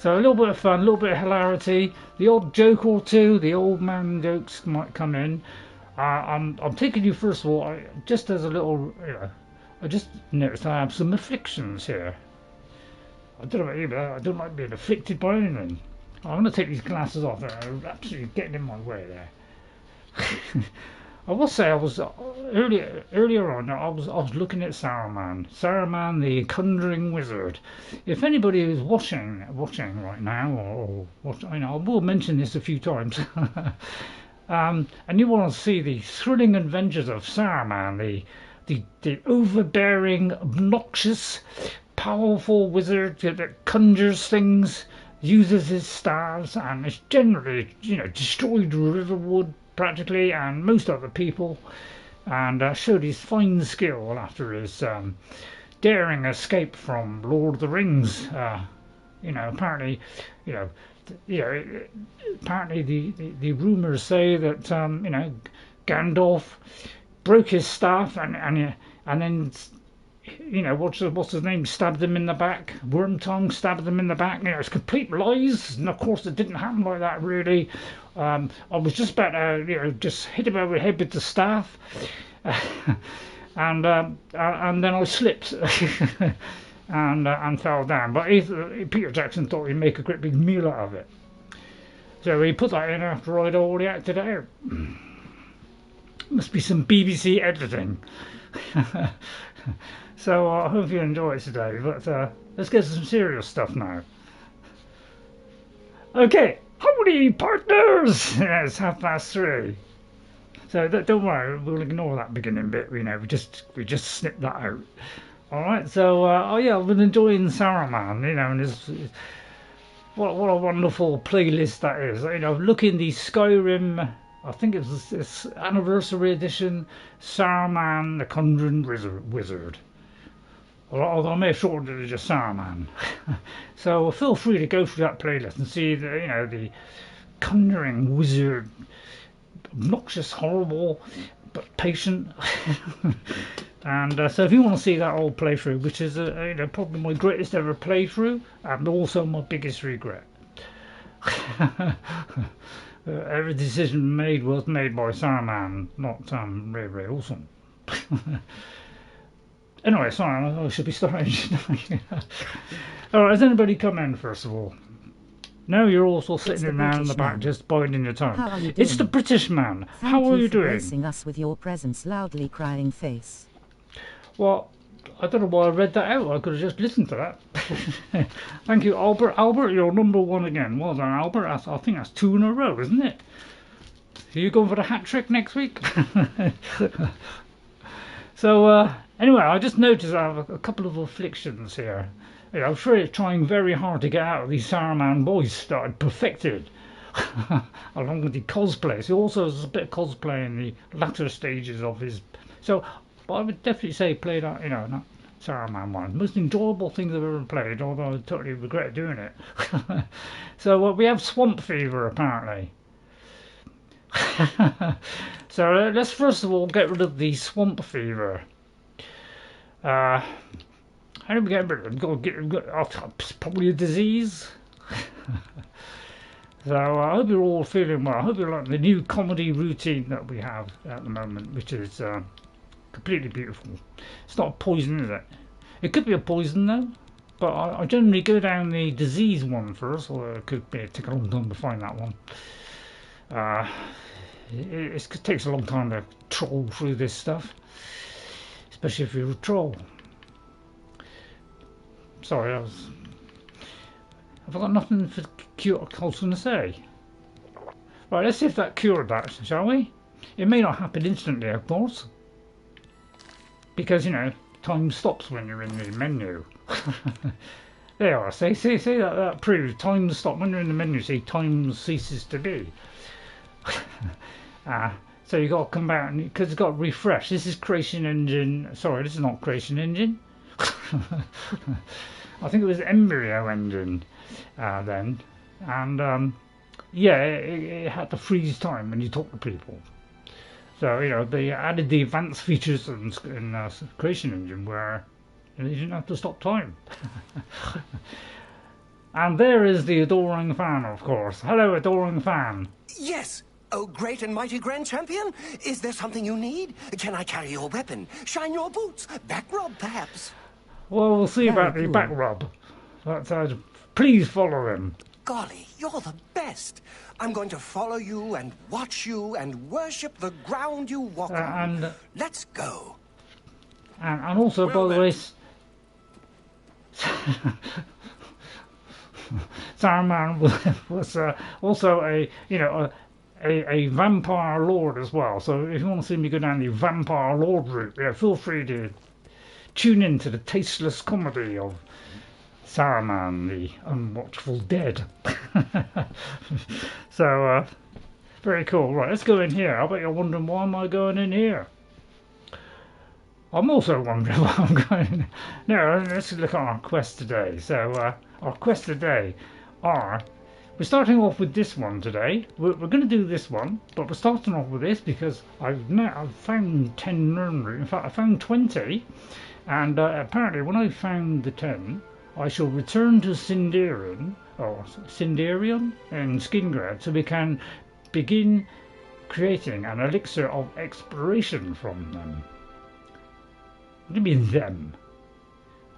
So a little bit of fun, a little bit of hilarity, the odd joke or two, the old man jokes might come in. I'm taking you first of all, just as a little, I just noticed I have some afflictions here. I don't know about you, but I don't like being afflicted by anything. I'm going to take these glasses off. They're absolutely getting in my way there. I will say I was earlier on. I was looking at Saruman, the Conjuring Wizard. If anybody is watching right now, or I will mention this a few times. And you want to see the thrilling adventures of Saruman, the overbearing, obnoxious, powerful wizard that conjures things, uses his stars, and has generally, destroyed Riverwood practically and most other people, and showed his fine skill after his daring escape from Lord of the Rings. Apparently, apparently the rumours say that Gandalf broke his staff and then what's his name, stabbed him in the back. Wormtongue stabbed him in the back. It's complete lies, and of course it didn't happen like that really. I was just about to just hit him over the head with the staff, and then I slipped and fell down. But Peter Jackson thought he'd make a great big meal out of it, so he put that in after I'd already acted it out. Must be some BBC editing. So I hope you enjoy it today, but let's get to some serious stuff now. Okay, howdy partners! Yeah, it's 3:30. So don't worry, we'll ignore that beginning bit. We just snipped that out. All right. So I've been enjoying Saruman. And what a wonderful playlist that is. Look in the Skyrim. I think it was this anniversary edition, Saruman, the Conjuring Wizard. Although I may have shortened it to just Saruman. So feel free to go through that playlist and see the Conjuring Wizard, obnoxious, horrible, but patient. And so if you want to see that old playthrough, which is probably my greatest ever playthrough, and also my biggest regret. Every decision was made by Saruman, not Ray Olsen. Anyway, sorry, I should be starting. Alright, has anybody come in first of all? No, you're also sitting down in the back, just biding your time. How are you doing? It's the British man. How are you doing? Gracing us with your presence, loudly crying face. Well, I don't know why I read that out. I could have just listened to that. Thank you, Albert. Albert, you're number one again. Well done, Albert. I think that's 2 in a row, isn't it? Are you going for the hat trick next week? So, anyway, I just noticed I have a couple of afflictions here. I'm sure trying very hard to get out of these Saruman voice that I'd perfected. Along with the cosplay. He also has a bit of cosplay in the latter stages of his... So, but I would definitely say play that, not Saruman one. Most enjoyable things I've ever played, although I totally regret doing it. So we have swamp fever apparently. So let's first of all get rid of the swamp fever. How do we get rid of it? It's probably a disease. So I hope you're all feeling well. I hope you like the new comedy routine that we have at the moment, which is completely beautiful. It's not a poison, is it? It could be a poison though, but I generally go down the disease one first, or it could take a long time to find that one. It takes a long time to troll through this stuff, especially if you're a troll. Sorry, I've got nothing for cure I was going to say. Right, let's see if that cured that, shall we? It may not happen instantly, of course, because time stops when you're in the menu. There you are. See that proves time stops when you're in the menu. See, time ceases to be. So you got to come back because it's got to refresh. This is creation engine. Sorry, this is not creation engine. I think it was embryo engine then, and it had to freeze time when you talk to people. So they added the advanced features in creation engine where you didn't have to stop time. And there is the adoring fan, of course. Hello, adoring fan. Yes. Oh, great and mighty Grand Champion. Is there something you need? Can I carry your weapon? Shine your boots? Back rub, perhaps? Well, we'll see Very about the cool. back rub. But, please follow him. Golly, you're the best. I'm going to follow you and watch you and worship the ground you walk on. Let's go. And also, Well, by the way, Saruman was also a vampire lord as well. So if you want to see me go down the vampire lord route, yeah, feel free to tune in to the tasteless comedy of Saruman, the unwatchful dead. So very cool. Right, let's go in here. I bet you're wondering, why am I going in here? I'm also wondering why I'm going. No, let's look at our quest today. So our quest today are, we're starting off with this one today. We're going to do this one, but we're starting off with this because I've found 10 Nirn root. In fact, I found 20, and apparently when I found the 10, I shall return to Sinderion in Skingrad, so we can begin creating an elixir of exploration from them. What do you mean them?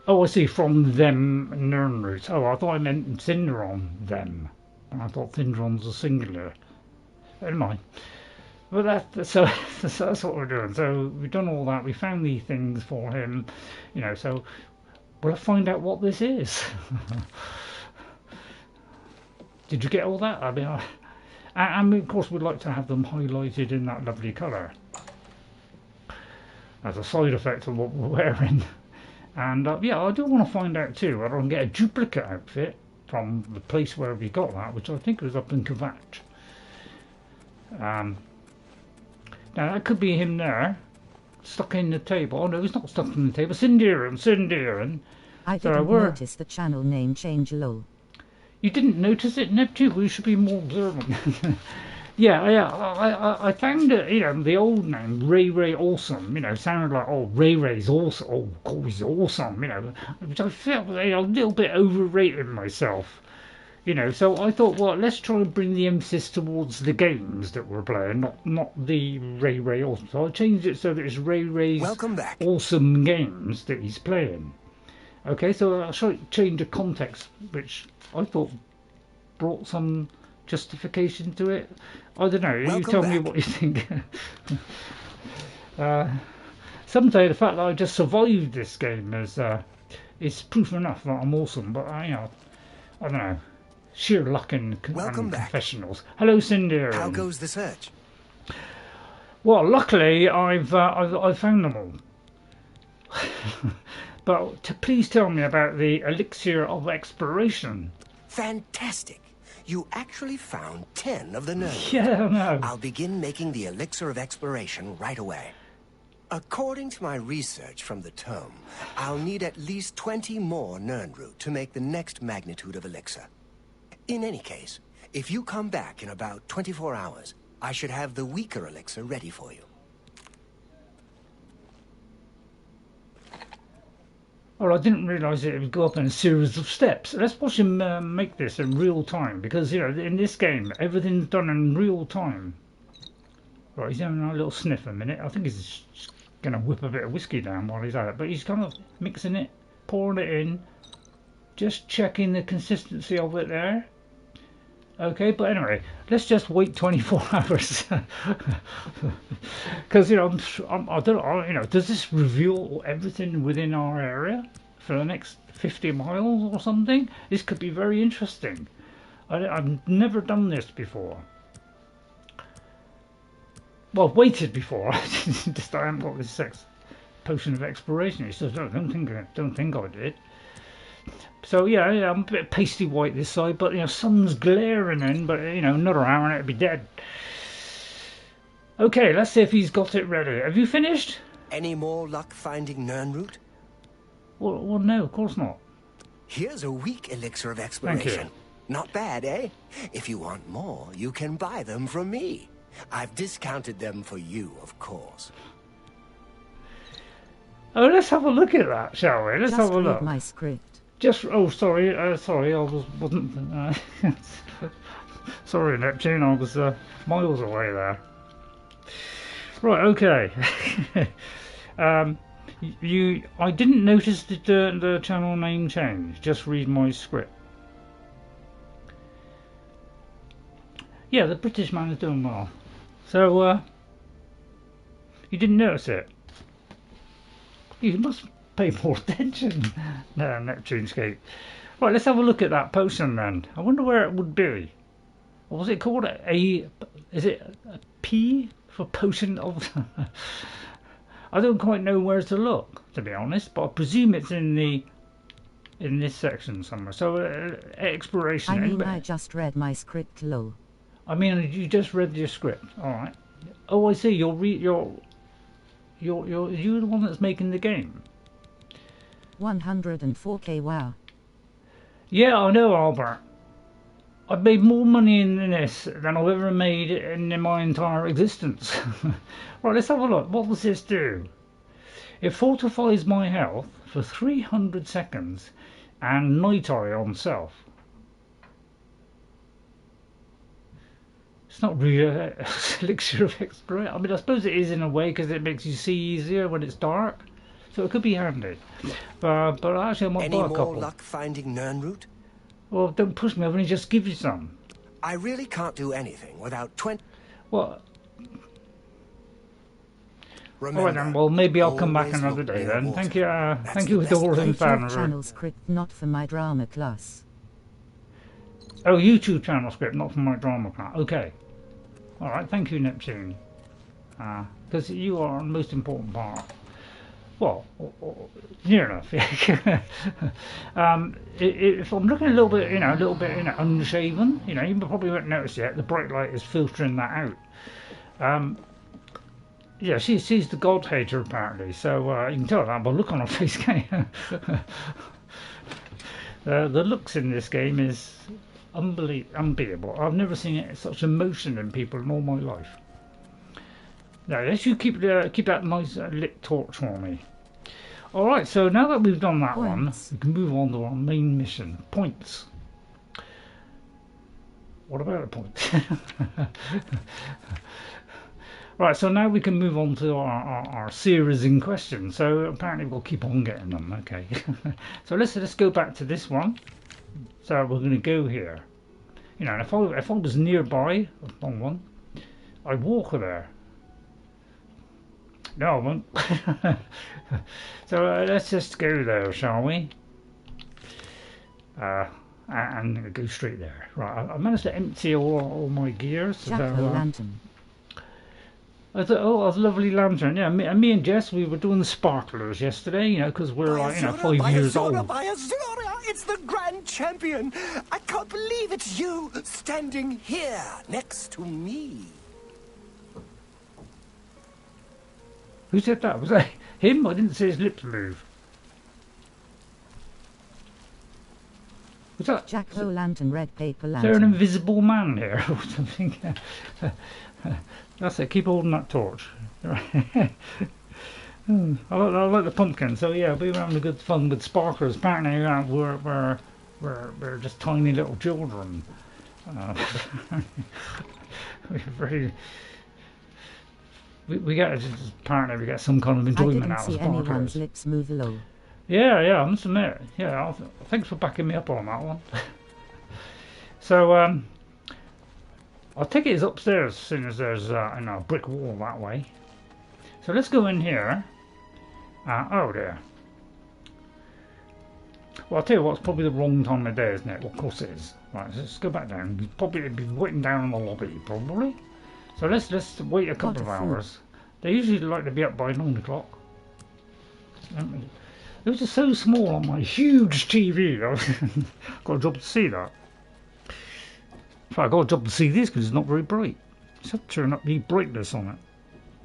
Oh, I see, from them Nirn roots. Oh, I thought I meant Cinderon, them. I thought Cinderon's a singular. Never mind. But so that's what we're doing. So we've done all that. We found these things for him, so we'll find out what this is. Did you get all that? I mean, and of course we'd like to have them highlighted in that lovely colour as a side effect of what we're wearing. And yeah, I do want to find out too whether I can get a duplicate outfit from the place where we got that, which I think was up in Kavatch. Now that could be him there, stuck in the table. Oh no, he's not stuck in the table. Sinderion. I didn't notice the channel name change, lol. You didn't notice it, Neptune? We should be more observant. Yeah. I found it. The old name Ray Awesome. Sounded like, oh, Ray's awesome. Oh, God, he's awesome. Which I felt a little bit overrated myself. So I thought, well, let's try and bring the emphasis towards the games that we're playing, not the Ray Awesome. So I changed it so that it's Ray's awesome games that he's playing. Okay, so I'll change the context, which I thought brought some justification to it. I don't know. You tell me what you think. Someday the fact that I just survived this game is proof enough that I'm awesome. But I don't know. Sheer luck and confessionals. Hello, Sinderion. How goes the search? Well, luckily I've found them all. But please tell me about the elixir of exploration. Fantastic. You actually found 10 of the Nirn. Yeah, I know. I'll begin making the elixir of exploration right away. According to my research from the tome, I'll need at least 20 more Nirn root to make the next magnitude of elixir. In any case, if you come back in about 24 hours, I should have the weaker elixir ready for you. Well, I didn't realise it would go up in a series of steps. Let's watch him make this in real time, because in this game everything's done in real time. Right, he's having a little sniff a minute. I think he's going to whip a bit of whiskey down while he's at it, but he's kind of mixing it, pouring it in, just checking the consistency of it there. Okay, but anyway, let's just wait 24 hours. Because I don't know, does this reveal everything within our area for the next 50 miles or something? This could be very interesting. I've never done this before. Well, I've waited before. Just I haven't got this potion of exploration. He says, "No, don't think I did." So yeah, I'm a bit pasty white this side, but sun's glaring in, but another hour and it'll be dead. Okay, let's see if he's got it ready. Have you finished? Any more luck finding Nirn root? Well, no, of course not. Here's a weak elixir of exploration. Thank you. Not bad, eh? If you want more, you can buy them from me. I've discounted them for you, of course. Oh, let's have a look at that, shall we? Let's have a look. My script. Just sorry, I wasn't. Sorry, Neptune, I was miles away there. Right, okay. I didn't notice the channel name change. Just read my script. Yeah, the British man is doing well. So, you didn't notice it? You must pay more attention. No, Neptunescape. Right, let's have a look at that potion then. I wonder where it would be. What was it called? Is it a P for potion of... I don't quite know where to look, to be honest, but I presume it's in this section somewhere. So, exploration. I mean, I just read my script, lol. I mean, you just read your script. All right. Oh, I see. You're the one that's making the game. 104k, wow. Yeah, I know, Albert. I've made more money in this than I've ever made in my entire existence. Right, let's have a look. What does this do? It fortifies my health for 300 seconds and Night Eye on self. It's not really an elixir of exploration. I mean, I suppose it is in a way because it makes you see easier when it's dark. So it could be handy. But actually I might buy a couple. Any more luck finding Nirnroot? Well, don't push me, I'll only just give you some. I really can't do anything without 20... Well... Remember, alright then, well maybe I'll come back another day then. Water. Thank you, That's the the Dwarven best fan. Channel script not for my drama class. Oh, YouTube channel script, not for my drama class. Okay. Alright, thank you, Neptune. Because you are the most important part. Well, near enough. If I'm looking a little bit, unshaven, you probably won't notice yet. The bright light is filtering that out. Yeah, she's the god hater apparently. So you can tell that by the look on her face. The looks in this game is unbeatable. I've never seen such emotion in people in all my life. Now, let's you keep that nice lit torch for me. Alright, so now that we've done that one, we can move on to our main mission. Points. What about the points? Right, so now we can move on to our series in question. So apparently we'll keep on getting them, okay. So let's go back to this one. So we're going to go here. And if I was nearby, wrong one, I'd walk there. No, I won't. So let's just go there, shall we? And go straight there. Right, I managed to empty all my gears. Lantern. I thought, oh, a lovely lantern. Yeah, me and Jess, we were doing the sparklers yesterday, because we're like, 5 years old. It's the grand champion. I can't believe it's you standing here next to me. Who said that? Was that him? I didn't see his lips move. Was that Jack-o'-lantern, red paper lantern. Is there an invisible man here or something? That's it. Keep holding that torch. I like the pumpkin. So yeah, we were having a good fun with sparklers. Apparently, we're just tiny little children. We're very. We get apparently we get some kind of enjoyment out of sparklers. I didn't see anyone's lips move low. Yeah, I must admit. Yeah, thanks for backing me up on that one. So I'll take it as upstairs as soon as there's a brick wall that way. So let's go in here. Oh dear. Well, I'll tell you what, it's probably the wrong time of day, isn't it? Well, of course it is. Right, let's go back down. We'd probably be waiting down in the lobby, probably. So let's wait a couple of hours. They usually like to be up by 9 o'clock. It was just so small on my huge TV. Got a job to see that. In fact, I got a job to see this because it's not very bright. Just have to turn up the brightness on it.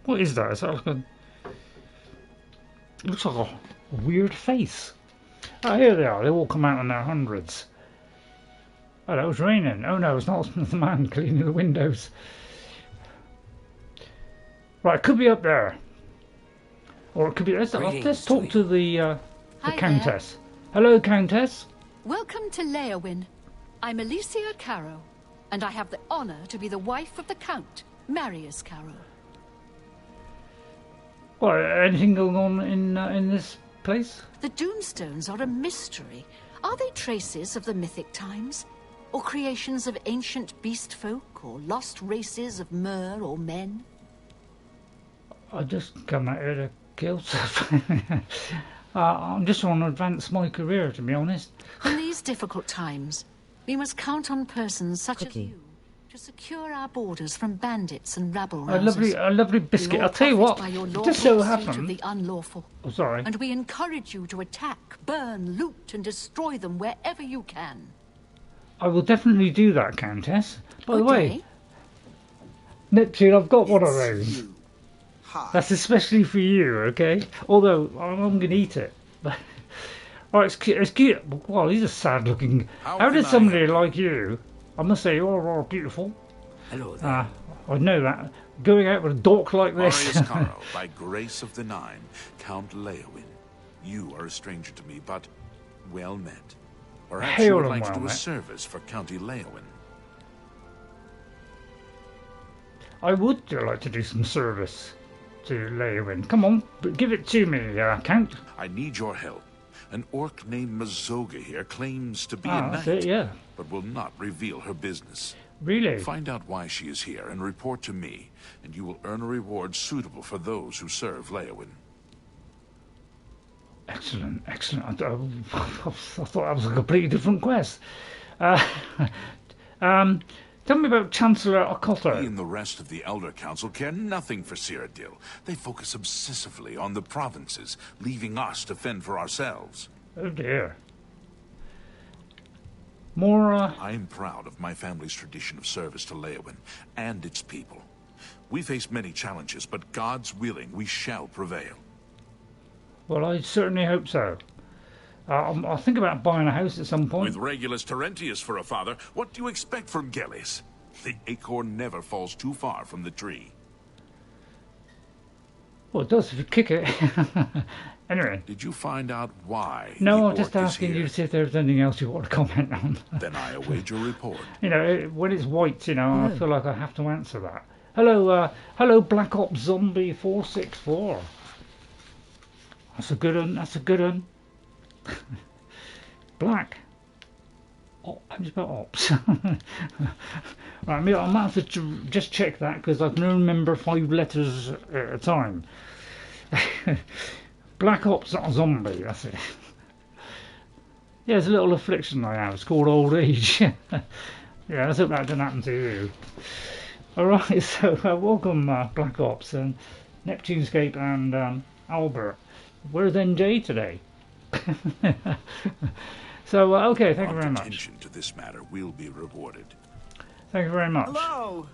What is that? Is that like a... It looks like a weird face. Oh, here they are. They all come out in their hundreds. Oh, that was raining. Oh no, it's not the man cleaning the windows. Right, it could be up there. Or it could be... Let's talk to the Countess. Hello, Countess. Welcome to Leyawiin. I'm Elixir Caro, and I have the honor to be the wife of the Count, Marius Caro. What, anything going on in this place? The Doomstones are a mystery. Are they traces of the mythic times? Or creations of ancient beast folk, or lost races of mer or men? I just come out here to kill stuff. I'm just trying to advance my career, to be honest. In these difficult times, we must count on persons such as Cookie. you to secure our borders from bandits and rabble A rousers. lovely biscuit. We all I'll tell you profit what, by your it lawful just so pursuit of happened... the unlawful. Oh, sorry. And we encourage you to attack, burn, loot, and destroy them wherever you can. I will definitely do that, Countess. By the Okay. way, Neptune, I've got one of those. You. Hi. That's especially for you, okay? Although, I'm going to eat it. Oh, it's cute. It's cute. Well, he's a sad-looking... How did somebody like you... I must say, you're beautiful. Hello there. I know that. Going out with a dork like this... Marius Caro, by grace of the Nine, Count Leyawiin. You are a stranger to me, but well met. Perhaps Hail you would and like well to do a met. service for County Leyawiin. I would like to do some service to Leyawiin. Come on, give it to me, Count. I need your help. An orc named Mazoga here claims to be a Ah, that's knight, it, yeah. but will not reveal her business. Really? Find out why she is here and report to me, and you will earn a reward suitable for those who serve Leyawiin. Excellent, excellent. I thought that was a completely different quest. Tell me about Chancellor He Okoto. and the rest of the Elder Council care nothing for Cyrodiil. They focus obsessively on the provinces, leaving us to fend for ourselves. Oh dear. More, I am proud of my family's tradition of service to Leyawiin and its people. We face many challenges, but God's willing, we shall prevail. well, I certainly hope so. I'll think about buying a house at some point. With Regulus Terentius for a father, what do you expect from Gellis? The acorn never falls too far from the tree. Well, it does if you kick it. Anyway. Did you find out why No, the I'm just orc is asking you here? to see if there's anything else you want to comment on. Then I await your report. You know, when it's white, you know, I feel like I have to answer that. Hello, Black Ops Zombie 464. That's a good one. That's a good one. Black. Oh, how do you spell ops? Right, I might have to just check that because I can only remember 5 letters at a time. Black Ops Zombie. That's it. Yeah, it's a little affliction I have. It's called old age. Yeah, let's hope that doesn't happen to you. Alright, so welcome Black Ops and Neptunescape and Albert. Where's NJ today? So, okay, thank you very Prompt much. attention to this matter will be rewarded. Thank you very much. Hello.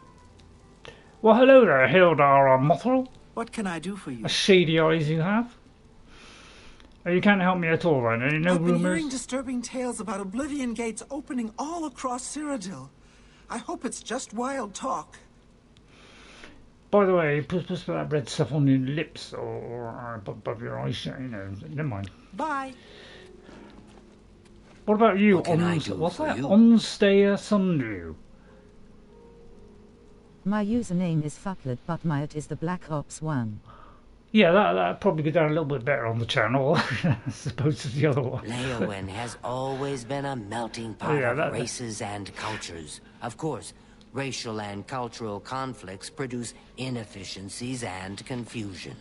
Well, hello there, Hildar Mothral. What can I do for you? A shady eyes you have. You can't help me at all, right? No I've been rumours? hearing disturbing tales about Oblivion gates opening all across Cyrodiil. I hope it's just wild talk. By the way, put that red stuff on your lips or above your eyes, you know, never mind. Bye. What about you, What can I do what's for that? you? Onstaya Sundew. My username is Fucklet, but my it is the Black Ops 1. Yeah, that probably go down a little bit better on the channel as opposed to the other one. Leyawiin has always been a melting pot yeah, of that- races and cultures. Of course, racial and cultural conflicts produce inefficiencies and confusion.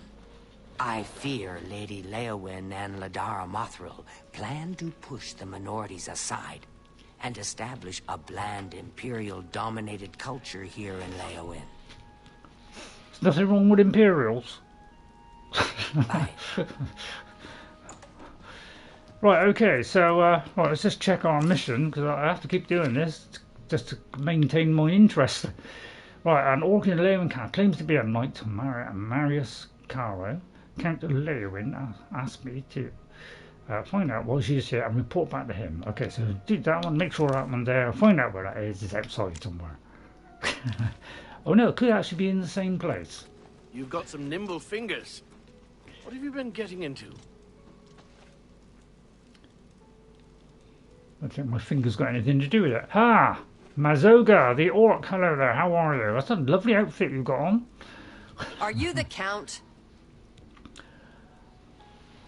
I fear Lady Leyawiin and Ladara Mothral plan to push the minorities aside and establish a bland Imperial-dominated culture here in Leyawiin. There's nothing wrong with Imperials. Bye. Right, okay, so right, let's just check our mission because I have to keep doing this just to maintain my interest. Right, an orc in Leyawiin claims to be a knight to Marius Caro. Count of Leyawiin asked me to find out why she's here and report back to him. Okay, so do that one, make sure that one there, find out where that is. It's outside somewhere. Oh no, it could actually be in the same place. You've got some nimble fingers. What have you been getting into? I don't think my finger's got anything to do with it. Ha! Mazoga the Orc, hello there, how are you? That's a lovely outfit you've got on. Are you the Count?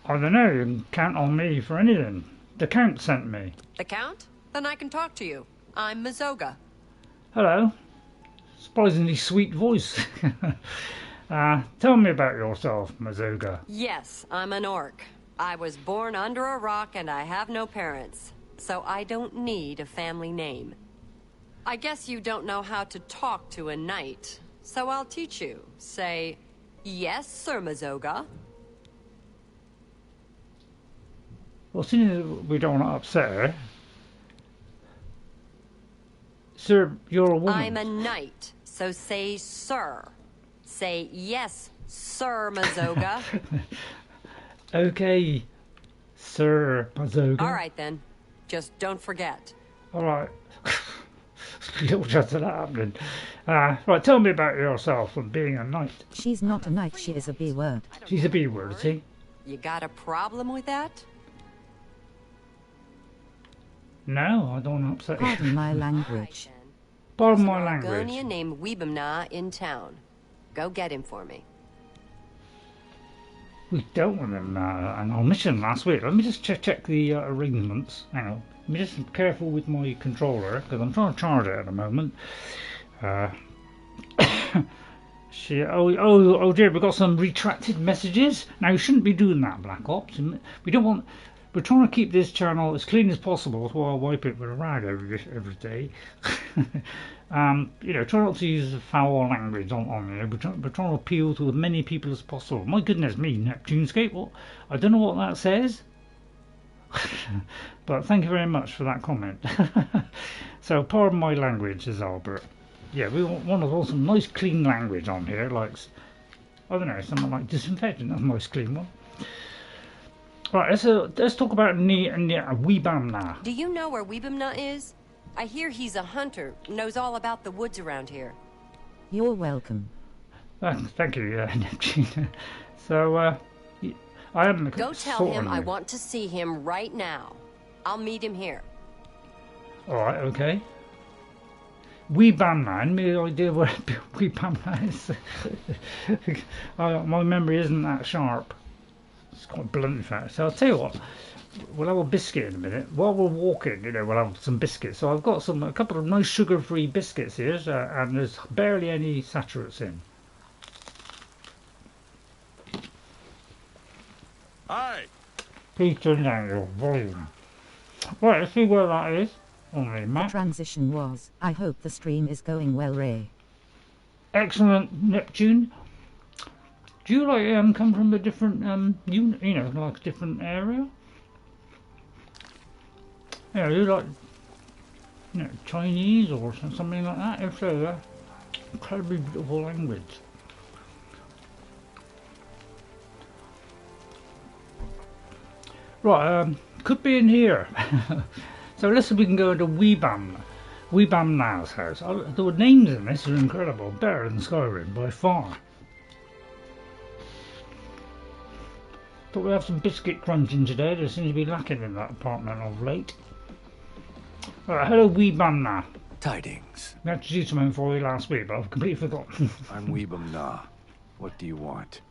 I don't know, you can count on me for anything. The Count sent me. The Count? Then I can talk to you. I'm Mazoga. Hello. Surprisingly sweet voice. Tell me about yourself, Mazoga. Yes, I'm an orc. I was born under a rock and I have no parents, so I don't need a family name. I guess you don't know how to talk to a knight, so I'll teach you. Say, yes, Sir Mazoga. Well, seeing as we don't want to upset her. Sir, you're a woman. I'm a knight, so say sir. Say yes, Sir Mazoga. Okay, Sir Mazoga. All right then. Just don't forget. All right. Little chance of that happening. Right, tell me about yourself and being a knight. She's not a knight, she is a B word. She's a B word, is she? You got a problem with that? No, I don't want to upset you. Pardon my language. Pardon my There's an language. Argonian named Weebam-Na in town. Go get him for me. We dealt with him on our mission last week. Let me just check the arrangements. Hang on. Let me just be careful with my controller because I'm trying to charge it at the moment. Oh dear, we've got some retracted messages. Now you shouldn't be doing that, Black Ops. We don't want. We're trying to keep this channel as clean as possible, so I wipe it with a rag every day. You know, try not to use foul language on here. We're trying to appeal to as many people as possible. My goodness me, Neptunescape. Well, I don't know what that says. But thank you very much for that comment. So pardon my language, says Albert. Yeah, we want to have some nice clean language on here, like, I don't know, something like disinfectant. That's a nice clean one. Right, let's talk about Weebam-Na. Do you know where Weebam-Na is? I hear he's a hunter, knows all about the woods around here. You're welcome. Thank you, Neptune. So, I am. Go tell him I want to see him right now. I'll meet him here. Alright, okay. Weebam-Na, any idea where Weebam-Na is? My memory isn't that sharp. It's quite blunt, in fact. So I'll tell you what, we'll have a biscuit in a minute. While we're walking, you know, we'll have some biscuits. So I've got a couple of nice sugar-free biscuits here, and there's barely any saturates in. Hi. Please turn down your volume. Right, let's see where that is on the The map. transition was, I hope the stream is going well, Ray. Excellent, Neptune. Do you like come from a different you know, like a different area? Yeah, you like, you know, Chinese or something like that? If so, incredibly beautiful language. Right, could be in here. So let's see if we can go into Weebam-Na's house. The names in this are incredible, better than Skyrim by far. But we have some biscuit crunching today. There seems to be lacking in that apartment of late. Right, hello Weebam-Na. Tidings. We had to do something for you last week, but I've completely forgotten. I'm Weebam-Na. What do you want?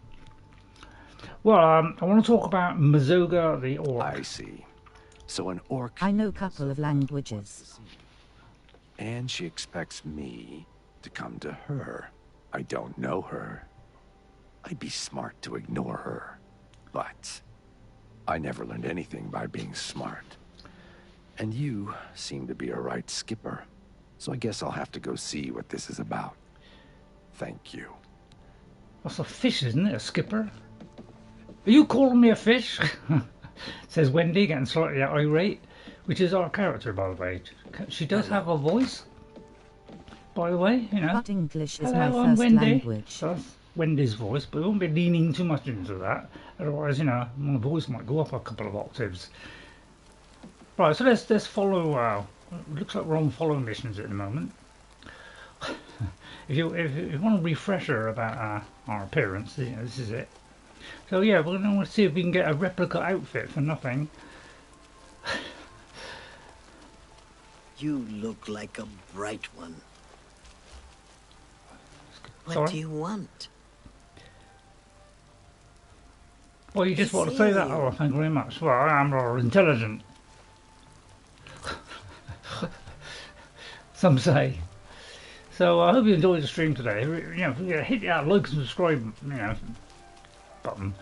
Well, I want to talk about Mazoga the Orc. I see. So an orc... I know a couple of languages. And she expects me to come to her. I don't know her. I'd be smart to ignore her. But I never learned anything by being smart. And you seem to be a right skipper. So I guess I'll have to go see what this is about. Thank you. That's a fish, isn't it? A skipper? Are you calling me a fish? Says Wendy, getting slightly irate. Which is our character, by the way. She does have a voice. By the way, you know. But English is Hello, my I'm first Wendy. language. So that's Wendy's voice, but we won't be leaning too much into that. Otherwise, you know, my voice might go up a couple of octaves. Right, so let's follow. Looks like we're on following missions at the moment. if you want a refresher about our appearance, you know, this is it. So yeah, we're going to see if we can get a replica outfit for nothing. You look like a bright one. What Sorry? do you want? Well, you just want to say that? Oh, thank you very much. Well, I am rather intelligent. Some say. So I hope you enjoyed the stream today. You know, hit that like and subscribe, button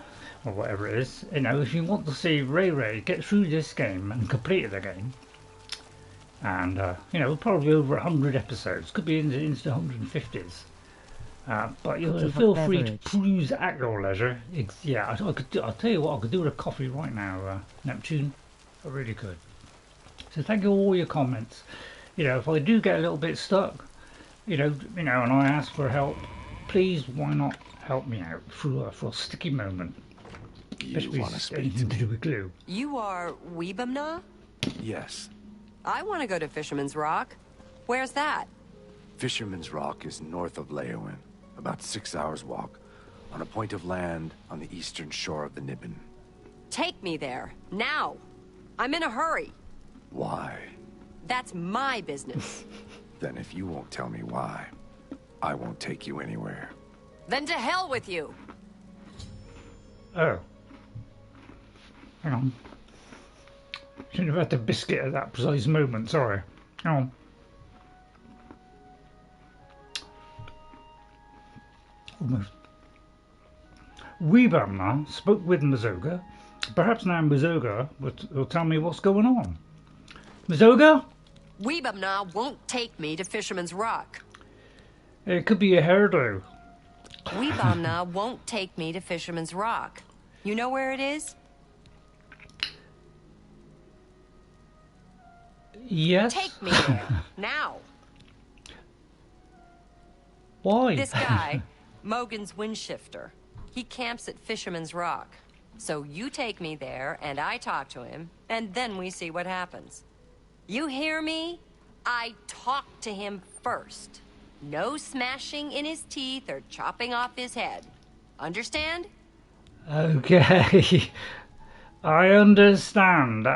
or whatever it is. You know, if you want to see Ray get through this game and complete the game, and probably over 100 episodes, could be into the 150s. But you'll feel free to peruse at your leisure. Yeah, I'll tell you what, I could do with a coffee right now, Neptune. I really could. So thank you for all your comments. You know, if I do get a little bit stuck, and I ask for help, please, why not help me out for a sticky moment? You want to speak to do with glue. You are Weebam-Na? Yes. I want to go to Fisherman's Rock. Where's that? Fisherman's Rock is north of Leyawiin, about 6 hours walk, on a point of land on the eastern shore of the Niben. Take me there, now. I'm in a hurry. Why? That's my business. Then if you won't tell me why, I won't take you anywhere. Then to hell with you. Oh. Hang on. Shouldn't have had the biscuit at that precise moment, sorry. Hang on. Almost. Weebam-Na spoke with Mazoga. Perhaps now Mazoga will tell me what's going on. Mazoga? Weebam-Na won't take me to Fisherman's Rock. It could be a hairdo. Weebam-Na won't take me to Fisherman's Rock. You know where it is? Yes. Take me there, now. Why? This guy, Mogens Wind-shifter, he camps at Fisherman's Rock. So you take me there, and I talk to him, and then we see what happens. You hear me? I talk to him first. No smashing in his teeth or chopping off his head. Understand? Okay. I understand.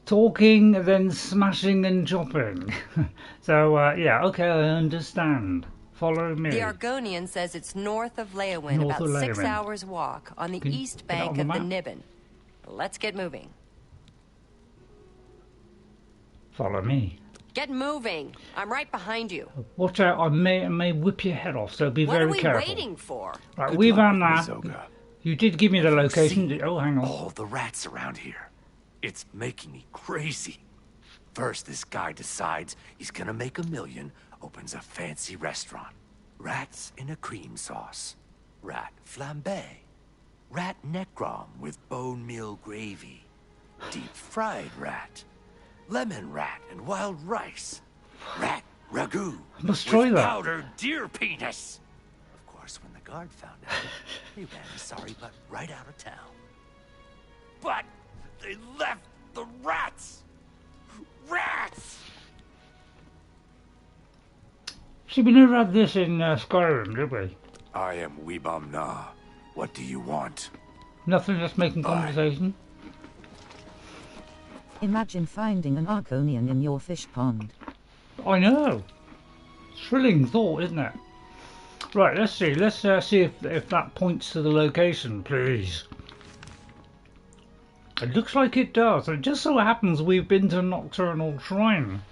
Talking, then smashing and chopping. So, yeah, okay, I understand. Follow me. The Argonian says it's north of Leyawiin, about 6 hours walk, on the east bank of the Niben. Let's get moving. Follow me. Get moving. I'm right behind you. Watch out, I may whip your head off, so be very careful. What are we waiting for? Right, Weebam-Na. You did give me the location. Oh, hang on. All the rats around here. It's making me crazy. First, this guy decides he's gonna make $1 million, opens a fancy restaurant. Rats in a cream sauce. Rat flambe. Rat necrom with bone meal gravy. Deep fried rat. Lemon rat and wild rice. Rat ragu. Must try with that. powdered deer penis. Of course, when the guard found out, he ran his sorry butt right out of town. But they left the rats. Rats! See, we never had this in Skyrim, did we? I am Weebam-Na. What do you want? Nothing, just making conversation. Imagine finding an Argonian in your fish pond. I know. Thrilling thought, isn't it? Right, let's see. Let's see if that points to the location, please. It looks like it does. It just so happens we've been to Nocturnal Shrine.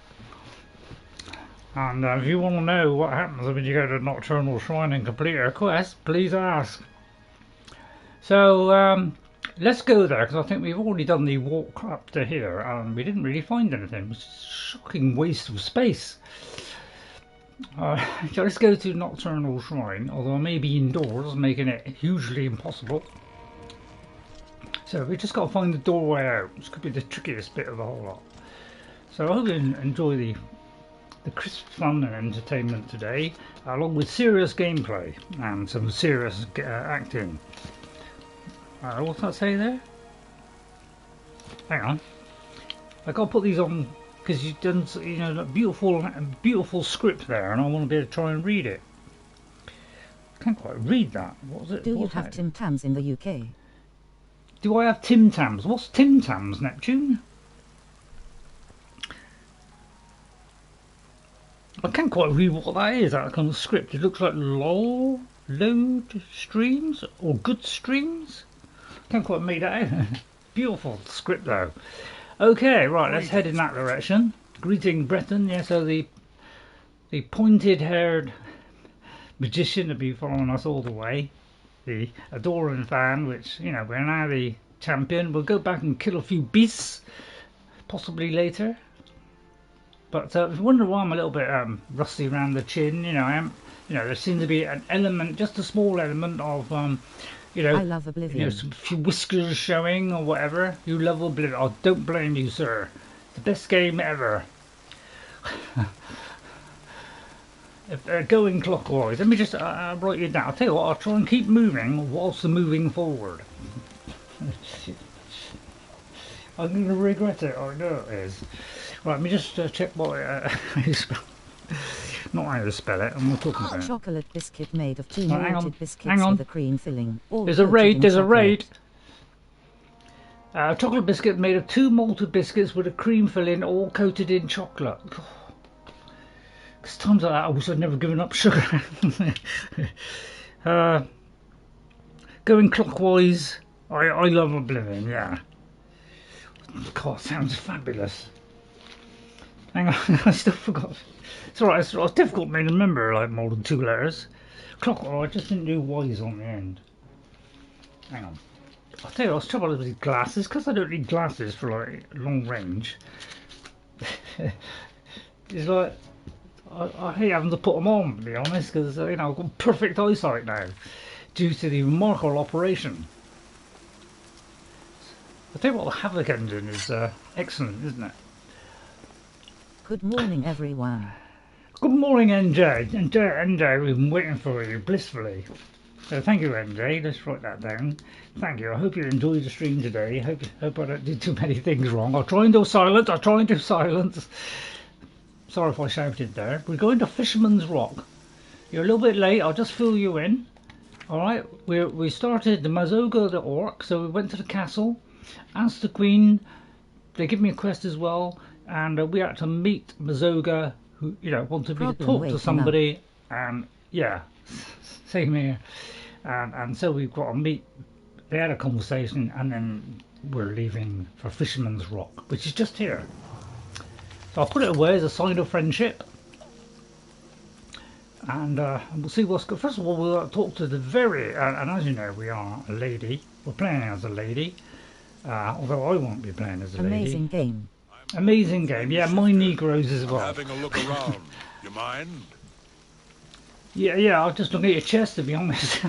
And if you want to know what happens when you go to Nocturnal Shrine and complete a quest, please ask. So, let's go there, because I think we've already done the walk up to here, and we didn't really find anything. It was a shocking waste of space. So let's go to Nocturnal Shrine, although I may be indoors, making it hugely impossible. So we just got to find the doorway out, which could be the trickiest bit of the whole lot. So I hope you enjoy the crisp fun and entertainment today, along with serious gameplay and some serious acting. What's that say there? Hang on, I got to put these on because you've done, a beautiful script there, and I want to be able to try and read it. I can't quite read that. What was it? Do you have Tim Tams in the UK? Do I have Tim Tams? What's Tim Tams, Neptune? I can't quite read what that is, that kind of script. It looks like load streams or good streams. Can't quite make that out. Beautiful script though. Okay, right, let's head in that direction. Greeting Breton, yeah, so the pointed-haired magician to be following us all the way. The adoring fan, which, you know, we're now the champion. We'll go back and kill a few beasts, possibly later. But if you wonder why I'm a little bit rusty around the chin, you know, I am. You know, there seems to be an element, just a small element of, you know, I love Oblivion. You know, some few whiskers showing or whatever. You love Oblivion. I don't blame you, sir. The best game ever. If, going clockwise. Let me just write it down. I'll tell you what, I'll try and keep moving whilst moving forward. I'm going to regret it. I know it is. Right, let me just check what not how to spell it, and we'll talk about it. Chocolate biscuit made of 2 Hang malted on. biscuits with a cream filling. There's a raid, there's a raid. Chocolate biscuit made of 2 malted biscuits with a cream filling, all coated in chocolate. Because times like that, I wish I'd never given up sugar. Going clockwise, I love Oblivion, yeah. God, sounds fabulous. Hang on, I still forgot. It's alright, it's difficult for me to remember like more than 2 letters. Clockwise, I just didn't do Y's on the end. Hang on. I'll tell you, I was trouble with these glasses, because I don't need glasses for like long range. It's like, I hate having to put them on, to be honest, because you know, I've got perfect eyesight now, due to the remarkable operation. I'll tell you what, the Havoc engine is excellent, isn't it? Good morning, everyone. Good morning, NJ. NJ, we've been waiting for you blissfully. So thank you, NJ. Let's write that down. Thank you. I hope you enjoyed the stream today. Hope I don't do too many things wrong. I'll try and do silence. Sorry if I shouted there. We're going to Fisherman's Rock. You're a little bit late. I'll just fill you in. All right. We started the Mazoga the Orc. So we went to the castle, asked the Queen. They give me a quest as well. And we had to meet Mazoga, who, you know, wanted me to talk to somebody, and yeah, same here. And so we've got to meet. They had a conversation, and then we're leaving for Fisherman's Rock, which is just here. So I'll put it away as a sign of friendship, and we'll see what's good. First of all, we'll talk to the and as you know, we are a lady. We're playing as a lady, although I won't be playing as a lady. Amazing game. Amazing game, yeah, my Negroes as well. Having a look around, you mind? Yeah, I'll just look at your chest, to be honest.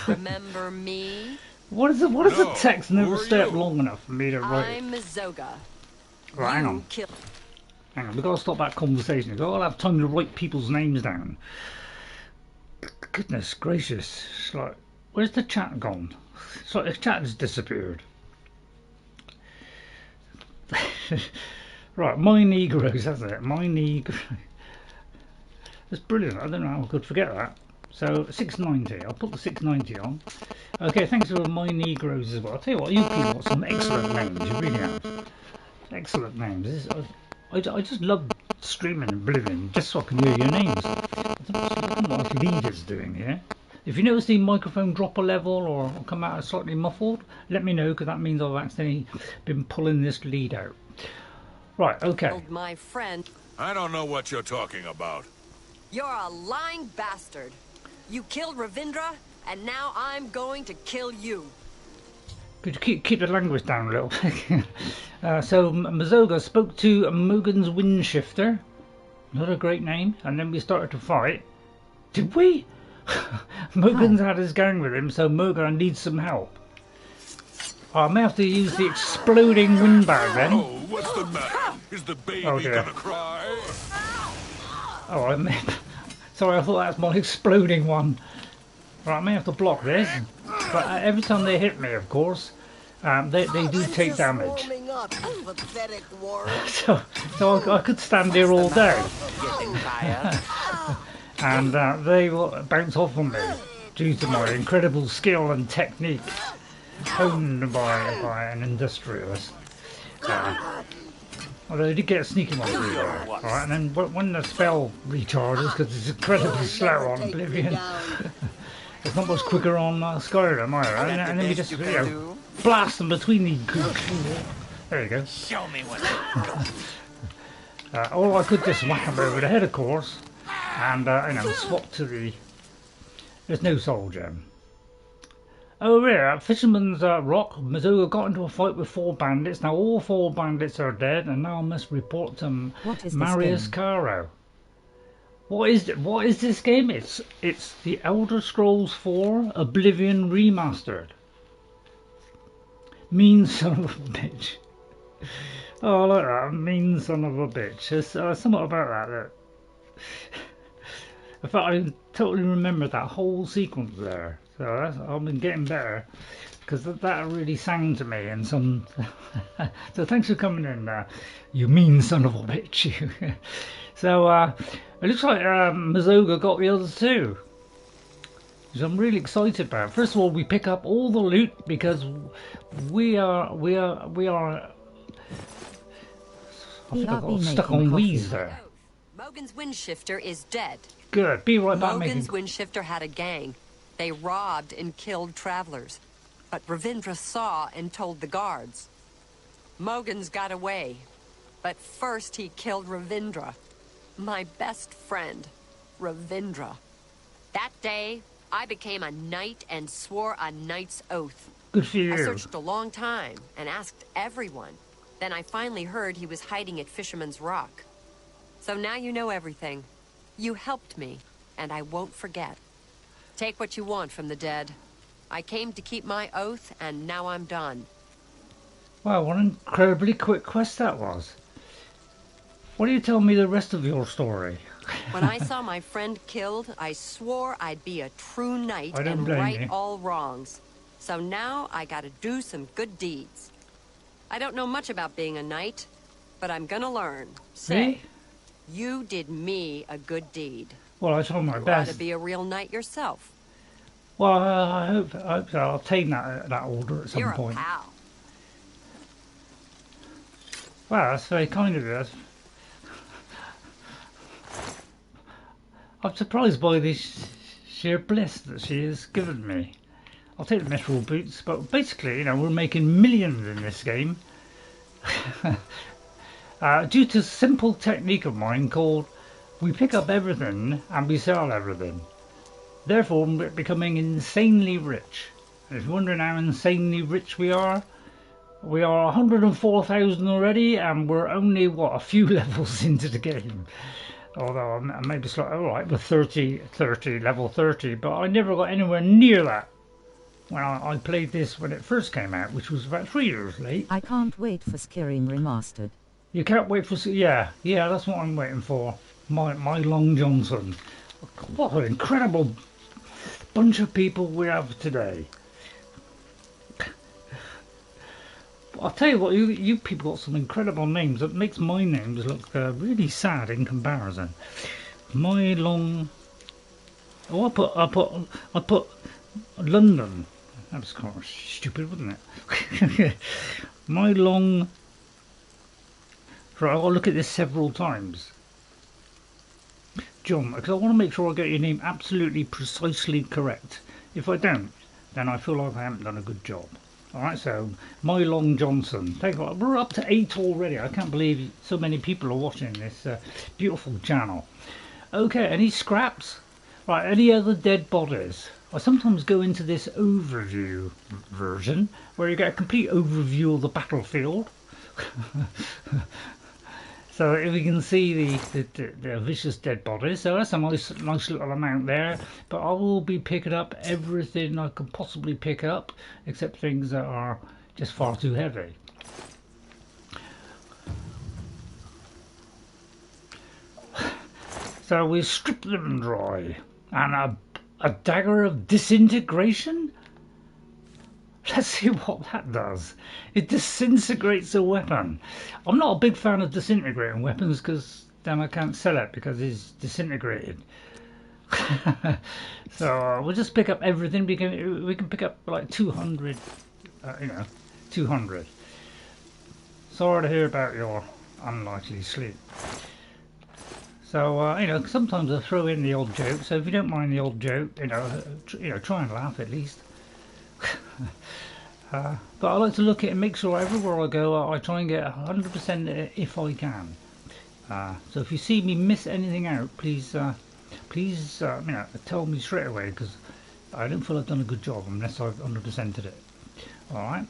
Remember me? What is the text never stay up long enough for me to write? I'm Mazoga. Right, hang on. Hang on, we've got to stop that conversation. We've got to have time to write people's names down. Goodness gracious. It's like, where's the chat gone? It's like the chat has disappeared. Right, my Negroes, that's it. My Negroes. That's brilliant. I don't know how I could forget that. So 690. I'll put the 690 on. Okay, thanks for my Negroes as well. I'll tell you what, you people got some excellent names. You really have. Excellent names. I just love streaming Oblivion just so I can hear your names. I don't know what Leader's doing here. If you notice the microphone drop a level or come out slightly muffled, let me know, because that means I've accidentally been pulling this lead out. Right, okay. My friend. I don't know what you're talking about. You're a lying bastard. You killed Ravindra, and now I'm going to kill you. Could you keep the language down a little bit? So Mazoga spoke to Mogens Wind-shifter. Not a great name. And then we started to fight. Did we? Mogens had his gang with him, so Mogen needs some help. I may have to use the exploding windbag then. Oh, what's the matter? Is the baby gonna cry? Oh, sorry, I thought that was my exploding one. Right, I may have to block this. But every time they hit me, of course, they do take damage. So I could stand here all day. And they will bounce off on me due to my incredible skill and technique honed by an industrialist. Although they did get a sneaky one through there. Alright, and then when the spell recharges, because it's incredibly slow on Oblivion, it's not much quicker on Skyrim either. And then you just blast them between the... There you go. Show me what. Or I could just whack them over the head, of course, and swap to the... There's no soul gem. Over here at Fisherman's Rock, Mazoga got into a fight with 4 bandits. Now all 4 bandits are dead, and now I must report to Marius Caro. What is this game? It's the Elder Scrolls 4 Oblivion Remastered. Mean son of a bitch. Oh, I like that. Mean son of a bitch. There's something about that. In fact, I totally remember that whole sequence there. So I've been getting better because that really sang to me and some. So thanks for coming in, you mean son of a bitch. So it looks like Mazoga got the others too, which I'm really excited about. First of all, we pick up all the loot because we are. I think I got stuck on Wheeze there. Mogens Wind-shifter is dead. Good. Be right back. Mogens Wind-shifter had a gang. They robbed and killed travelers. But Ravindra saw and told the guards. Mogens got away. But first he killed Ravindra. My best friend, Ravindra. That day, I became a knight and swore a knight's oath. Good for you. I searched a long time and asked everyone. Then I finally heard he was hiding at Fisherman's Rock. So now you know everything. You helped me, and I won't forget. Take what you want from the dead. I came to keep my oath, and now I'm done. Wow, what an incredibly quick quest that was. Why don't you tell me the rest of your story? When I saw my friend killed, I swore I'd be a true knight and right all wrongs. So now I gotta do some good deeds. I don't know much about being a knight, but I'm gonna learn. Say, you did me a good deed. Well, I tried my You best. ought to be a real knight yourself. Well, I hope so. I'll take that order at some You're point. a pal. Wow, that's very kind of you. I'm surprised by this sheer bliss that she has given me. I'll take the metal boots, but basically, we're making millions in this game. Due to a simple technique of mine called we pick up everything and we sell everything. Therefore, we're becoming insanely rich. And if you're wondering how insanely rich we are 104,000 already, and we're only, a few levels into the game. Although I may be slightly alright with 30, level 30, but I never got anywhere near that when I played this when it first came out, which was about 3 years late. I can't wait for Skyrim Remastered. You can't wait for... Yeah, that's what I'm waiting for. My Long Johnson. What an incredible bunch of people we have today. I'll tell you what, you people got some incredible names. That makes my names look really sad in comparison. My Long... Oh, I put London. That was kind of stupid, wasn't it? My Long... Right, I'll look at this several times. John, because I want to make sure I get your name absolutely precisely correct. If I don't, then I feel like I haven't done a good job. Alright, so My Long Johnson. We're up to 8 already. I can't believe so many people are watching this beautiful channel. Okay, any scraps? Right, any other dead bodies? I sometimes go into this overview version where you get a complete overview of the battlefield. So if you can see the vicious dead bodies, so that's a nice little amount there. But I will be picking up everything I can possibly pick up, except things that are just far too heavy. So we strip them dry, and a dagger of disintegration. Let's see what that does. It disintegrates a weapon. I'm not a big fan of disintegrating weapons because then I can't sell it because it's disintegrated. So we'll just pick up everything. We can pick up like 200. 200. Sorry to hear about your unlikely sleep. So you know, sometimes I throw in the odd joke. So if you don't mind the odd joke, you know, try and laugh at least. But I like to look at it and make sure everywhere I go, I try and get 100% if I can. So if you see me miss anything out, please, please, you know, tell me straight away, because I don't feel I've done a good job unless I've 100%ed it. All right.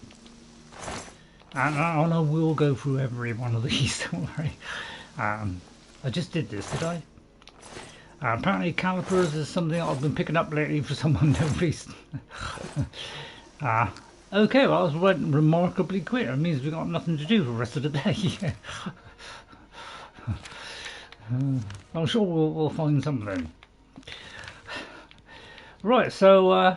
And I will go through every one of these. Don't worry. I just did this, did I? Apparently calipers is something I've been picking up lately for some unknown reason. Okay, well, I was remarkably quick. It means we've got nothing to do for the rest of the day. I'm sure we'll find something. Right, so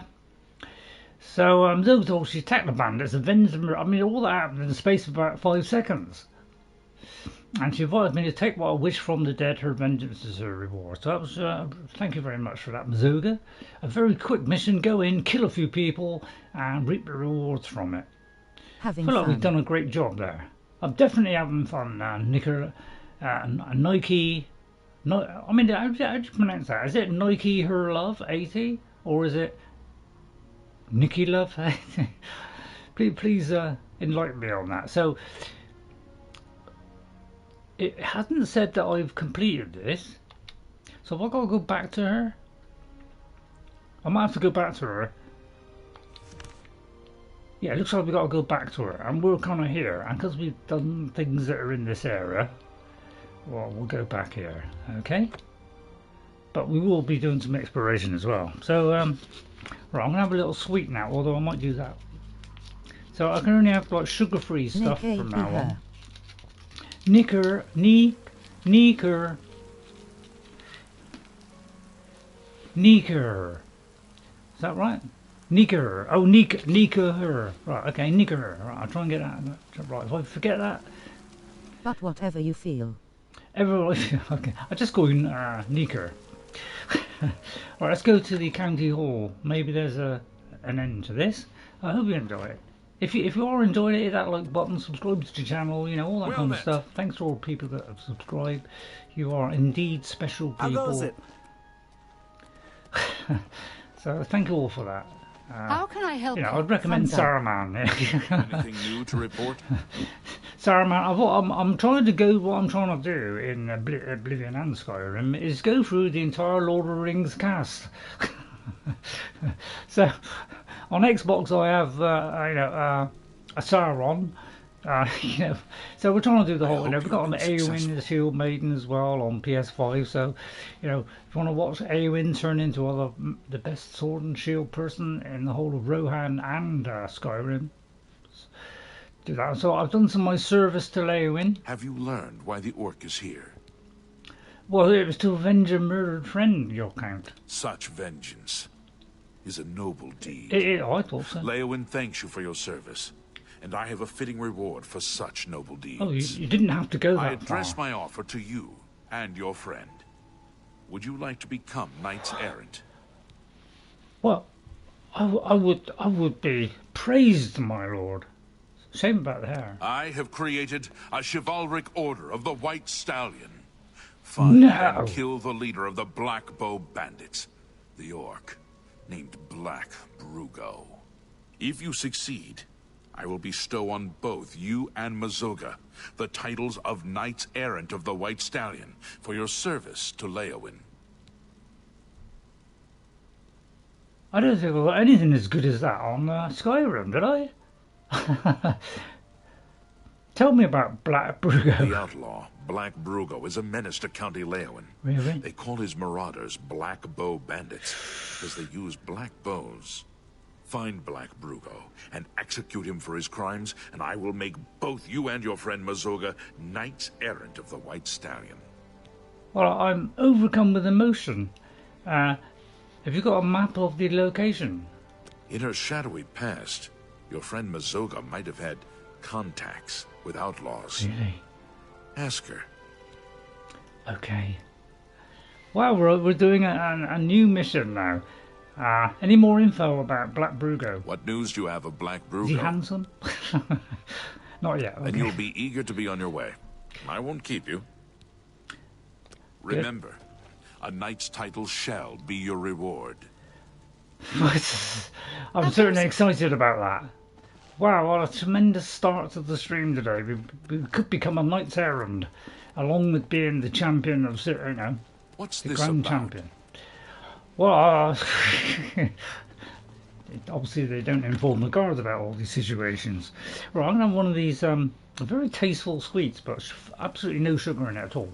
Zozo, she attacked the bandits, avenged them. I mean, all that happened in the space of about 5 seconds. And she advised me to take what I wish from the dead. Her vengeance is her reward. So that was, thank you very much for that, Mazoga. A very quick mission. Go in, kill a few people, and reap the rewards from it. I feel like we've done a great job there. I'm definitely having fun now. Nike. No, I mean, how do you pronounce that? Is it Nike Her Love 80? Or is it Nikki Love 80? Please enlighten me on that. So, it hasn't said that I've completed this, so have I got to go back to her? I might have to go back to her. Yeah, it looks like we've got to go back to her, and we're kind of here, and because we've done things that are in this area, well, we'll go back here, okay? But we will be doing some exploration as well. So, right, I'm going to have a little sweet now, although I might do that. So I can only have like sugar-free stuff from now on. Nicker. Is that right? Nicker. Oh, Nicker. Right, okay, Nicker. Right, I'll try and get that. Right, if I forget that. But whatever you feel. Okay, I just go in Nicker. Right, let's go to the county hall. Maybe there's an end to this. I hope you enjoy it. If you are enjoying it, hit that like button, subscribe to the channel, you know, all that kind of stuff. Thanks to all the people that have subscribed. You are indeed special people. How goes it? So thank you all for that. How can I help you? I'd recommend Saruman. Anything new to report? Saruman, I'm trying to go. What I'm trying to do in Oblivion and Skyrim is go through the entire Lord of the Rings cast. So on Xbox I have a Sauron, so we're trying to do the whole. We've got an Eowyn, the Shield Maiden as well on PS5. So if you want to watch Eowyn turn into the best sword and shield person in the whole of Rohan and Skyrim, do that. So I've done some of my service to Leyawiin. Have you learned why the orc is here? Well, it was to avenge a murdered friend, your Count. Such vengeance is a noble deed. I thought so. Leyawiin thanks you for your service, and I have a fitting reward for such noble deeds. Oh, you didn't have to go that far. I address my offer to you and your friend. Would you like to become Knight Errant? Well, I would be praised, my lord. Shame about the hair. I have created a chivalric order of the White Stallion. Find and kill the leader of the Black Bow bandits, the orc, named Black Brugo. If you succeed, I will bestow on both you and Mazoga the titles of Knight Errant of the White Stallion for your service to Leyawiin. I don't think I got anything as good as that on Skyrim, did I? Tell me about Black Brugo. The outlaw, Black Brugo, is a menace to County Leyawiin. Really? They call his marauders Black Bow bandits because they use black bows. Find Black Brugo and execute him for his crimes, and I will make both you and your friend Mazoga Knights Errant of the White Stallion. Well, I'm overcome with emotion. Have you got a map of the location? In her shadowy past, your friend Mazoga might have had contacts with outlaws. Really? Ask her. Okay. Well, we're doing a new mission now. Any more info about Black Brugo? What news do you have of Black Brugo? Is he handsome? Not yet. Okay. And you'll be eager to be on your way. I won't keep you. Remember, a knight's title shall be your reward. I'm certainly excited about that. Wow, what a tremendous start to the stream today. We could become a Knight Errant, along with being the champion of, What's the this grand about? champion. Well, obviously they don't inform the guards about all these situations. Right, I'm going to have one of these very tasteful sweets, but absolutely no sugar in it at all.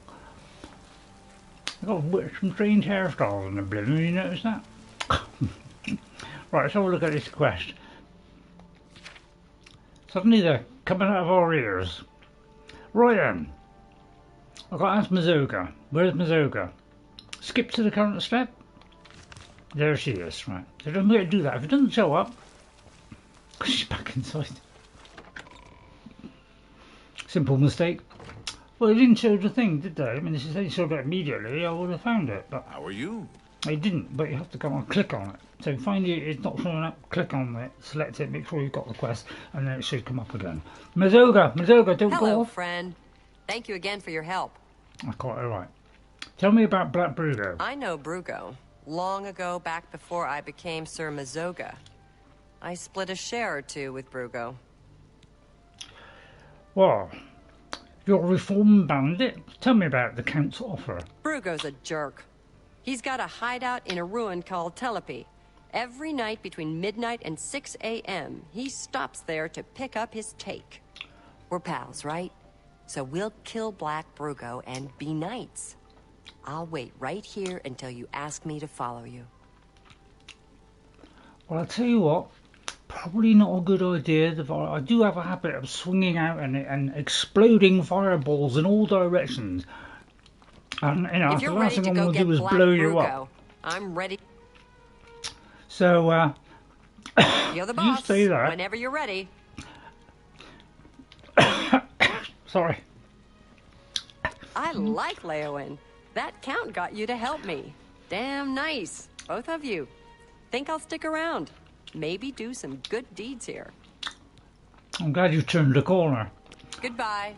I've got some strange hairstyles in Oblivion, you notice that? Right, let's have a look at this quest. Suddenly they're coming out of our ears. Right then, I've got to ask Mazoga. Where's Mazoga? Skip to the current step. There she is, right. So don't forget to do that. If it doesn't show up, she's back inside. Simple mistake. Well, they didn't show the thing, did they? I mean, if they showed it immediately, I would have found it. But How are you? they didn't, but you have to come and click on it. So find it, it's not showing up, click on it, select it, make sure you've got the quest, and then it should come up again. Mazoga, don't Hello, go off. friend. Thank you again for your help. I got it right. Tell me about Black Brugo. I know Brugo. Long ago, back before I became Sir Mazoga. I split a share or two with Brugo. Well, you're a reformed bandit. Tell me about the Count's offer. Brugo's a jerk. He's got a hideout in a ruin called Telepe. Every night between midnight and 6 a.m., he stops there to pick up his take. We're pals, right? So we'll kill Black Brugo and be knights. I'll wait right here until you ask me to follow you. Well, I'll tell you what, probably not a good idea. I do have a habit of swinging out and exploding fireballs in all directions. And, If the you're last ready thing to I'm go going to get do is Black blow you Brugo, up. I'm ready. So, You're the you boss. stay there. Whenever you're ready. Sorry. I like Leyawiin. That count got you to help me. Damn nice, both of you. Think I'll stick around. Maybe do some good deeds here. I'm glad you turned the corner. Goodbye.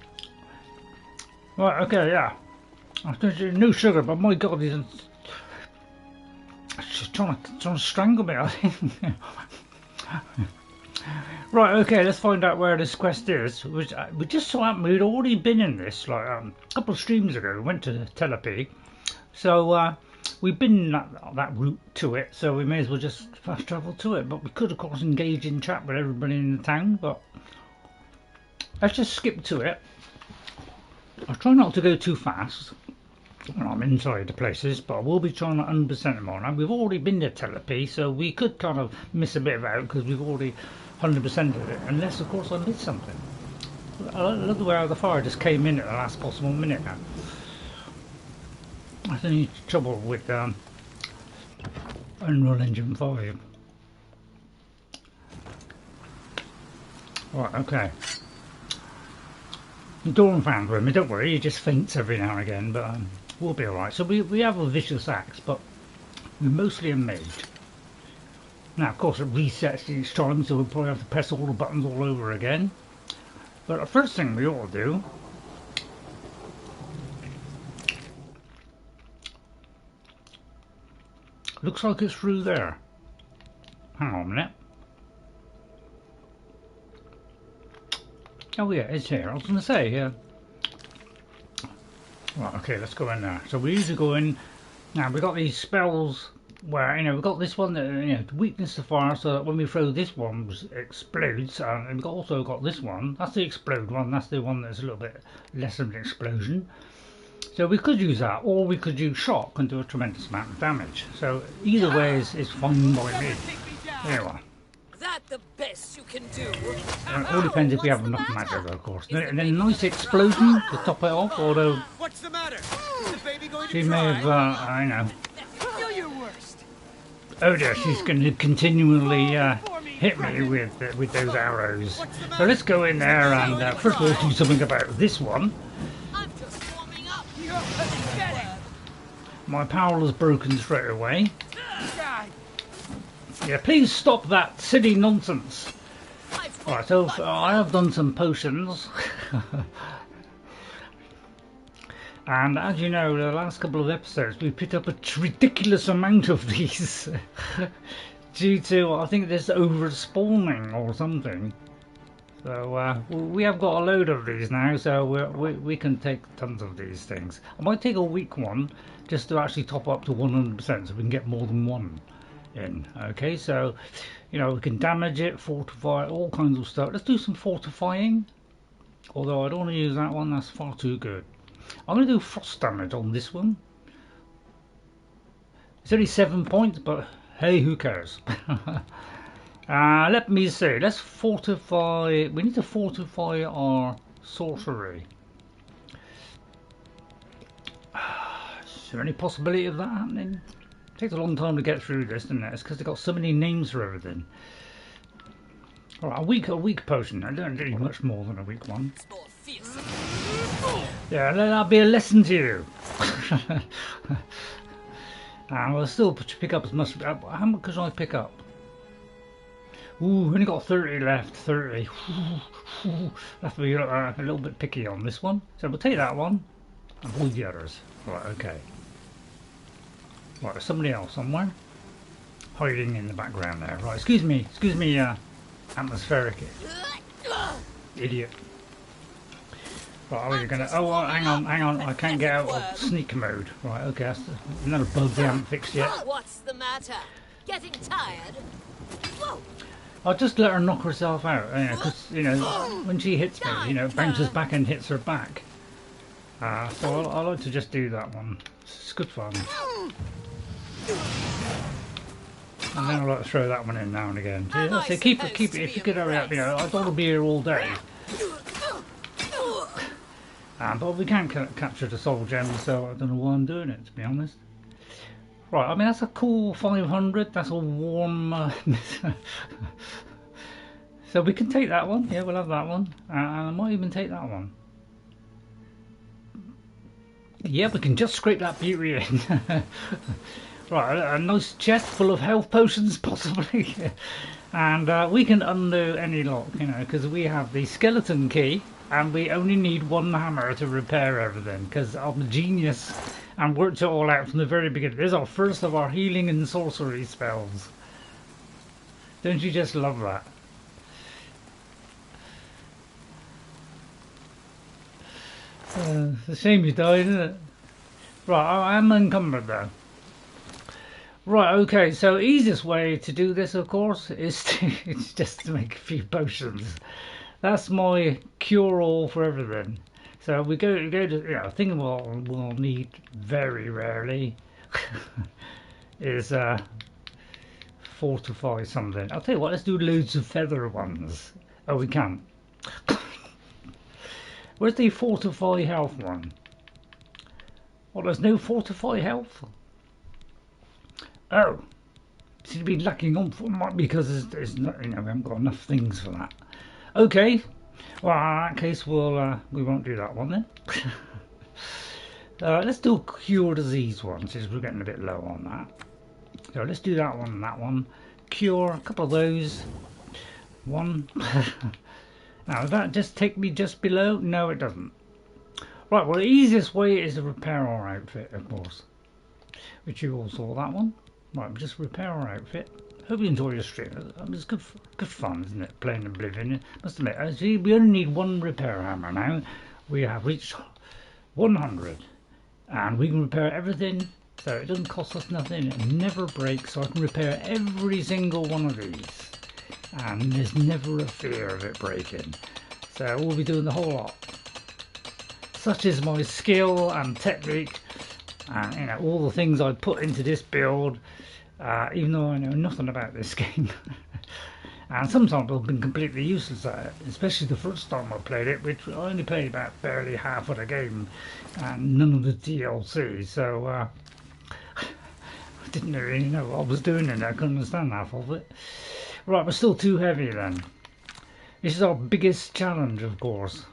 Right, okay, yeah. I think no sugar, but my God, she's trying to strangle me, I think. Right, okay, let's find out where this quest is. We just so happened we'd already been in this, like a couple of streams ago. We went to Telepe, so we've been that route to it, so we may as well just fast travel to it. But we could, of course, engage in chat with everybody in the town, but let's just skip to it. I'll try not to go too fast when I'm inside the places, but I will be trying to 100% them on. And we've already been to Telepe, so we could kind of miss a bit of out because we've already 100% of it, unless, of course, I missed something. I love the way the fire just came in at the last possible minute now. That's the only trouble with Unreal Engine 5. Right, okay. Dawn found with me, don't worry, he just faints every now and again, but we'll be alright. So we have a vicious axe, but we're mostly a mage. Now, of course, it resets each time, so we'll probably have to press all the buttons all over again. But the first thing we ought to do looks like it's through there. Hang on a minute. Oh yeah, it's here. I was going to say, yeah. Right, okay, let's go in there. So we usually go in. Now we've got these spells where, we've got this one that, weakness to fire, so that when we throw this one, it explodes. And we've also got this one. That's the explode one. That's the one that's a little bit less of an explosion. So we could use that, or we could use shock and do a tremendous amount of damage. So either way is fine by me. There you are. That the best you can do? And it all depends if we have enough magic, of course. And then a nice explosion to top it off, although What's the matter? Is the baby going she to may cry? have, I know. Do your worst. Oh dear, she's going to continually hit me with those arrows. So let's go in there and first of all do something about this one. I'm just warming up. You're pathetic. My power is broken straight away. God. Yeah, please stop that silly nonsense. Right, so I have done some potions. And as you know, the last couple of episodes we picked up a ridiculous amount of these due to, I think, this over spawning or something. So we have got a load of these now, so we can take tons of these things. I might take a weak one just to actually top up to 100% so we can get more than one in. Okay, so you know, we can damage it, fortify it, all kinds of stuff. Let's do some fortifying, although I don't want to use that one, that's far too good. I'm going to do frost damage on this one. It's only 7 points, but hey, who cares? Let me see, let's fortify, we need to fortify our sorcery. Is there any possibility of that happening? It takes a long time to get through this, doesn't it? It's because they've got so many names for everything. Alright, a weak potion. I don't need much more than a weak one. Yeah, that'll be a lesson to you. And we'll still pick up as much. How much can I pick up? Ooh, only got 30 left. 30. I'll have to be a little bit picky on this one. So we'll take that one and avoid the others. Right, okay. Right, there's somebody else somewhere hiding in the background there. Right, excuse me, atmospheric idiot. Right, are we gonna? Oh, hang on, I can't get out of sneak mode. Right, okay, that's another bug they haven't fixed yet. What's the matter? Getting tired? Whoa. I'll just let her knock herself out, because you know, when she hits me, you know, it bounces back and hits her back. So I like to just do that one. It's good fun. And then I like to throw that one in now and again. So, so keep it. If you could hurry up, you know, I don't want to be here all day. But we can't capture the soul gems, so I don't know why I'm doing it, to be honest. Right, I mean, that's a cool 500. That's a warm. So we can take that one. Yeah, we'll have that one. And I might even take that one. Yeah, we can just scrape that beauty in. Right, a nice chest full of health potions, possibly. And we can undo any lock, you know, because we have the skeleton key. And we only need one hammer to repair everything, because I'm a genius and worked it all out from the very beginning. This is our first of our healing and sorcery spells. Don't you just love that? It's a shame you died, isn't it? Right, I am encumbered though. Right, okay, so easiest way to do this, of course, is it's just to make a few potions. That's my cure-all for everything. So we go to, you know, a thing we'll need very rarely is fortify something. I'll tell you what, let's do loads of feather ones. Oh, we can't. Where's the fortify health one? Well, there's no fortify health. Oh, seems to be lacking on for might because there's not, you know, we haven't got enough things for that. Okay, well in that case we won't do that one then. Let's do a cure disease one since we're getting a bit low on that. So let's do that one and that one. Cure, a couple of those. One. Now does that just take me just below? No, it doesn't. Right, well the easiest way is to repair our outfit, of course. Which you all saw that one. Right, just repair our outfit. Hope you enjoy your stream. It's good fun, isn't it? Playing Oblivion. Must admit, actually, we only need one repair hammer now. We have reached 100, and we can repair everything. So it doesn't cost us nothing. It never breaks. So I can repair every single one of these, and there's never a fear of it breaking. So we'll be doing the whole lot. Such is my skill and technique, and you know all the things I put into this build. Even though I know nothing about this game. And sometimes I've been completely useless at it, especially the first time I played it, which I only played about barely half of the game and none of the DLC, so I didn't really know what I was doing and I couldn't understand half of it. Right, we're still too heavy then. This is our biggest challenge, of course.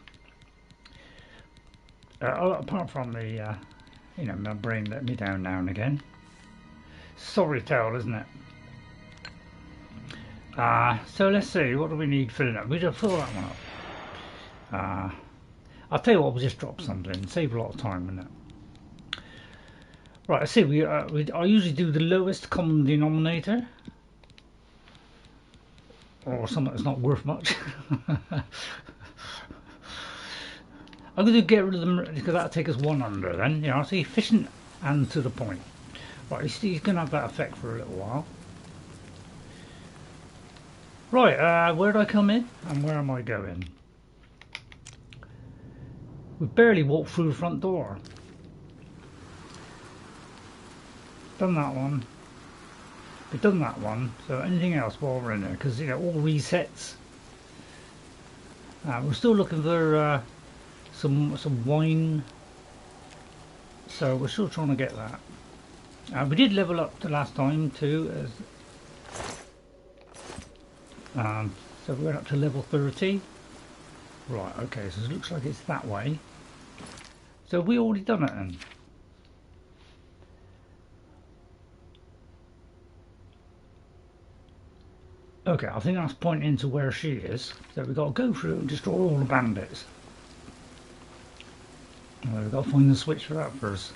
Apart from the, you know, my brain let me down now and again. Sorry tale, isn't it? So let's see, what do we need filling up? We just fill that one up. I'll tell you what, we'll just drop something, save a lot of time with it. Right, I see. I usually do the lowest common denominator, or something that's not worth much. I'm going to get rid of them because that'll take us 1 under then. You know, so efficient and to the point. Right, he's going to have that effect for a little while. Right, where did I come in and where am I going? We barely walked through the front door. Done that one. We've done that one. So anything else while we're in there? Because, you know, all resets. We're still looking for some wine. So we're still trying to get that. We did level up the last time too. So we went up to level 30. Right, okay, so it looks like it's that way. So we already done it then. Okay, I think that's pointing to where she is. So we've got to go through and destroy all the bandits. We've got to find the switch for that first.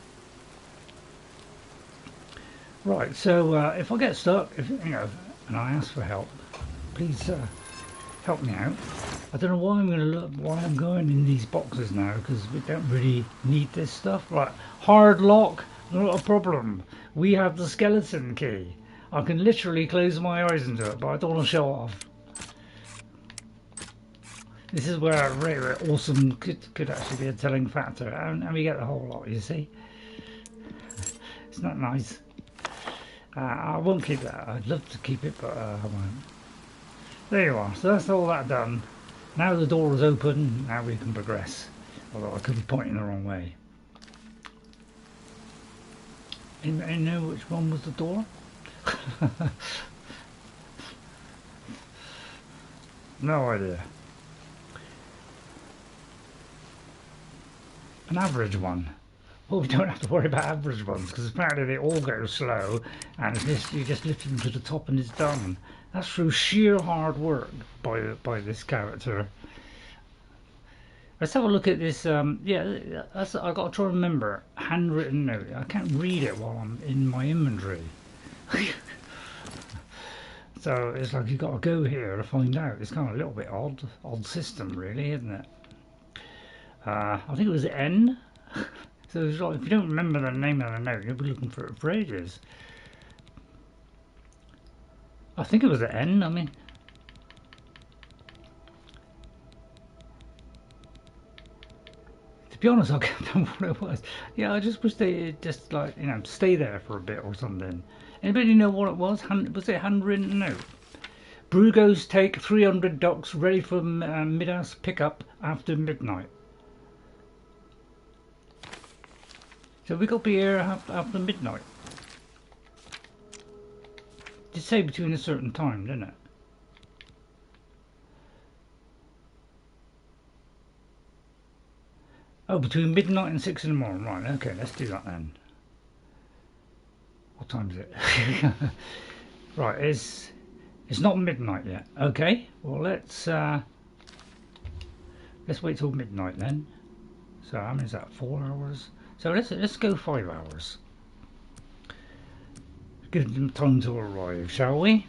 Right, so if I get stuck, if you know, and I ask for help, please help me out. I don't know why I'm going in these boxes now, because we don't really need this stuff. Right, hard lock, not a problem. We have the skeleton key. I can literally close my eyes into it, but I don't want to show off. This is where really awesome could actually be a telling factor, and we get the whole lot. You see, it's not nice. I won't keep that. I'd love to keep it, but I won't. There you are. So that's all that done. Now the door is open. Now we can progress. Although I could be pointing the wrong way. Anybody know which one was the door? No idea. An average one. Well, we don't have to worry about average ones because apparently they all go slow, and you just lift them to the top and it's done. That's through sheer hard work by this character. Let's have a look at this. Yeah, I've got to try to remember handwritten note. I can't read it while I'm in my inventory. So it's like you've got to go here to find out. It's kind of a little bit odd system really, isn't it? I think it was N. So it's like, if you don't remember the name of the note, you'll be looking for it for ages. I think it was an N, I mean. To be honest, I can't remember what it was. Yeah, I just wish they just, like, you know, stay there for a bit or something. Anybody know what it was? Was it handwritten note? Brugos take 300 docks ready for Midas pickup after midnight. So we got to be here after midnight. Did say between a certain time, didn't it? Oh, between midnight and 6 in the morning. Right, okay, let's do that then. What time is it? Right, it's not midnight yet. Okay, well let's wait till midnight then. So how many is that? 4 hours? So let's go 5 hours. Give them time to arrive, shall we?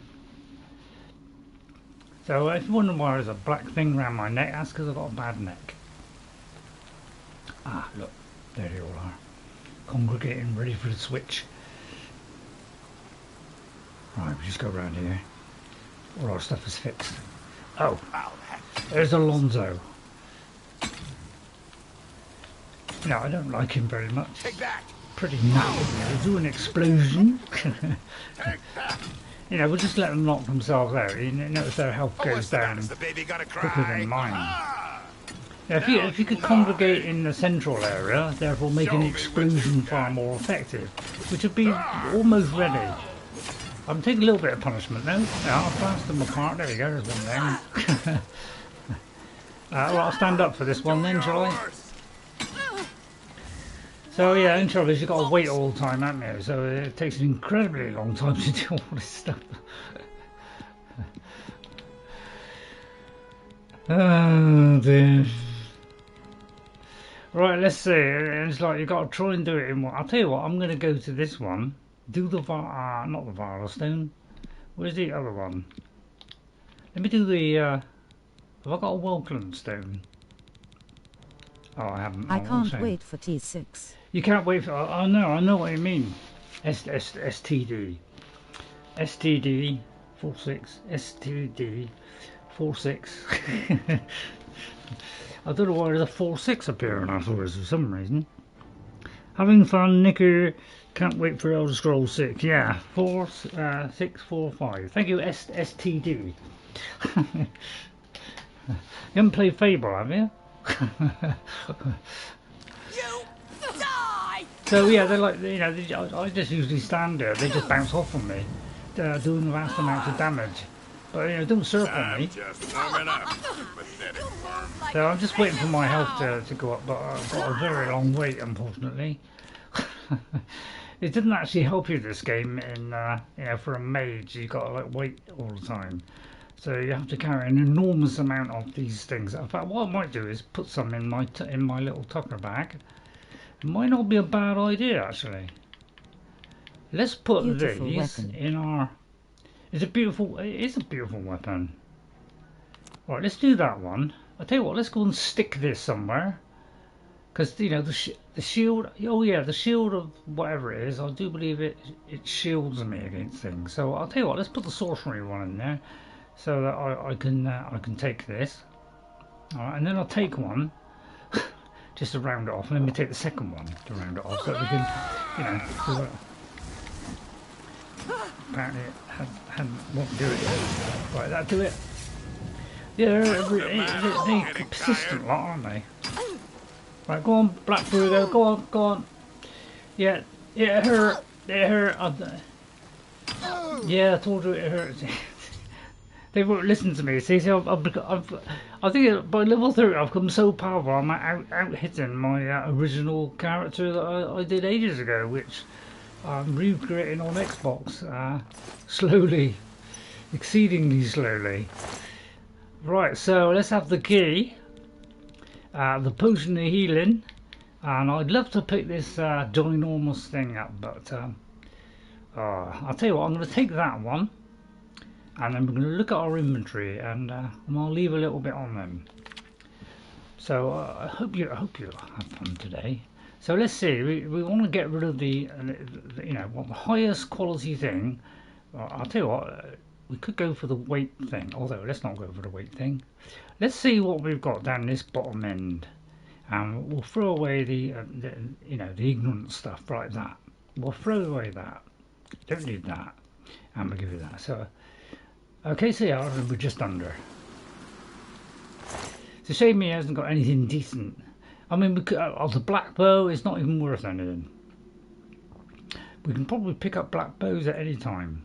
So if you wonder why there's a black thing around my neck, that's because I've got a bad neck. Ah, look, there they all are, congregating, ready for the switch. Right, we just go around here. All our stuff is fixed. Oh, there's Alonso. No, I don't like him very much. Take that. Pretty nutty. They do an explosion. You know, we'll just let them knock themselves out. You notice their health goes down quicker than mine. Yeah, if you could congregate in the central area, therefore making the explosion far more effective, which would be almost ready. I'm taking a little bit of punishment now. Yeah, I'll blast them apart. There we go, there's one down. Well, I'll stand up for this one then, shall I? So yeah, in trouble is you've got to wait all the time, haven't you? So it takes an incredibly long time to do all this stuff. Oh dear. Right, let's see. It's like you got to try and do it in one. I'll tell you what. I'm going to go to this one. Do the not the Vara Stone. Where's the other one? Let me do the. Have I got a Welcome Stone? Oh, I haven't. I can't wait for T6. You can't wait for. Oh no, I know what you mean. STD. STD 46. STD 46. I don't know why there's a 4-6 appearing afterwards for some reason. Having fun, Nicker. Can't wait for Elder Scrolls 6. Yeah, 645. Thank you, STD. You haven't played Fable, have you? You die! So yeah, they're like, you know, I just usually stand there. They just bounce off on me, doing vast amounts of damage. But you know, don't circle me. So I'm just waiting for my health to go up, but I've got a very long wait, unfortunately. It didn't actually help you this game. In you know, for a mage, you got to like wait all the time. So you have to carry an enormous amount of these things. In fact, what I might do is put some in my little tucker bag. It might not be a bad idea, actually. Let's put Beautiful these weapon. in our. It's a beautiful. It is a beautiful weapon. Right, let's do that one. I'll tell you what. Let's go and stick this somewhere. Because you know the shield. Oh yeah, the shield of whatever it is. I do believe it shields me against things. So I'll tell you what. Let's put the sorcery one in there, so that I can take this. All right, and then I'll take one. Just to round it off, and let me take the second one to round it off, so that we can, you know, do it. Apparently it won't do it yet. Right, that'll do it. Yeah, they're persistent lot, aren't they? Right, go on, Black Brugo, go on. Yeah, it hurt. Yeah, I told you it hurt. They won't listen to me. See, so I think by level 30 I've become so powerful. I'm out hitting my original character that I did ages ago, which I'm recreating on Xbox slowly, exceedingly slowly. Right, so let's have the key, the potion of healing, and I'd love to pick this ginormous thing up, but I'll tell you what. I'm going to take that one. And then we're going to look at our inventory, and I'll leave a little bit on them. So I hope you have fun today. So let's see. We want to get rid of the you know, the highest quality thing. I'll tell you what. We could go for the weight thing. Although let's not go for the weight thing. Let's see what we've got down this bottom end, and we'll throw away the you know, the ignorant stuff like that. We'll throw away that. Don't need that, and we'll give you that. So. Okay, so yeah, we're just under. It's a shame he hasn't got anything decent. I mean, the black bow is not even worth anything. We can probably pick up black bows at any time.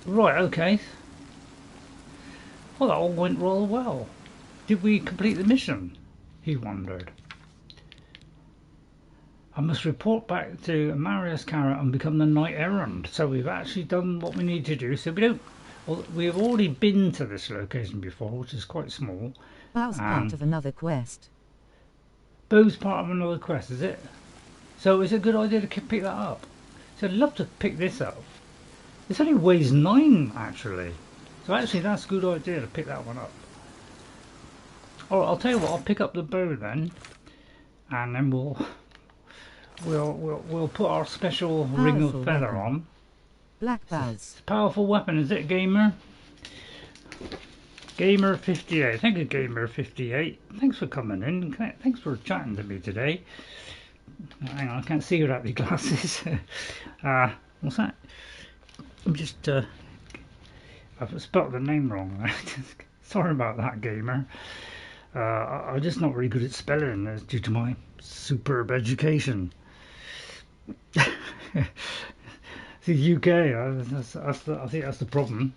Right, okay. Well, that all went rather well. Did we complete the mission? He wondered. I must report back to Marius, Caro, and become the Knight Errant. So we've actually done what we need to do. So we've already been to this location before, which is quite small. Bow's part of another quest. Bow's part of another quest, is it? So is it a good idea to pick that up? So I'd love to pick this up. This only weighs 9, actually. So actually that's a good idea to pick that one up. Alright, I'll tell you what, I'll pick up the bow then. And then we'll put our special ring of feather on. Black bows. It's a powerful weapon, is it, Gamer? Gamer 58. Thank you, Gamer 58. Thanks for coming in. Thanks for chatting to me today. Hang on, I can't see without the glasses. What's that? I'm just I've spelled the name wrong. Sorry about that, Gamer. I'm just not very good at spelling due to my superb education. The UK, I think that's the problem.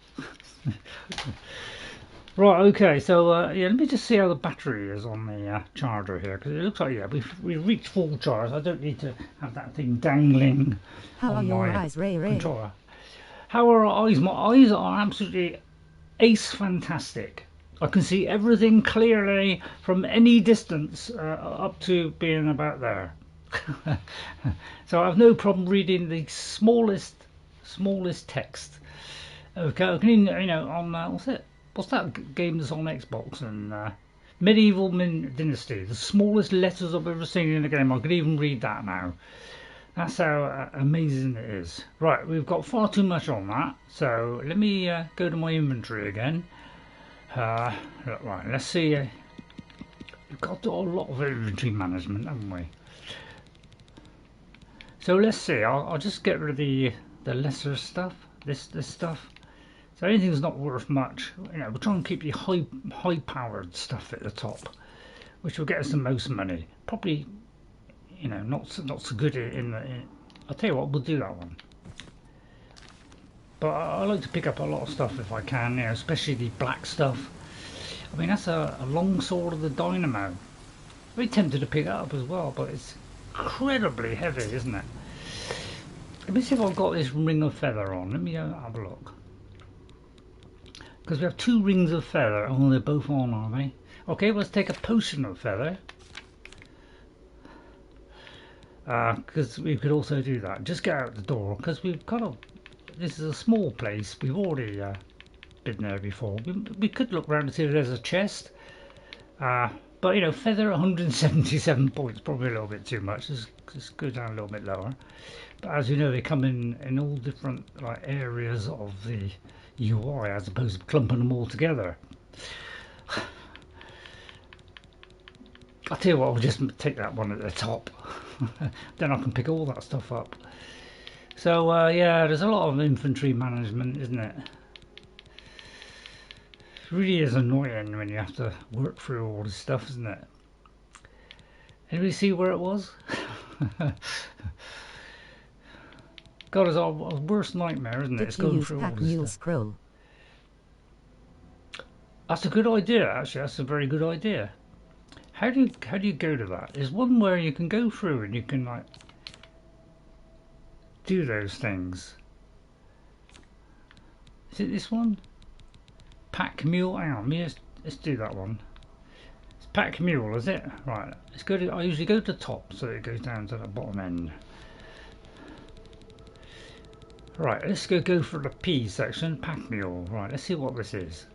Right, okay, so yeah, let me just see how the battery is on the charger here, because it looks like, yeah, we've reached full charge. I don't need to have that thing dangling on my controller. How are our eyes? My eyes are absolutely ace fantastic. I can see everything clearly from any distance up to being about there. So I have no problem reading the smallest text. Okay, I can even, you know, on what's that game that's on Xbox and Medieval Dynasty, the smallest letters I've ever seen in a game. I can even read that now. That's how amazing it is. Right, we've got far too much on that, so let me go to my inventory again. Right, let's see. We've got to do a lot of inventory management, haven't we? So let's see. I'll just get rid of the lesser stuff. This stuff. So anything that's not worth much, you know, we'll try and keep the high-powered stuff at the top, which will get us the most money. Probably, you know, not so good I'll tell you what, we'll do that one. But I like to pick up a lot of stuff if I can, you know, especially the black stuff. I mean, that's a long sword of the dynamo. I'm very tempted to pick that up as well, but it's incredibly heavy, isn't it? Let me see if I've got this ring of feather on. Let me have a look. Because we have 2 rings of feather. Oh, they're both on, are they? Okay, let's take a potion of feather. Because we could also do that. Just get out the door, because we've got a... This is a small place. We've already been there before. We could look around and see if there's a chest. But, you know, feather 177 points, probably a little bit too much. Let's go down a little bit lower. But as you know, they come in all different like areas of the UI as opposed to clumping them all together. I'll tell you what, I'll just take that one at the top. Then I can pick all that stuff up. So yeah, there's a lot of infantry management, isn't it? It really is annoying when you have to work through all this stuff, isn't it? Anybody see where it was? God, it's our worst nightmare, isn't it? It's going through all this stuff. Scroll. That's a good idea, actually. That's a very good idea. How do you go to that? There's one where you can go through and you can like do those things. Is it this one? Pack mule. Hang on, let's do that one. It's pack mule, is it? Right. Let's go to. I usually go to the top, so it goes down to the bottom end. Right. Let's go for the P section. Pack mule. Right. Let's see what this is.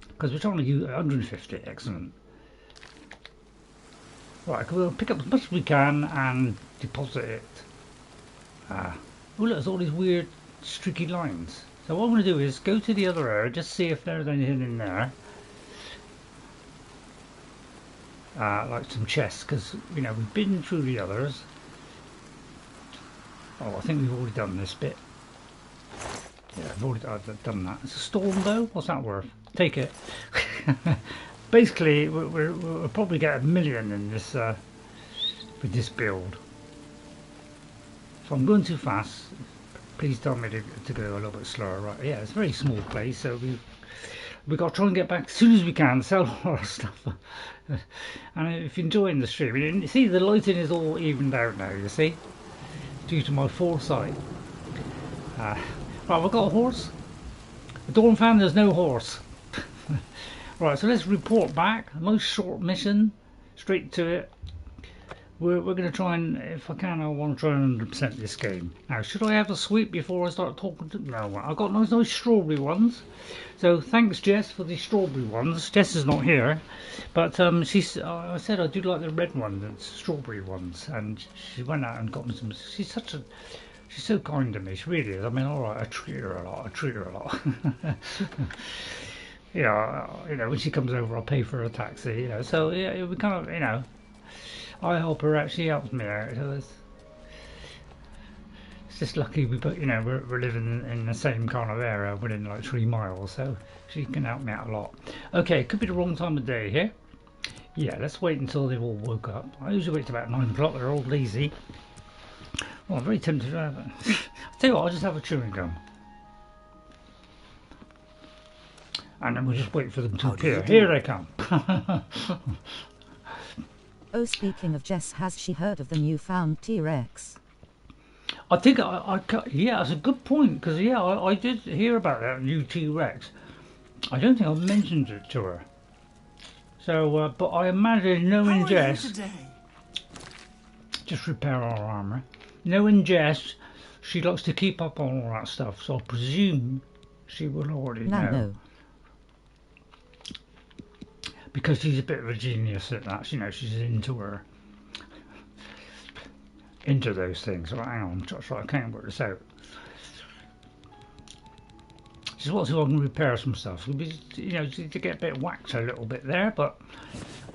Because we're trying to use 150. Excellent. Right, we'll pick up as much as we can and deposit it. Oh look, there's all these weird streaky lines. So what I'm going to do is go to the other area, just see if there's anything in there. Like some chests, because, you know, we've been through the others. Oh, I think we've already done this bit. Yeah, I've already done that. It's a storm bow? What's that worth? Take it. Basically, we'll probably get 1 million in this with this build. So I'm going too fast. Please tell me to go a little bit slower. Right? Yeah, it's a very small place, so we got to try and get back as soon as we can. Sell all our stuff. And if you're enjoying the stream, you see the lighting is all evened out now. You see, due to my foresight. Right, we've got a horse. The Dawn fan, there's no horse. Right, so let's report back. A nice short mission, straight to it. We're going to try and, if I can, I want to try and 100% this game. Now, should I have a sweep before I start talking to them? No, I've got nice strawberry ones. So thanks, Jess, for the strawberry ones. Jess is not here, but I said I do like the red ones and strawberry ones, and she went out and got me some. She's so kind to me. She really is. I mean, all right, I treat her a lot. Yeah, you know, when she comes over, I'll pay for a taxi, you know, so yeah, we kind of, you know, I help her out, she helps me out, so it's just lucky you know, we're living in the same kind of area within like 3 miles, so she can help me out a lot. Okay, it could be the wrong time of day here. Yeah, let's wait until they've all woke up. I usually wait till about 9 o'clock, they're all lazy. Well, I'm very tempted to have it. I'll tell you what, I'll just have a chewing gum. And then we'll just wait for them to appear. Here they come. Oh, speaking of Jess, has she heard of the newfound T-Rex? I think yeah, that's a good point, because yeah, I did hear about that new T-Rex. I don't think I've mentioned it to her. So, but I imagine knowing Jess, just repair our armour. Knowing Jess, she likes to keep up on all that stuff. So I presume she will already know. No. Because she's a bit of a genius at that. You know, she's into those things. So hang on, I can't work this out. She wants to repair some stuff. You know, to get a bit whacked a little bit there, but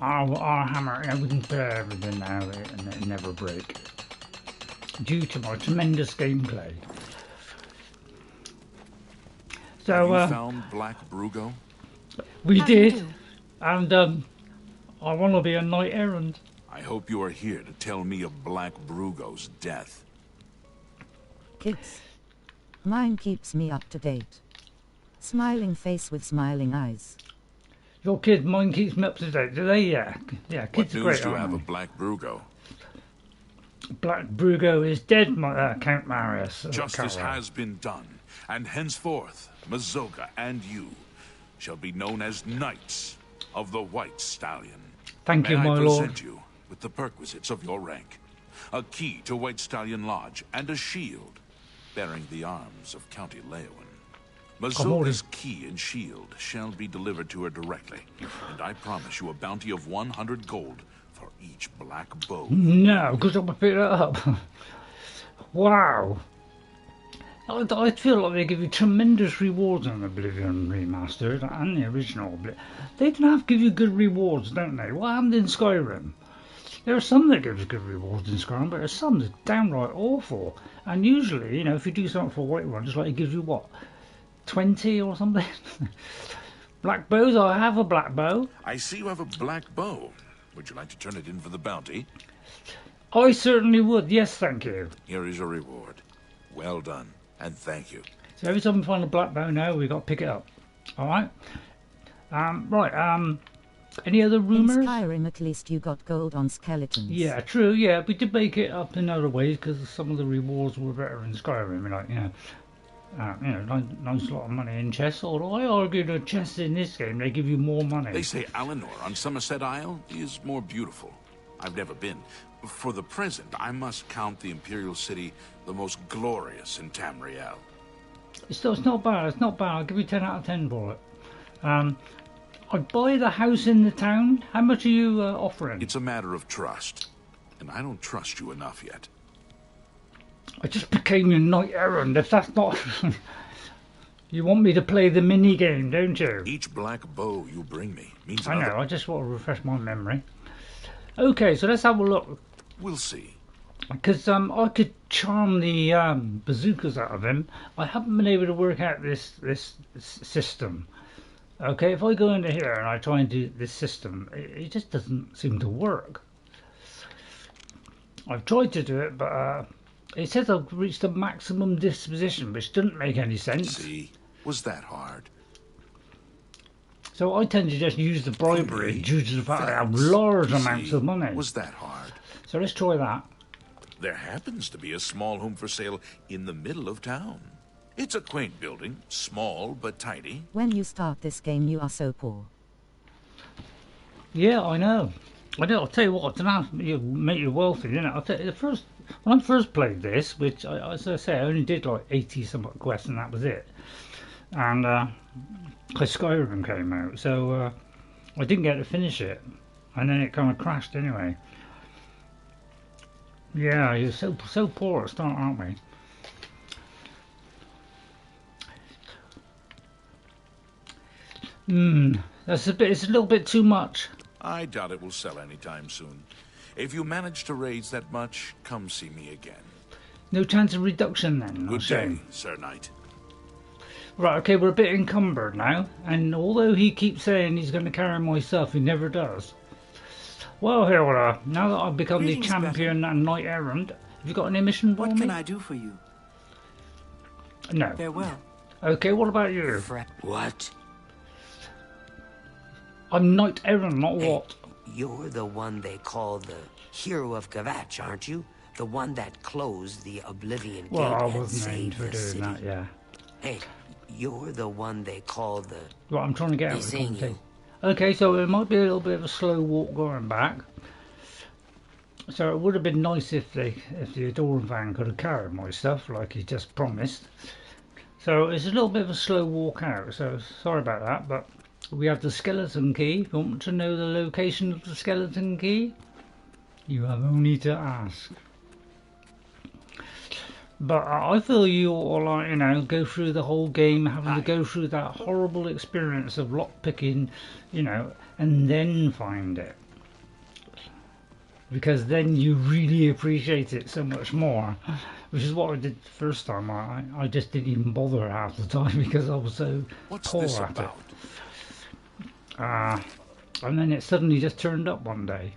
our hammer, you know, we can repair everything now and it never break. Due to my tremendous gameplay. So you found Black Brugo? We did, and I want to be a Knight Errant. I hope you are here to tell me of Black Brugo's death. Kids. Mine keeps me up to date. Smiling face with smiling eyes. Your kid, mine keeps me up to date. Do they? Yeah. Yeah, kids are great. What news do you have of Black Brugo? Black Brugo is dead, Count Marius. Justice has been done, and henceforth, Mazoga and you shall be known as Knights of the White Stallion. Thank you, my lord. May I present you with the perquisites of your rank, a key to White Stallion Lodge, and a shield bearing the arms of Count of Leyawiin. Mazoga's key and shield shall be delivered to her directly, and I promise you a bounty of 100 gold for each black bow. No, because I'm going to pick that up. Wow. I feel like they give you tremendous rewards on Oblivion Remastered and the original Oblivion. They don't have to give you good rewards, don't they? What happened in Skyrim? There are some that give you good rewards in Skyrim, but there are some that are downright awful. And usually, you know, if you do something for a white one, just like it gives you what? 20 or something? Black bows? I have a black bow. I see you have a black bow. Would you like to turn it in for the bounty? I certainly would, yes, thank you. Here is your reward. Well done, and thank you. So every time we find a black bow now, we've got to pick it up. Alright? Any other rumours? In Skyrim, at least you got gold on skeletons. Yeah, true, yeah. We did make it up in other ways because some of the rewards were better in Skyrim. Like, nice lot of money in chests. Although I argue the chests in this game, they give you more money. They say Alinor on Somerset Isle is more beautiful. I've never been. For the present, I must count the Imperial City the most glorious in Tamriel. It's not bad, it's not bad. I'll give you 10 out of 10 for it. I'd buy the house in the town. How much are you offering? It's a matter of trust, and I don't trust you enough yet. I just became your Knight Errant. If that's not... You want me to play the mini game, don't you? Each black bow you bring me means I another. know, I just want to refresh my memory. Okay, so let's have a look. We'll see. Because I could charm the bazookas out of him. I haven't been able to work out this system. Okay, if I go into here and I try and do this system, it just doesn't seem to work. I've tried to do it, but it says I've reached a maximum disposition, which doesn't make any sense. See, was that hard? So I tend to just use the bribery due to the fact that I have large amounts of money. Was that hard? So let's try that. There happens to be a small home for sale in the middle of town. It's a quaint building, small but tidy. When you start this game, you are so poor. Yeah, I know. I'll tell you what, it's make you wealthy, you know. I'll tell you, when I first played this, which, as I say, I only did like 80 somewhat quests and that was it. And Skyrim came out, so I didn't get to finish it. And then it kind of crashed anyway. Yeah, you're so poor at the start, aren't we? It's a little bit too much. I doubt it will sell anytime soon. If you manage to raise that much, come see me again. No chance of reduction then? Good day, Sir Knight. Right, okay, we're a bit encumbered now, and although he keeps saying he's going to carry my stuff, he never does. Well, here we are. Now that I've become the champion and Knight Errant, have you got any mission for me? What can I do for you? No. Farewell. Okay, what about you? What? I'm Knight Errant, not what? You're the one they call the hero of Kavatch, aren't you? The one that closed the Oblivion Gate Well, I and wasn't aimed saved for the doing city. that, yeah. Hey, you're the one they call the... Right, I'm trying to get out of the seeing conversation. you. Okay, so it might be a little bit of a slow walk going back. So it would have been nice if the Adoran van could have carried my stuff like he just promised. So it's a little bit of a slow walk out, so sorry about that, but we have the skeleton key. If you want to know the location of the skeleton key, you have only to ask. But I feel you ought to, like, you know, go through the whole game having to go through that horrible experience of lockpicking, you know, and then find it. Because then you really appreciate it so much more, which is what I did the first time. I just didn't even bother half the time because I was so poor at it. And then it suddenly just turned up one day.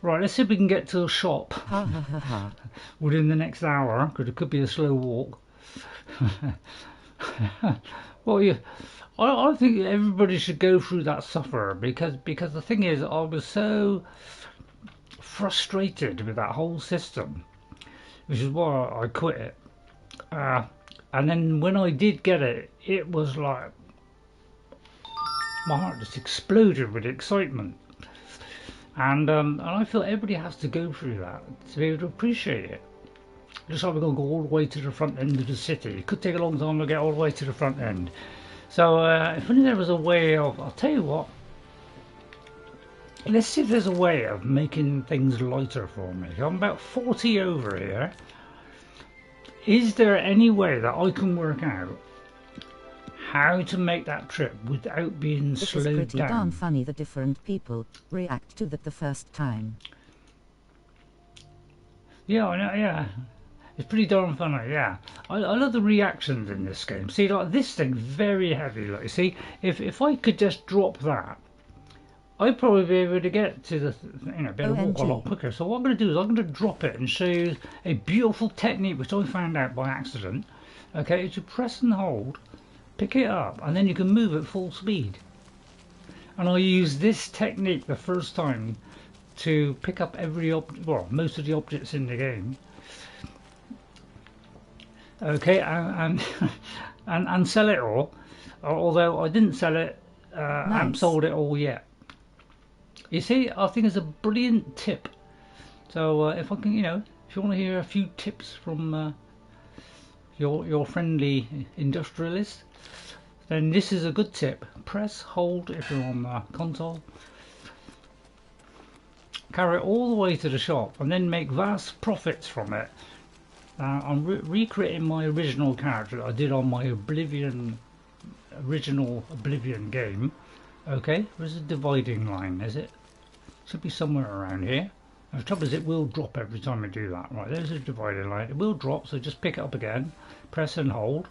Right, let's see if we can get to the shop within the next hour, because it could be a slow walk. Well, yeah, I think everybody should go through that suffer, because the thing is, I was so frustrated with that whole system, which is why I quit it. And then when I did get it, it was like my heart just exploded with excitement. And I feel everybody has to go through that to be able to appreciate it. Just like we're going to go all the way to the front end of the city. It could take a long time to get all the way to the front end. So if only there was a way of, I'll tell you what, let's see if there's a way of making things lighter for me. I'm about 40 over here. Is there any way that I can work out how to make that trip without being slowed down? It's pretty darn funny the different people react to that the first time. Yeah, I know, yeah. It's pretty darn funny, yeah. I love the reactions in this game. See, like this thing, very heavy. Like, you see, if I could just drop that, I'd probably be able to get to the, you know, be able to walk a lot quicker. So what I'm going to do is I'm going to drop it and show you a beautiful technique which I found out by accident. Okay, it's to press and hold, pick it up, and then you can move at full speed. And I used this technique the first time to pick up most of the objects in the game. Okay, and sell it all. Although I didn't sell it, I haven't sold it all yet. You see, I think it's a brilliant tip. So if I can, you know, if you want to hear a few tips from your friendly industrialist, then this is a good tip. Press, hold if you're on the console. Carry it all the way to the shop and then make vast profits from it. I'm recreating my original character that I did on my original Oblivion game. Okay, where's the dividing line, is it? Should be somewhere around here. The trouble is it will drop every time I do that. Right, there's a dividing line. It will drop, so just pick it up again. Press and hold.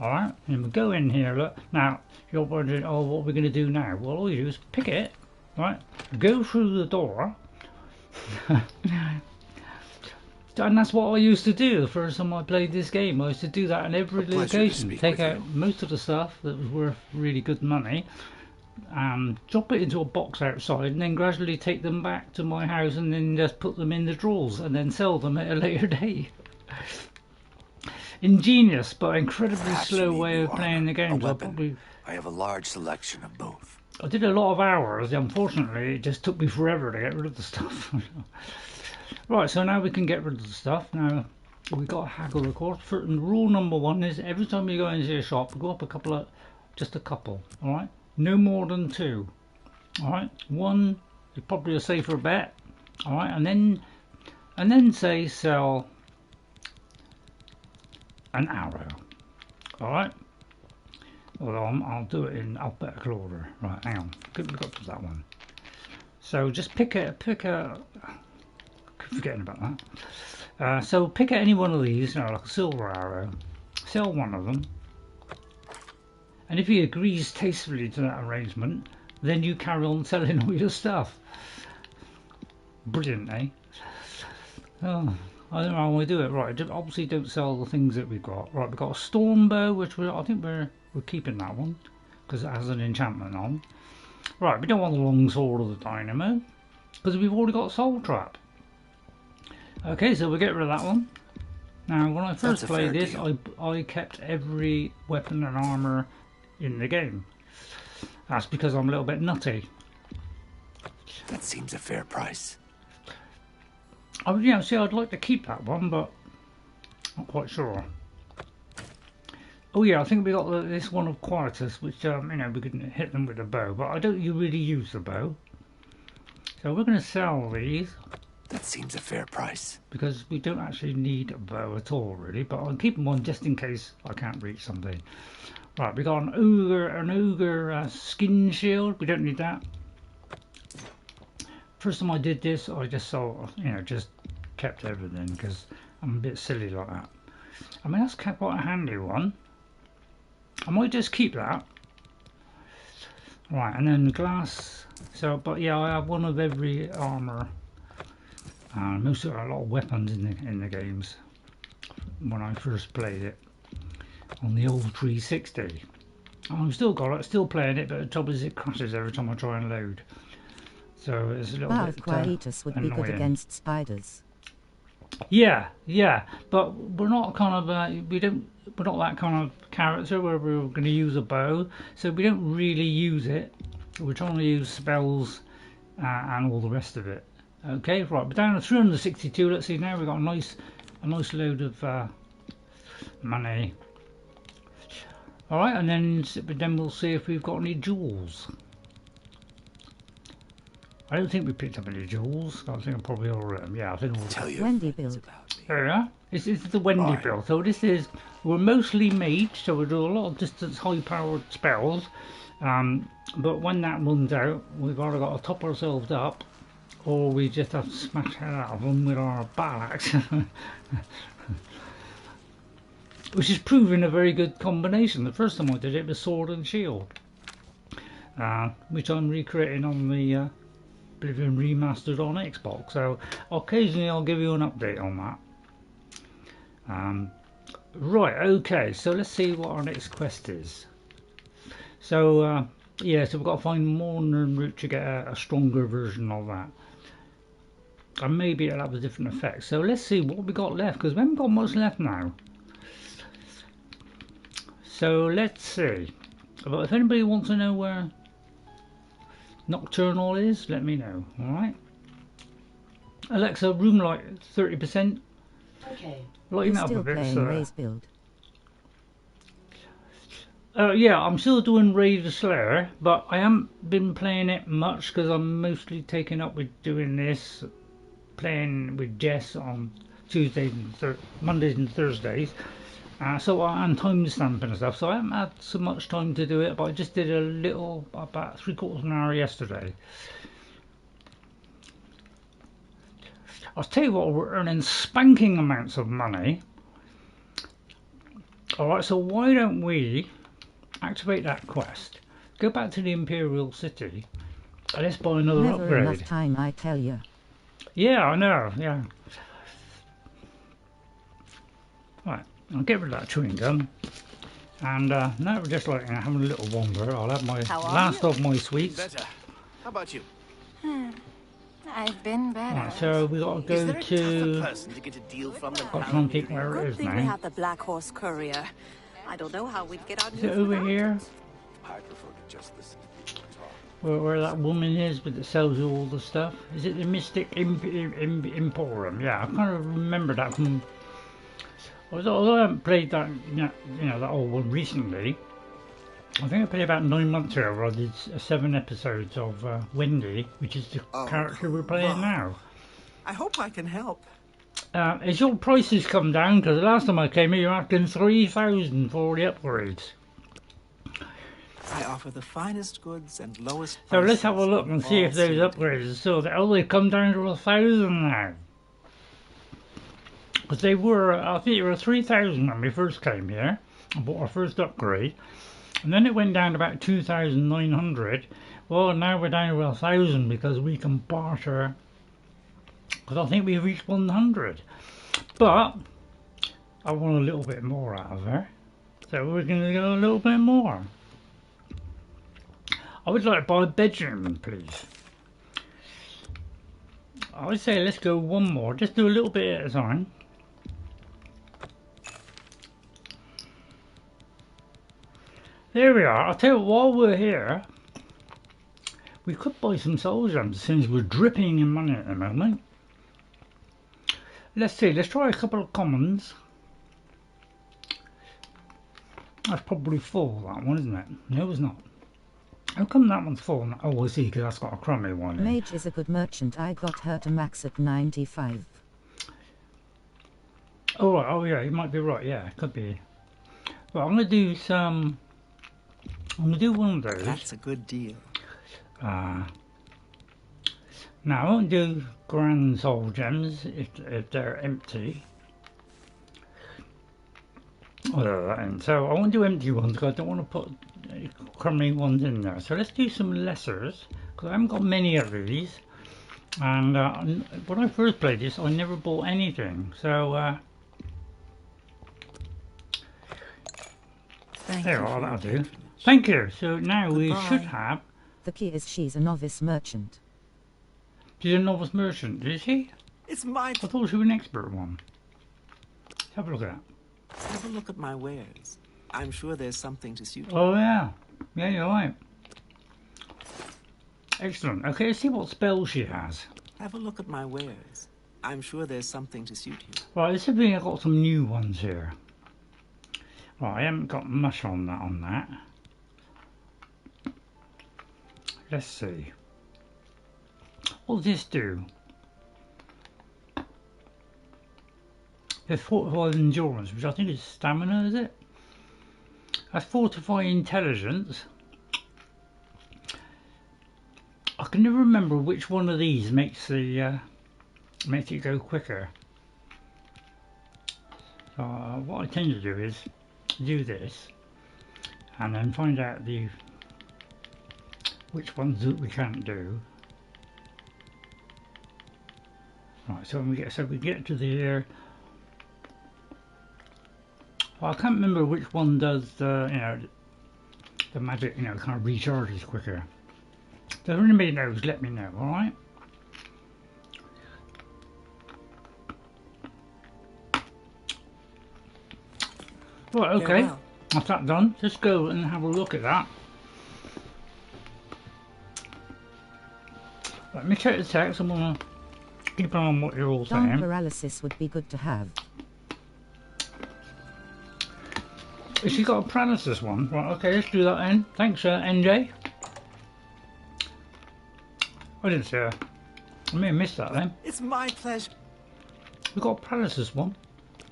Alright, and we go in here, look. Now, you're wondering, oh, what are we going to do now? Well, all you do is pick it, right, go through the door. And that's what I used to do the first time I played this game. I used to do that on every location. Take out most of the stuff that was worth really good money, drop it into a box outside, and then gradually take them back to my house and then just put them in the drawers and then sell them at a later date. Ingenious but incredibly slow way of playing the game. I have a large selection of both. I did a lot of hours. Unfortunately, it just took me forever to get rid of the stuff. Right, so now we can get rid of the stuff. Now we've got to haggle, of course. Rule number one is every time you go into a shop, go up just a couple. All right, no more than two. All right, one is probably a safer bet. All right, and then say sell an arrow. All right. Although I'll do it in alphabetical order. Right, hang on. We've got to that one. So just pick a. Forgetting about that. So pick any one of these, you know, like a silver arrow. Sell one of them. And if he agrees tastefully to that arrangement, then you carry on selling all your stuff. Brilliant, eh? Oh, I don't know how we do it. Right, obviously don't sell the things that we've got. Right, we've got a storm bow, which I think we're keeping that one because it has an enchantment on. Right, we don't want the long sword or the dynamo because we've already got soul trap. Okay, so we'll get rid of that one. Now, when I first played this, I kept every weapon and armour in the game. That's because I'm a little bit nutty. That seems a fair price. Oh yeah, see, I'd like to keep that one, but not quite sure. Oh yeah, I think we got this one of Quietus, which you know, we can hit them with a bow, but I don't really use the bow. So we're going to sell these. That seems a fair price. Because we don't actually need a bow at all, really, but I'll keep them on just in case I can't reach something. Right, we got an ogre skin shield. We don't need that. First time I did this, I just saw, you know, just kept everything because I'm a bit silly like that. I mean, that's quite a handy one. I might just keep that. Right, and then glass. So, but yeah, I have one of every armour. Most of a lot of weapons in the games when I first played it on the old 360. I've still got it, still playing it, but the trouble is it crashes every time I try and load. So it's a little bit Quietus would annoying. be good against spiders. Yeah, but we're not kind of we're not that kind of character where we're going to use a bow, so we don't really use it. We're trying to use spells and all the rest of it. Okay, right, we're down to 362. Let's see now. We've got a nice load of money. All right, and then we'll see if we've got any jewels. I don't think we picked up any jewels. I think I probably all of them. Yeah, I think all. Tell you. Wendy build. There we are. This is the Wendy build. So this is, we're mostly mage, so we do a lot of distance high-powered spells. But when that runs out, we've either got to top ourselves up, or we just have to smash hell out of them with our battle axe. Which is proving a very good combination. The first time I did it was sword and shield, which I'm recreating on the Oblivion Remastered on Xbox. So occasionally I'll give you an update on that. Right, okay, so let's see what our next quest is. So yeah, so we've got to find more Nirnroot to get a stronger version of that. And maybe it'll have a different effect. So let's see what we got left, because we haven't got much left now. So let's see. But if anybody wants to know where Nocturnal is, let me know. Alright. Alexa, room light 30%. Okay. Lighten up a bit. Ray's build. Yeah, I'm still doing Raid the Slayer, but I haven't been playing it much because I'm mostly taken up with doing this, playing with Jess on Tuesdays and Mondays and Thursdays. So I'm time stamping and stuff, so I haven't had so much time to do it, but I just did a little, about 3/4 of an hour yesterday. I'll tell you what, we're earning spanking amounts of money. Alright, so why don't we activate that quest, go back to the Imperial City, and let's buy another Never upgrade. enough time, I tell you. Yeah, I know, yeah. Right, I'll get rid of that chewing gum. And now we're just like having a little wander. I'll have my last of my sweets. Better. How about you? I've been better. Right, so we got to go to. Person to get a deal from them? I can't think where it is Good thing we now. have the Black Horse Courier. I don't know how we'd get out. Is it over here? I prefer to just listen to people talk. Where that woman is that sells you all the stuff? Is it the Mystic Emporium? Yeah, I kind of remember that from. Although I haven't played that, you know, that old one recently. I think I played about 9 months ago where I did 7 episodes of Wendy, which is the character we're playing now. I hope I can help. Has your prices come down? Because the last time I came here, you were asking 3,000 for all the upgrades. I offer the finest goods and lowest So prices. let's have a look and see if those upgrades are still there. Oh, they've come down to 1,000 now. Because they were, I think they were 3,000 when we first came here. I bought our first upgrade. And then it went down to about 2,900. Well, now we're down to 1,000 because we can barter. Because I think we've reached 100. But I want a little bit more out of her. So we're going to go a little bit more. I would like to buy a bedroom, please. I would say let's go one more. Just do a little bit at a time. There we are. I'll tell you what, while we're here, we could buy some soul gems since we're dripping in money at the moment. Let's see, let's try a couple of commons. That's probably full, that one, isn't it? No, it's not. How come that one's full? Oh, I see, because that's got a crummy one. Mage is a good merchant. I got her to max at 95. Oh, right. Oh, yeah, you might be right. Yeah, could be. Well, I'm going to do some... I'm going to do one of those. That's a good deal. Now, I won't do grand soul gems if they're empty. So I won't do empty ones because I don't want to put crummy ones in there. So let's do some lessers because I haven't got many of these. And when I first played this, I never bought anything. So there we are, that'll do. Thank you. So now we should have. The key is she's a novice merchant. She's a novice merchant, is she? It's my. I thought she was an expert one. Let's have a look at that. Have a look at my wares. I'm sure there's something to suit you. Oh yeah. Yeah, you're right. Excellent. Okay, let's see what spells she has. Have a look at my wares. I'm sure there's something to suit you. Right, let's see if I've got some new ones here. Right, I haven't got much on that. Let's see. What does this do? There's fortified endurance, which I think is stamina, is it? That's fortified intelligence. I can never remember which one of these makes the makes it go quicker. So what I tend to do is do this, and then find out which ones that we can't do. Right, so when we get to the well, I can't remember which one does the the magic kind of recharges quicker. So if anybody knows, let me know. All right. Right. Okay. Well. That's that done. Let's go and have a look at that. Let me check the text. I'm gonna keep on what you're all Dawn saying. paralysis would be good to have. Has she got a paralysis one? Right, okay, let's do that then. Thanks, NJ. I didn't see her. I may have missed that then. It's my pleasure. We've got a paralysis one.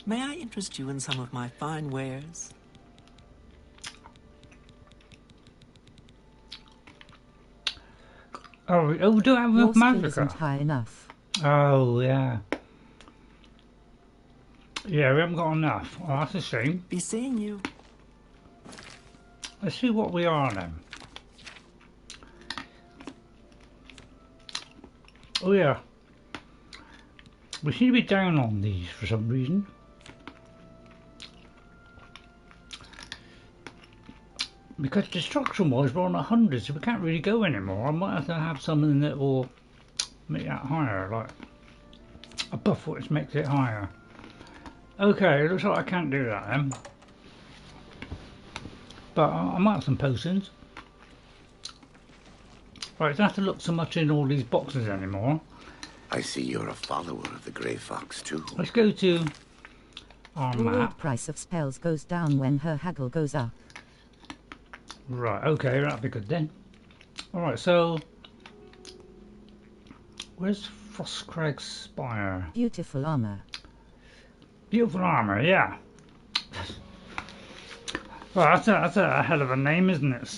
May I interest you in some of my fine wares? Oh, we do have Your skill magic. isn't high enough. Oh, yeah. Yeah, we haven't got enough. Oh, that's a shame. Be seeing you. Let's see what we are then. Oh yeah. We seem to be down on these for some reason. Because destruction wise we're on 100, so we can't really go anymore. I might have to have something that will make that higher, like a buff which makes it higher. Okay, looks like I can't do that then. But I might have some potions. Right, don't have to look so much in all these boxes anymore. I see you're a follower of the Grey Fox too. Let's go to our The map. price of spells goes down when her haggle goes up. Right, okay, that'll be good then. Alright, so where's Frostcrag Spire? Beautiful armour. Beautiful armour, yeah. Well, that's a hell of a name, isn't it?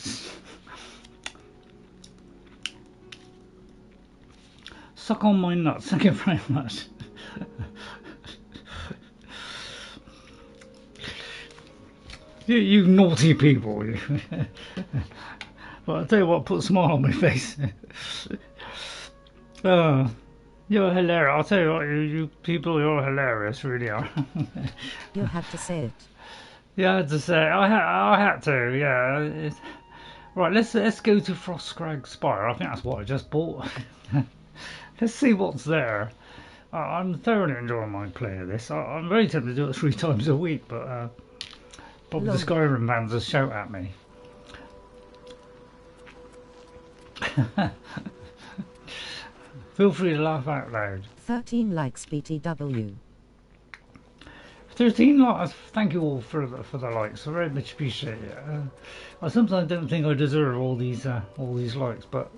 Suck on my nuts, thank you very much. you naughty people. But I'll tell you what, put a smile on my face. Oh, you're hilarious. I'll tell you what, you people, you're hilarious, really are. You have to say it. Yeah, I had to say, I had to, yeah. Right, let's go to Frostcrag Spire. I think that's what I just bought. Let's see what's there. I'm thoroughly enjoying my play of this. I'm very tempted to do it 3 times a week, but probably the Skyrim fans will shout at me. Feel free to laugh out loud. 13 likes BTW. 13 likes. Thank you all for the likes. I very much appreciate it. I sometimes don't think I deserve all these likes, but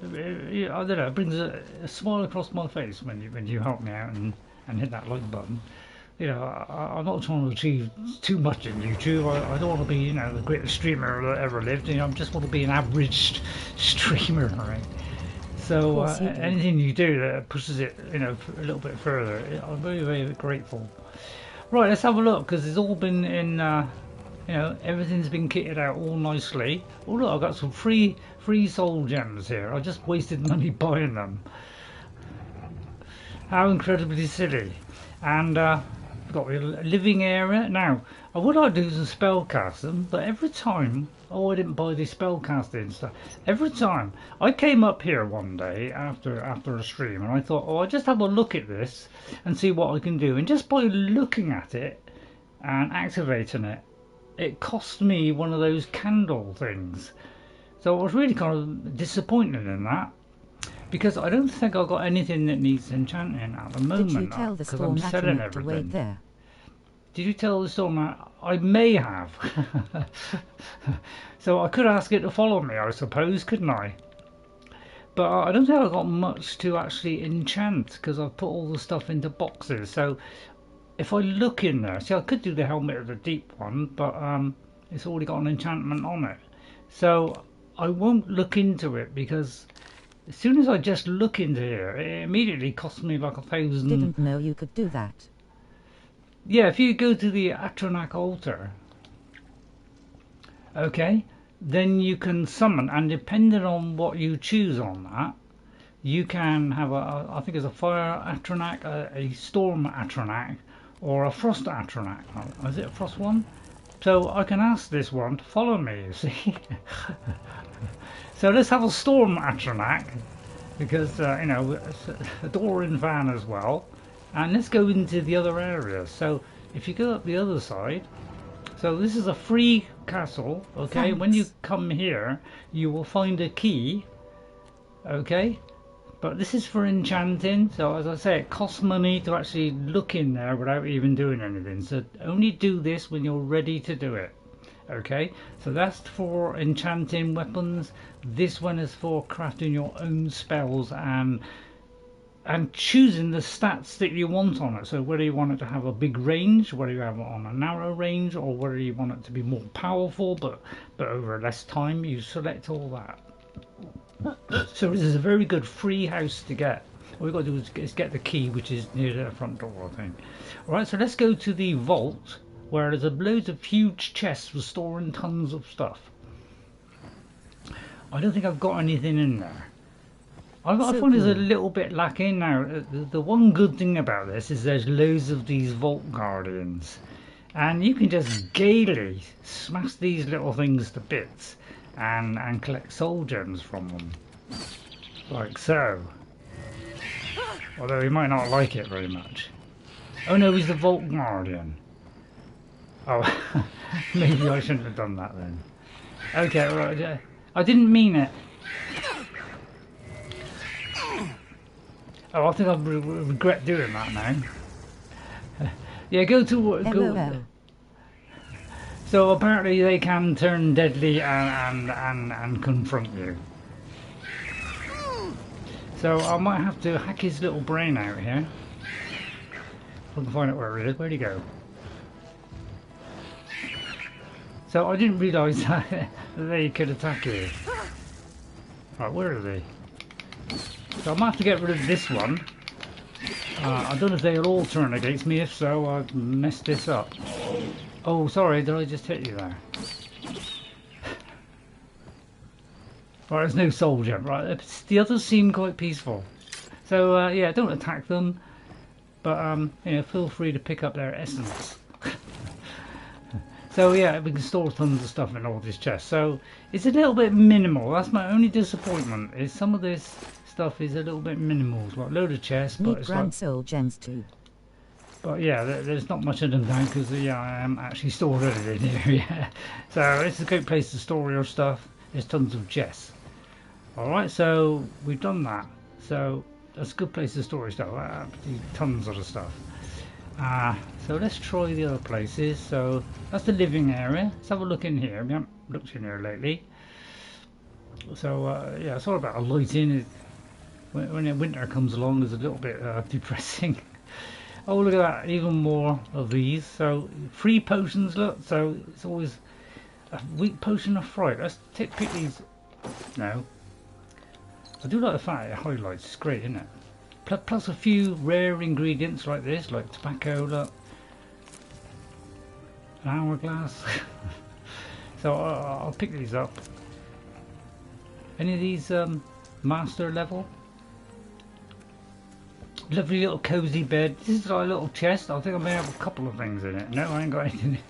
I don't know. It brings a smile across my face when you help me out and hit that like button. You know, I'm not trying to achieve too much in YouTube. I don't want to be, you know, the greatest streamer that ever lived. You know, I just want to be an average streamer, right? So anything you do that pushes it, you know, a little bit further, I'm very, very grateful. Right, let's have a look, because it's all been in, you know, everything's been kitted out all nicely. Oh look, I've got some free soul gems here. I just wasted money buying them. How incredibly silly. And got a living area. Now, I would like to do some spell casting, but every time, I didn't buy the spell casting stuff. Every time I came up here one day after a stream, and I thought, I'll just have a look at this and see what I can do. And just by looking at it and activating it, it cost me one of those candle things. So I was really kind of disappointed in that, because I don't think I've got anything that needs enchanting at the moment. Did you tell the because I'm selling everything. to wait there? Did you tell the storm? I may have. So I could ask it to follow me, I suppose, couldn't I? But I don't think I've got much to actually enchant, because I've put all the stuff into boxes. So if I look in there, see, I could do the Helmet of the Deep one, but it's already got an enchantment on it. So I won't look into it, because as soon as I just look into here, it immediately costs me like 1,000. Didn't know you could do that. Yeah, if you go to the Atronach altar, okay, then you can summon, and depending on what you choose on that, you can have I think it's a fire Atronach, a storm Atronach, or a frost Atronach. Is it a frost one? So I can ask this one to follow me, you see. So let's have a storm Atronach, because you know, it's a Doran fan as well. And let's go into the other areas. So if you go up the other side, so this is a free castle, okay? Thanks. When you come here, you will find a key, okay? But this is for enchanting. So as I say, it costs money to actually look in there without even doing anything. So only do this when you're ready to do it, okay? So that's for enchanting weapons. This one is for crafting your own spells and choosing the stats that you want on it. So whether you want it to have a big range, whether you have it on a narrow range, or whether you want it to be more powerful but over less time, you select all that. So this is a very good free house to get. All we've got to do is get the key, which is near the front door, I think. Alright, so let's go to the vault, where there's loads of huge chests for storing tons of stuff. I don't think I've got anything in there. I find it's a little bit lacking. Now, the one good thing about this is there's loads of these Vault Guardians, and you can just gaily smash these little things to bits and collect soul gems from them, like so. Although he might not like it very much. Oh no, he's the Vault Guardian. Oh, maybe I shouldn't have done that then. Okay, right, I didn't mean it. Oh, I think I regret doing that now. Yeah, go to... Go. So apparently they can turn deadly and confront you. So I might have to hack his little brain out here. I can find out where it is. Where'd he go? So I didn't realise that they could attack you. Right, where is he? So I might have to get rid of this one. I don't know if they'll all turn against me. If so, I've messed this up. Oh, sorry, did I just hit you there? Right, there's no soul gem. Right, the others seem quite peaceful. So yeah, don't attack them, but you know, feel free to pick up their essence. So yeah, we can store tons of stuff in all this chest. So it's a little bit minimal. That's my only disappointment. Is some of this stuff is a little bit minimal. It's like a load of chests, but it's like soul gems too. But yeah, there's not much of them down because yeah, I am actually stored everything here. Yeah, so it's a great place to store your stuff. There's tons of chests. Alright, so we've done that. So that's a good place to store stuff. Tons of the stuff. So let's try the other places. So that's the living area. Let's have a look in here. We haven't looked in here lately. So yeah, it's all about a lighting. When winter comes along, it's a little bit depressing. Oh, look at that! Even more of these. So 3 potions. Look, so it's always a weak potion of fright. Let's pick these. No, I do like the fact it highlights. It's great, isn't it? Plus a few rare ingredients like this, like tobacco. Look, an hourglass. So I'll pick these up. Any of these master level? Lovely little cozy bed. This is like a little chest. I think I may have a couple of things in it. No, I ain't got anything in it.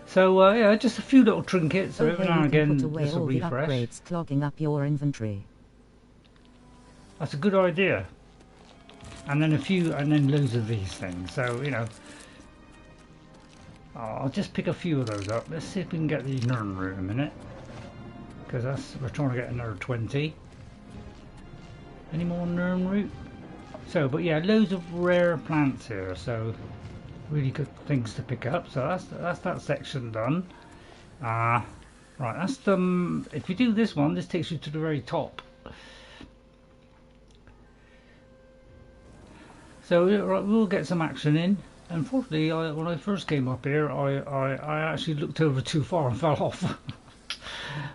So yeah, just a few little trinkets. So every now and again, just a refresh. Upgrades clogging up your inventory. That's a good idea. And then loads of these things. So you know, I'll just pick a few of those up. Let's see if we can get the Nern route in a minute, because we're trying to get another 20. Any more Nern route? So, but yeah, loads of rare plants here, so really good things to pick up. So that's that section done. Right, that's the. If you do this one, this takes you to the very top. So right, we'll get some action in. Unfortunately, when I first came up here, I actually looked over too far and fell off.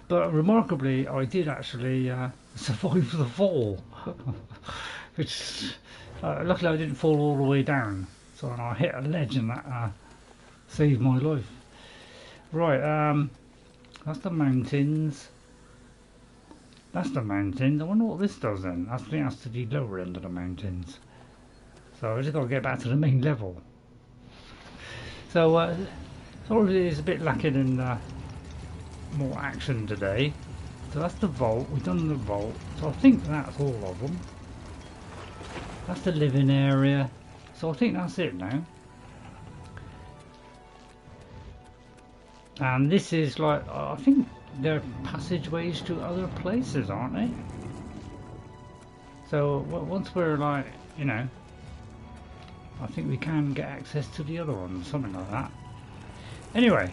But remarkably, I did actually survive the fall. Which luckily I didn't fall all the way down, so I hit a ledge and that saved my life. Right, that's the mountains. That's the mountains. I wonder what this does then. I think that's to the lower end of the mountains. So I just got to get back to the main level. So sorry it's a bit lacking in more action today. So that's the vault. We've done the vault. So I think that's all of them. That's the living area. So I think that's it now. And this is like, I think they're passageways to other places, aren't they? So once we're like, you know, I think we can get access to the other ones, something like that. Anyway,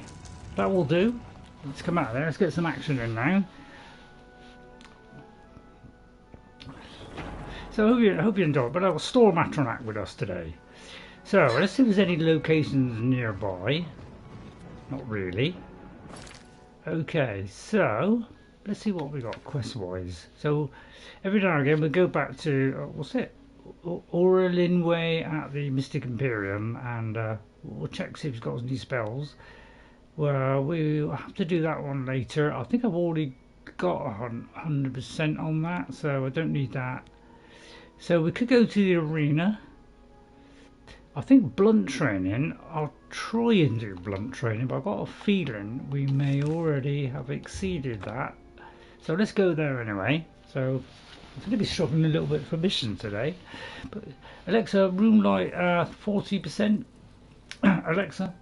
that will do. Let's come out of there. Let's get some action in now. So I hope you enjoyed, but I will store Atronach with us today. So let's see if there's any locations nearby. Not really. Okay, so let's see what we got quest-wise. So every now and again we go back to what's it? Aurelin Way at the Mystic Emporium, and we'll check see if he's got any spells. Well, we'll have to do that one later. I think I've already got 100% on that, so I don't need that. So we could go to the arena. I think blunt training, I'll try and do blunt training, but I've got a feeling we may already have exceeded that. So let's go there anyway. So I'm going to be struggling a little bit for mission today. But Alexa, room light 40%. Alexa,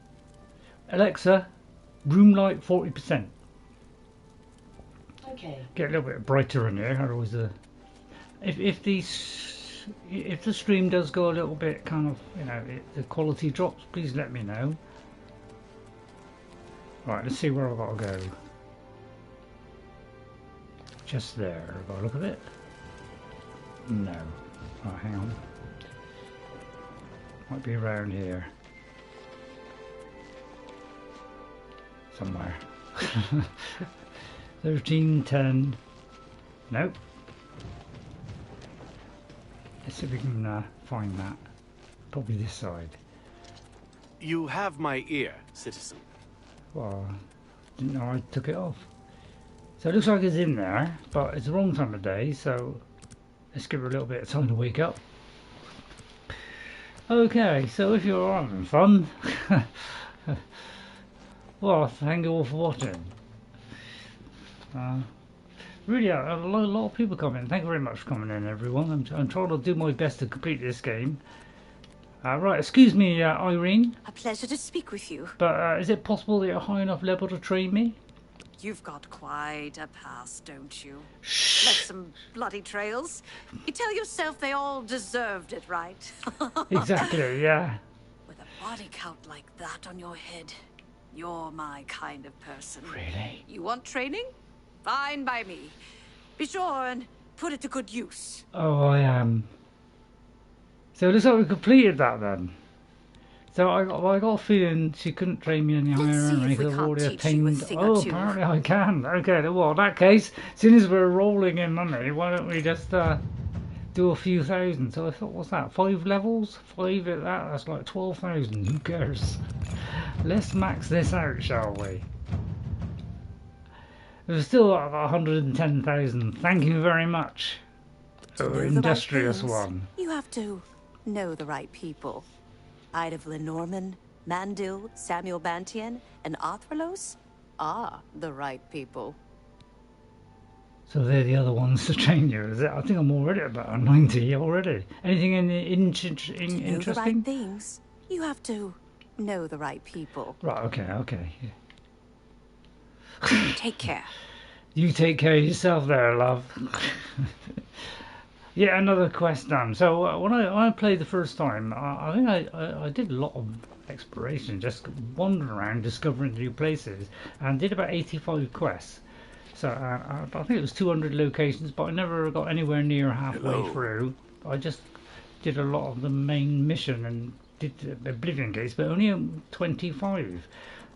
room light 40%. Okay. Get a little bit brighter in here. Otherwise, if the stream does go a little bit kind of, you know, the quality drops, please let me know. Right, let's see where I've got to go. Just there. Have I look at it? No. Right, hang on. Might be around here. Somewhere. 13, 10. Nope. Let's see if we can find that. Probably this side. You have my ear, citizen. Well, didn't know I took it off. So it looks like it's in there, but it's the wrong time of day, so let's give her a little bit of time to wake up. Okay, so if you're having fun, well, thank you all for watching. Really, a lot of people coming. Thank you very much for coming in, everyone. I'm trying to do my best to complete this game. Right, excuse me, Irene. A pleasure to speak with you. But is it possible that you're high enough level to train me? You've got quite a past, don't you? Left some bloody trails. You tell yourself they all deserved it, right? Exactly, yeah. With a body count like that on your head, you're my kind of person. Really? You want training? Fine by me. Be sure and put it to good use. Oh, I am. So it looks like we completed that then. So I got a feeling she couldn't train me any higher because I've already attained. Oh, apparently I can. Okay, well in that case, soon as we're rolling in money, why don't we just do a few thousand? So I thought, what's that? 5 levels? 5 at that? That's like 12,000. Who cares? Let's max this out, shall we? There's still 110,000. Thank you very much. Oh, industrious one. You have to know the right people. Ayleid of Lenormand, Mandil, Samuel Bantian, and Arthralos are the right people. So they're the other ones to train you, is it? I think I'm already at about 90 already. Anything interesting? To know the right things, you have to know the right people. Right, okay. Yeah. Take care. You take care of yourself there, love. Yeah, another quest done. So when I played the first time, I think I did a lot of exploration, just wandering around, discovering new places, and did about 85 quests. So I think it was 200 locations, but I never got anywhere near halfway through. I just did a lot of the main mission and did Oblivion gates, but only 25.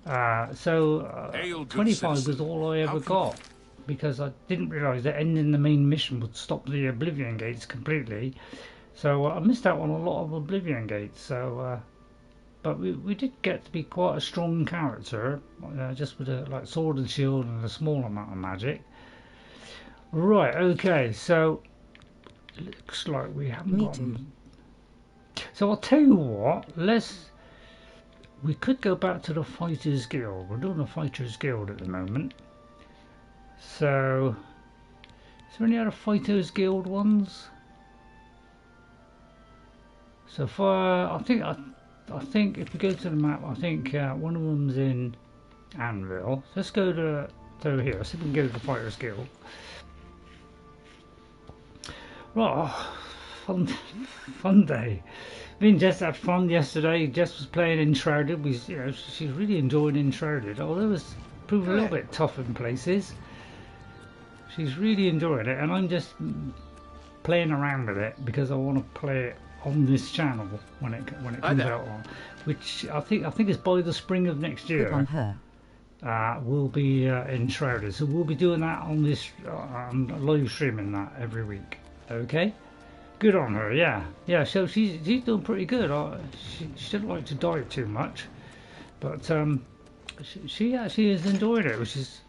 25 was all I ever got, because I didn't realise that ending the main mission would stop the Oblivion gates completely. So I missed out on a lot of Oblivion gates. So, but we did get to be quite a strong character, just with a like sword and shield and a small amount of magic. Right, okay, so looks like we haven't gotten. So I'll tell you what, we could go back to the Fighters Guild. We're doing the Fighters Guild at the moment. So, is there any other Fighters Guild ones? So far, I think if we go to the map, I think one of them's in Anvil. So let's go to here. See if we can go to the Fighters Guild. Right, fun day. Me and Jess had fun yesterday. Jess was playing Enshrouded. She's really enjoying Enshrouded. Although it's proved a little bit tough in places. She's really enjoying it, and I'm just playing around with it because I want to play it on this channel when it comes out on, which I think is by the spring of next year. Good on her. We'll be Enshrouded, so we'll be doing that on this live streaming that every week. Okay, good on her. Yeah. So she's doing pretty good. She doesn't like to die too much, but she actually has enjoyed it, which is.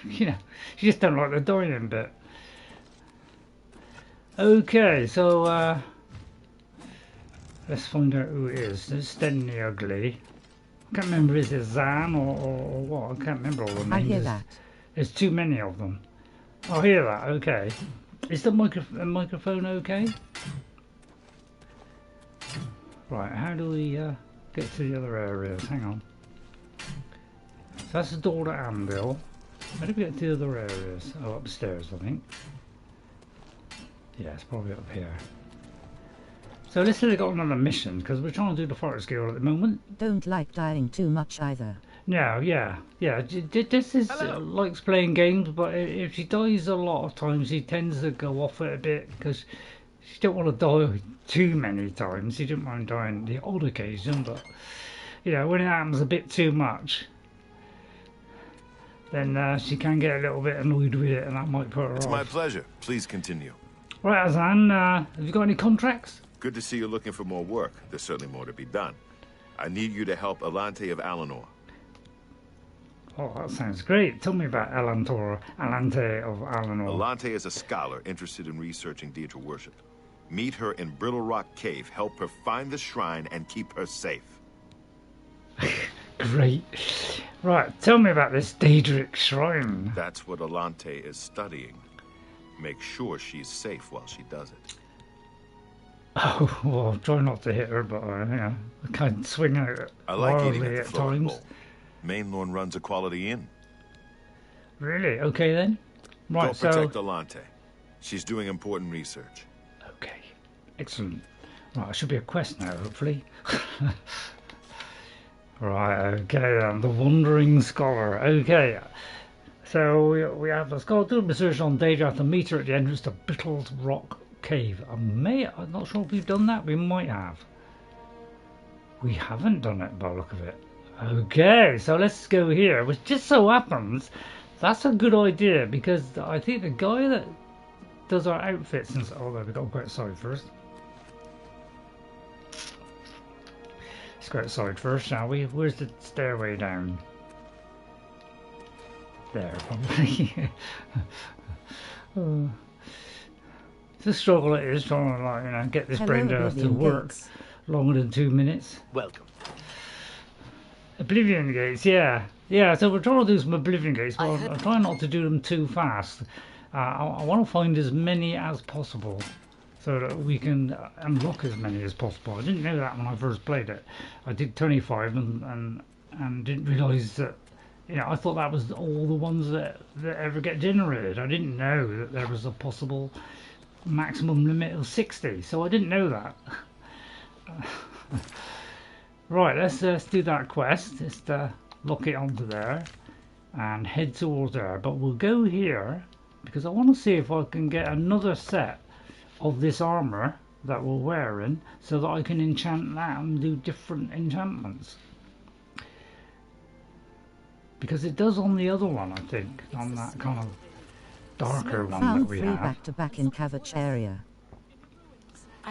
She just don't like the dying bit. Okay, so let's find out who it is. There's Sten the Ugly. I can't remember, is it Zan or what? I can't remember all the names. I hear that. There's too many of them. I hear that, okay. Is the microphone okay? Right, how do we get to the other areas? Hang on. So that's the door to Anvil. How do we get to the other areas? Oh, upstairs, I think. Yeah, it's probably up here. So let's say they got another mission, because we're trying to do the Forest Guild at the moment. Don't like dying too much either. No, yeah. This is likes playing games, but if she dies a lot of times, she tends to go off it a bit, because she don't want to die too many times. She didn't mind dying the odd occasion, but when it happens a bit too much, then she can get a little bit annoyed with it, and that might put her off. It's my pleasure. Please continue. Right, Azan, have you got any contracts? Good to see you're looking for more work. There's certainly more to be done. I need you to help Elante of Alinor. Oh, that sounds great. Tell me about Elante of Alinor. Elante is a scholar interested in researching Daedra worship. Meet her in Brittlerock Cave, help her find the shrine, and keep her safe. Great. Right, tell me about this Daedric shrine. That's what Elante is studying. Make sure she's safe while she does it. Oh, well, I'll try not to hit her, but I can't swing out I like eating wildly at at the times. bowl. Mainlorn runs a quality inn. Really? Okay then. Right. Go protect Alante. She's doing important research. Okay. Excellent. Right. It should be a quest now, hopefully. Right. Okay. The Wandering Scholar. Okay. So we have a scholar doing research on Deja to meet her at the entrance to Brittlerock Cave. I'm not sure if we've done that. We might have. We haven't done it by the look of it. Okay, so let's go here. Which just so happens, that's a good idea because I think the guy that does our outfits and although we've got to go outside first. Let's go outside first, shall we? Where's the stairway down? There, probably. It's a struggle it is trying to, like, you know, get this brain to work longer than 2 minutes. Welcome. Oblivion gates, yeah. Yeah, so we're trying to do some Oblivion gates, but I'm trying not to do them too fast. I want to find as many as possible so that we can unlock as many as possible. I didn't know that when I first played it. I did 25 and didn't realise that, you know, I thought that was all the ones that ever get generated. I didn't know that there was a possible maximum limit of 60, so I didn't know that. Right, let's do that quest. Just lock it onto there and head towards there. But we'll go here because I want to see if I can get another set of this armour that we're wearing so that I can enchant that and do different enchantments. Because it does on the other one, I think, on that kind of darker one that we have. Back to back in Kavatch area.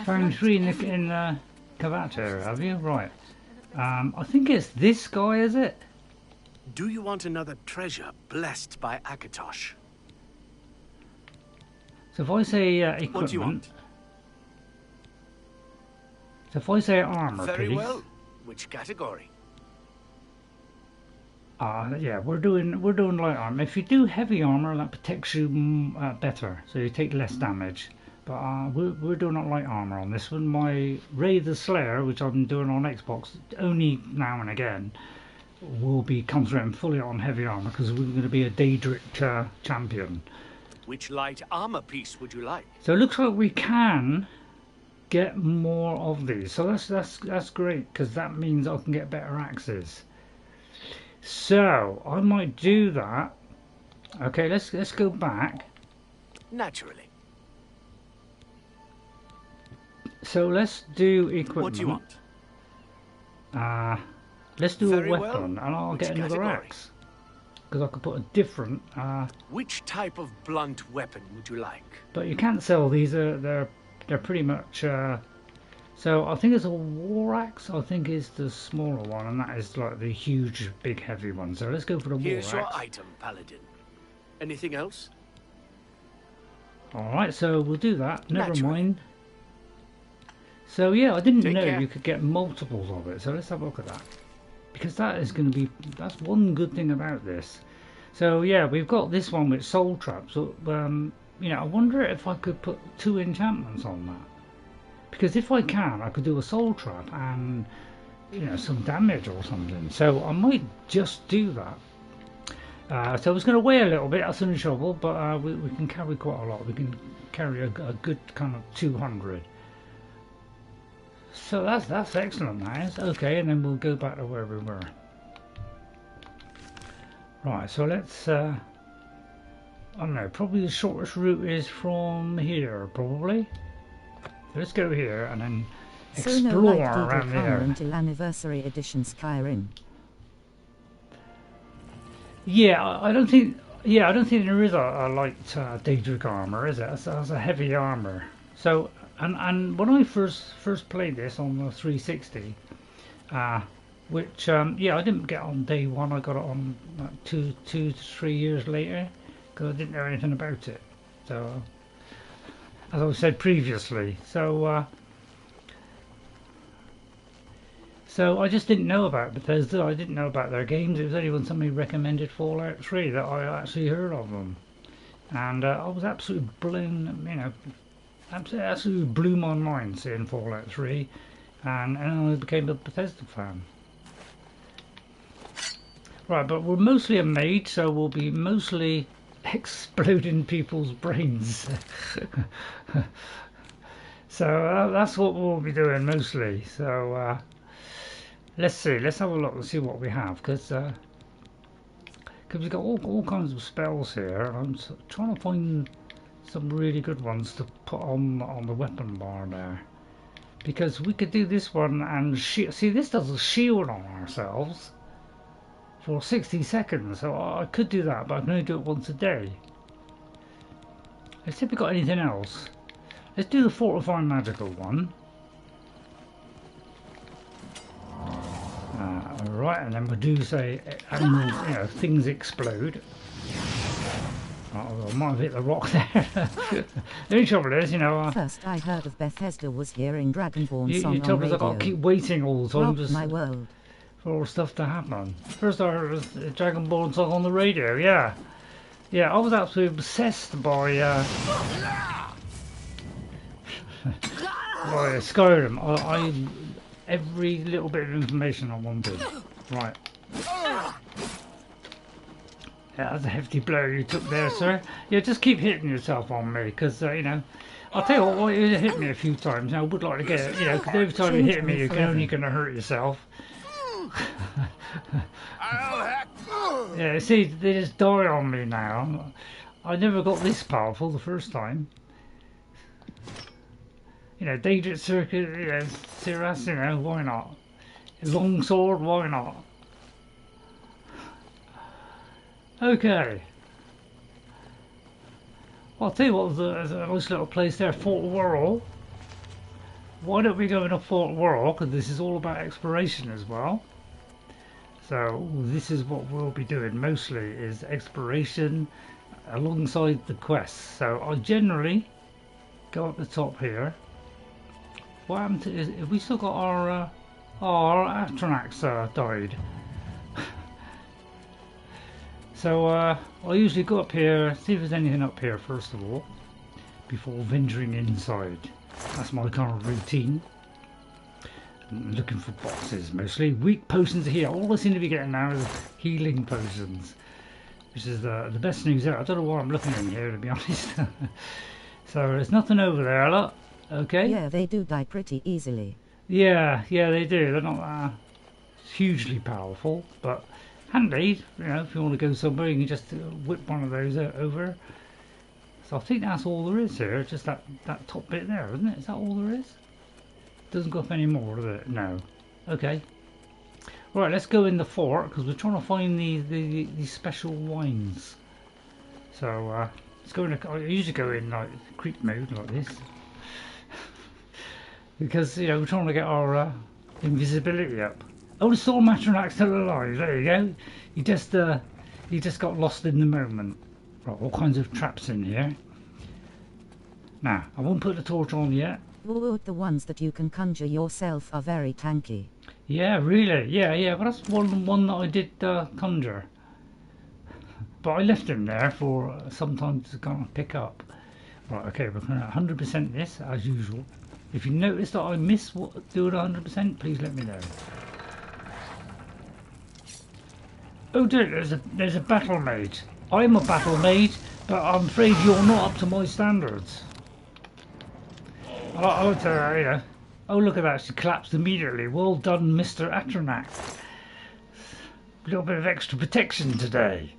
Found 3 in Kavatch area, have you? Right. I think it's this guy, is it? Do you want another treasure blessed by Akatosh? So if I say equipment... What do you want? So if I say armour, Very please. well. Which category? Yeah, we're doing light armor. If you do heavy armor, that protects you better, so you take less damage. But we're doing light armor on this one. My Raid the Slayer, which I'm doing on Xbox, only now and again, will be concentrating fully on heavy armor because we're going to be a Daedric champion. Which light armor piece would you like? So it looks like we can get more of these. So that's great because that means I can get better axes. So I might do that. Okay, let's go back. Naturally. So let's do equipment. What do you want? Let's do Very a weapon, well. and I'll Which get another category? axe because I could put a different. Which type of blunt weapon would you like? But you can't sell these. They're pretty much. So I think it's a war axe. I think is the smaller one, and that is like the huge, big, heavy one. So let's go for the war Here's axe. your item, Paladin. Anything else? All right, so we'll do that. Never Naturally. mind. So yeah, I didn't Take know care. you could get multiples of it. So let's have a look at that, because that is going to be, that's one good thing about this. So yeah, we've got this one with soul traps. So you know, I wonder if I could put 2 enchantments on that, because if I can, I could do a soul trap and, you know, some damage or something. So I might just do that. So it's going to weigh a little bit, that's in a shovel, but we can carry quite a lot. We can carry a good kind of 200. So that's excellent, guys. Okay, and then we'll go back to where we were. Right, so let's, I don't know, probably the shortest route is from here, probably. So let's go here and then explore around here. Until Anniversary Edition Skyrim. Yeah, I don't think there is a light Daedric armor, is it? That's a heavy armor. So, and when I first played this on the 360, which yeah, I didn't get on day one. I got it on like 2 to 3 years later because I didn't know anything about it. So, as I said previously, so I just didn't know about Bethesda. I didn't know about their games. It was only when somebody recommended Fallout 3 that I actually heard of them, and I was absolutely blown. You know, absolutely blew my mind seeing Fallout 3, and I became a Bethesda fan. Right, but we're mostly a mage, so we'll be mostly exploding people's brains. So that's what we'll be doing mostly. So let's see. Let's have a look and see what we have, because we've got all kinds of spells here. I'm trying to find some really good ones to put on the weapon bar there, because we could do this one and see, this does a shield on ourselves for 60 seconds, so I could do that, but I can only do it once a day. Let's see if we got anything else. Let's do the fortifying magical one. Right, and then we do say animals, things explode. Oh, I might have hit the rock there. The only trouble is, First I heard of Bethesda was hearing Dragonborn song you told on us radio. I've got to keep waiting all the time My world. for all stuff to happen. First I heard the Dragonborn song on the radio, yeah. Yeah, I was absolutely obsessed by Skyrim. I every little bit of information I wanted. Right. Yeah, that's a hefty blow you took there, sir. Yeah, just keep hitting yourself on me, because, I'll tell you what, you hit me a few times. Now, I would like to get it, because every time you hit me, you're only going to hurt yourself. Yeah, see, they just die on me now. I never got this powerful the first time. Daedric Circuit, Siras, why not? Long sword, why not? Okay. Well, I'll tell you what, there's a nice little place there, Fort Whirl. Why don't we go into Fort Whirl? Because this is all about exploration as well. So this is what we'll be doing mostly, is exploration alongside the quests. So I generally go up the top here. What happened to, have we still got our Atronach died. So I usually go up here, see if there's anything up here first of all, before venturing inside. That's my kind of routine. I'm looking for boxes mostly. Weak potions are here. All I seem to be getting now is healing potions, which is the best news there. I don't know why I'm looking in here, to be honest. So there's nothing over there, look. Okay. Yeah, they do die pretty easily. Yeah, they do. They're not hugely powerful, but handy. If you want to go somewhere, you can just whip one of those over. So I think that's all there is here. Just that top bit there, isn't it? Is that all there is? Doesn't go up any more, does it? No. Okay. Right, let's go in the fort, because we're trying to find these special wines. So let's go in. I usually go in like creep mode like this. Because we're trying to get our invisibility up. Oh, the Storm Atronach's still alive. There you go. He just got lost in the moment. Right, all kinds of traps in here. Now, I won't put the torch on yet. Ooh, the ones that you can conjure yourself are very tanky. Yeah, really. Yeah. But that's one that I did conjure. But I left him there for sometimes to kind of pick up. Right, okay, we're going to 100% this as usual. If you notice that I miss doing 100%, please let me know. Oh dear, there's a battle mage. I'm a battle mage, but I'm afraid you're not up to my standards. I like to, oh look at that, she collapsed immediately. Well done, Mr. Atronach. A little bit of extra protection today.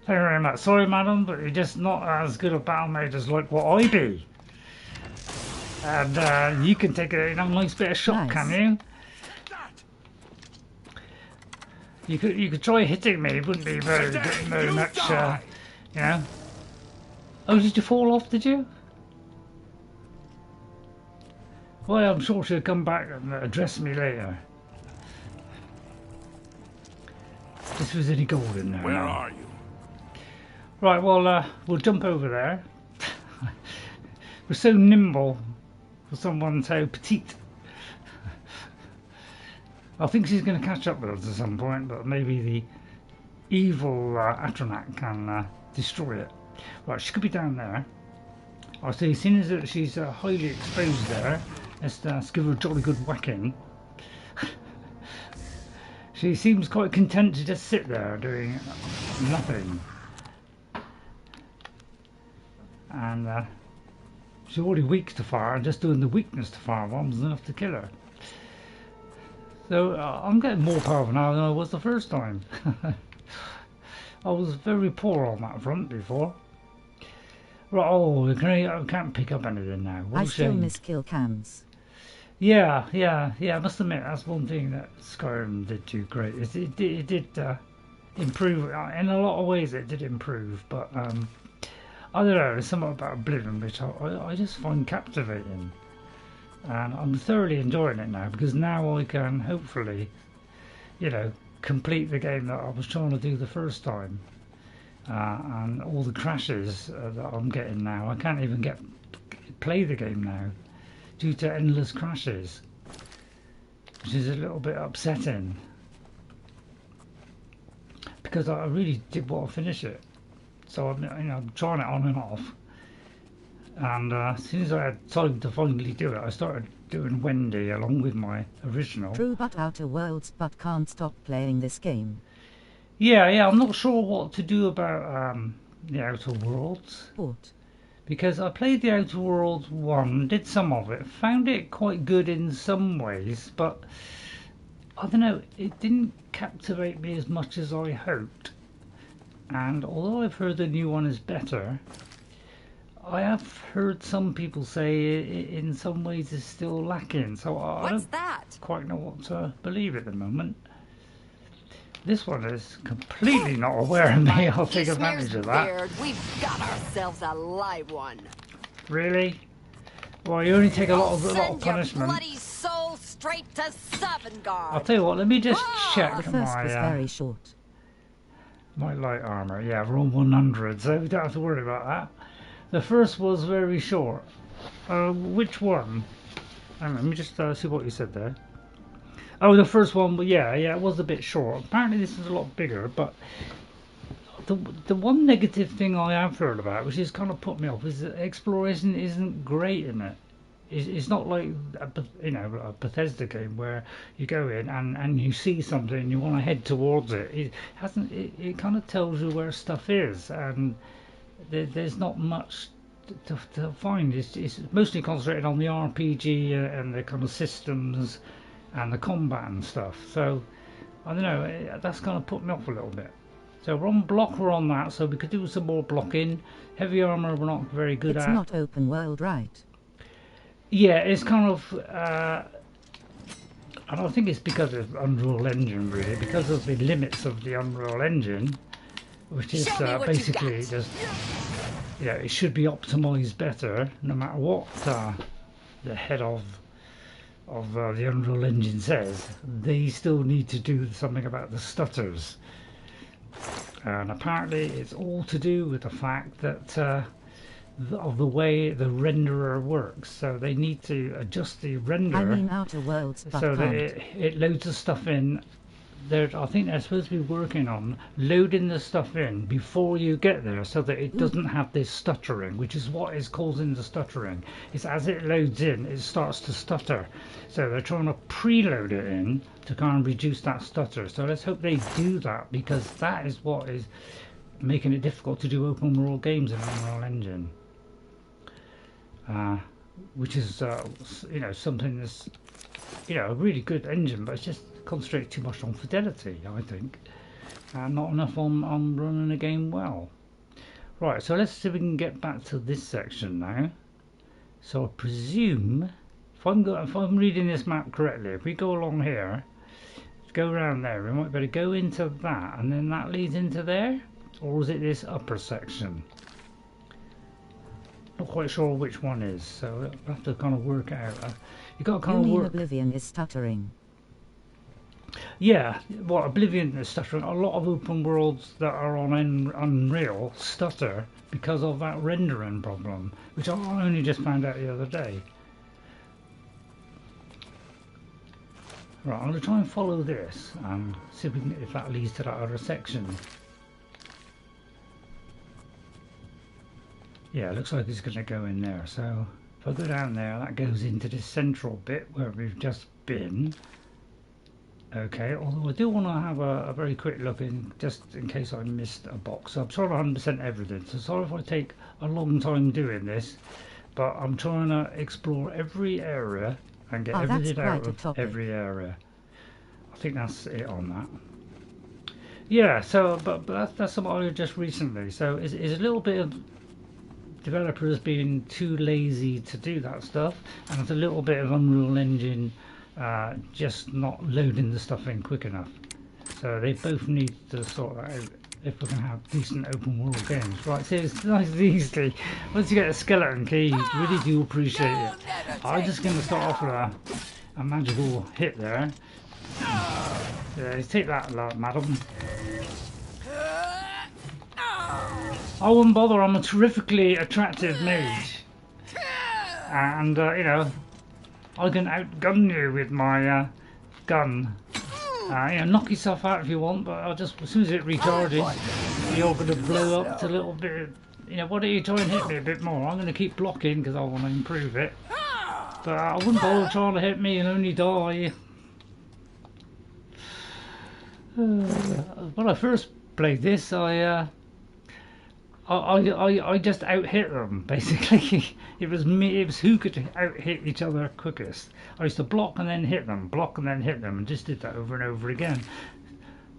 Thank you very much. Sorry, madam, but you're just not as good a battle mage as like what I be. And you can take a nice bit of shot, can you? You could try hitting me. It wouldn't be very much, Oh, did you fall off? Did you? Well, I'm sure she'll come back and address me later. If there's any gold in there. Where are you? Right. Well, we'll jump over there. We're so nimble. For someone so petite. I think she's going to catch up with us at some point, but maybe the evil Atronach can destroy it. Right, she could be down there. I see, seeing as that she's highly exposed there, let's give her a jolly good whacking. She seems quite content to just sit there doing nothing. And she's already weak to fire, and just doing the weakness to fire one was enough to kill her. So I'm getting more powerful now than I was the first time. I was very poor on that front before. Right, oh, I can't pick up anything now. What I a still shame. miss kill cams. Yeah, I must admit, that's one thing that Skyrim did do great. It did improve, in a lot of ways it did improve, but I don't know, there's something about Oblivion which I just find captivating. And I'm thoroughly enjoying it now, because now I can hopefully, you know, complete the game that I was trying to do the first time. And all the crashes that I'm getting now, I can't even play the game now due to endless crashes, which is a little bit upsetting, because I really did want to finish it. So I'm trying it on and off, and as soon as I had time to finally do it, I started doing Wendy along with my original. True, but Outer Worlds, but can't stop playing this game. Yeah, I'm not sure what to do about the Outer Worlds. What? Because I played the Outer Worlds 1, did some of it, found it quite good in some ways, but I don't know, it didn't captivate me as much as I hoped. And although I've heard the new one is better, I have heard some people say in some ways it's still lacking, so I don't quite know what to believe at the moment. This one is completely not aware of me. I'll take advantage of that. Beard, we've got ourselves a live one. Really? Well, you only take a lot of punishment. Bloody soul straight to Sovngarde. I'll tell you what. Let me just check the first was very short. My light armour. Yeah, we're on 100, so we don't have to worry about that. The first was very short. Which one? Hang on, let me just see what you said there. Oh, the first one, yeah, it was a bit short. Apparently this is a lot bigger, but the one negative thing I have heard about, which has kind of put me off, is that exploration isn't great in it. It's not like a Bethesda game where you go in and you see something and you want to head towards it. It kind of tells you where stuff is, and there's not much to find. It's mostly concentrated on the RPG and the kind of systems and the combat and stuff. So I don't know, that's kind of put me off a little bit. So we're on block, we're on that, so we could do some more blocking. Heavy armour we're not very good at. It's not open world, right? Yeah, it's kind of and I think it's because of Unreal Engine, really, because of the limits of the Unreal Engine, which is basically just, it should be optimized better no matter what the head of the Unreal Engine says. They still need to do something about the stutters, and apparently it's all to do with the fact that of the way the renderer works. So they need to adjust the renderer. I mean Outer Worlds, but so that it loads the stuff in. I think they're supposed to be working on loading the stuff in before you get there, so that it doesn't have this stuttering, which is what is causing the stuttering. It's as it loads in, it starts to stutter. So they're trying to preload it in to kind of reduce that stutter. So let's hope they do that, because that is what is making it difficult to do open world games in Unreal Engine. Which is something that's a really good engine, but it's just concentrated too much on fidelity, I think, and not enough on running a game well. Right, so let's see if we can get back to this section now. So I presume, if I'm reading this map correctly, if we go along here, go around there, we might better go into that, and then that leads into there, or is it this upper section? Not quite sure which one is, so we'll have to kind of work it out. You got to kind of work. Oblivion is stuttering. Yeah, well, Oblivion is stuttering. A lot of open worlds that are on Unreal stutter because of that rendering problem, which I only just found out the other day. Right, I'm going to try and follow this and see if that leads to that other section. Yeah, it looks like it's going to go in there. So if I go down there, that goes into this central bit where we've just been. Okay, although I do want to have a very quick look in, just in case I missed a box. So I'm trying to 100% everything, so sorry if I take a long time doing this, but I'm trying to explore every area and get everything out of every area. I think that's it on that. Yeah, so, but that's something I did just recently, so it's a little bit of developers being too lazy to do that stuff, and it's a little bit of Unreal Engine just not loading the stuff in quick enough. So they both need to sort that out if we're going to have decent open world games. Right, so it's nice and easy. Once you get a skeleton key, really do appreciate it. I'm just going to start off with a magical hit there. Yeah, take that, madam. I wouldn't bother, I'm a terrifically attractive mage. And, you know, I can outgun you with my gun. You know, knock yourself out if you want, but I'll just, as soon as it recharges, you're going to blow up to a little bit. You know, why don't you try and hit me a bit more? I'm going to keep blocking because I want to improve it. But I wouldn't bother trying to hit me and only die. When I first played this, I just out-hit them, basically. It was me, it was who could out-hit each other quickest. I used to block and then hit them, block and then hit them, and just did that over and over again.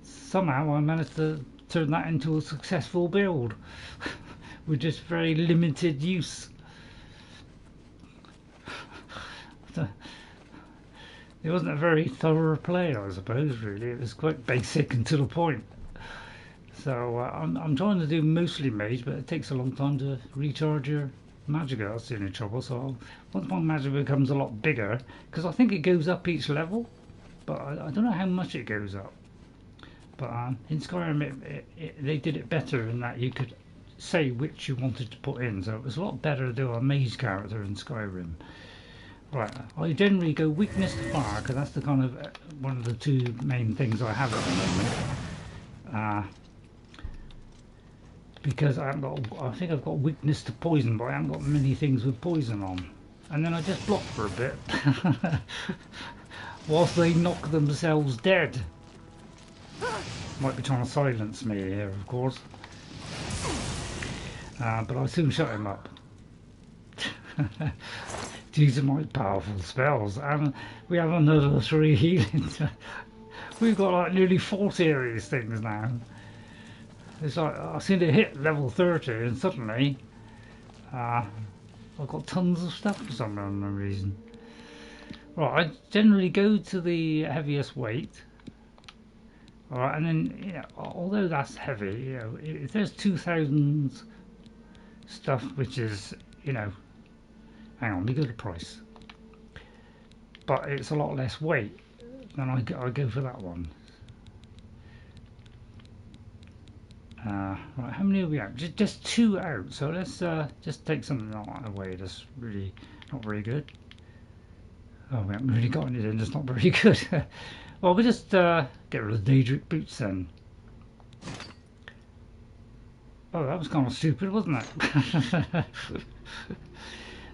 Somehow I managed to turn that into a successful build, with just very limited use. It wasn't a very thorough play, I suppose, really. It was quite basic and to the point. So I'm trying to do mostly mage, but it takes a long time to recharge your magicka. That's the only trouble. So once my magicka becomes a lot bigger, because I think it goes up each level, but I don't know how much it goes up. But in Skyrim, they did it better in that you could say which you wanted to put in. So it was a lot better to do a mage character in Skyrim. Right, I generally go weakness to fire, because that's the kind of one of the two main things I have at the moment. Because I haven't got, I think I've got weakness to poison, but I haven't got many things with poison on. And then I just block for a bit, whilst they knock themselves dead. Might be trying to silence me here, of course. But I'll soon shut him up. Due to my powerful spells, and we have another 3 healing. We've got like nearly 40 of these things now. It's like I seem to hit level 30 and suddenly I've got tons of stuff for some unknown reason. Right, I generally go to the heaviest weight. Alright, and then, you know, although that's heavy, you know, if there's 2,000 stuff which is, you know, hang on, we go to price. But it's a lot less weight, then I go for that one. Right, how many are we out? Just 2 out, so let's just take something away that's really not very good. Oh, we haven't really got anything that's not very good. Well, we just get rid of the Daedric boots then. Oh, that was kind of stupid, wasn't it?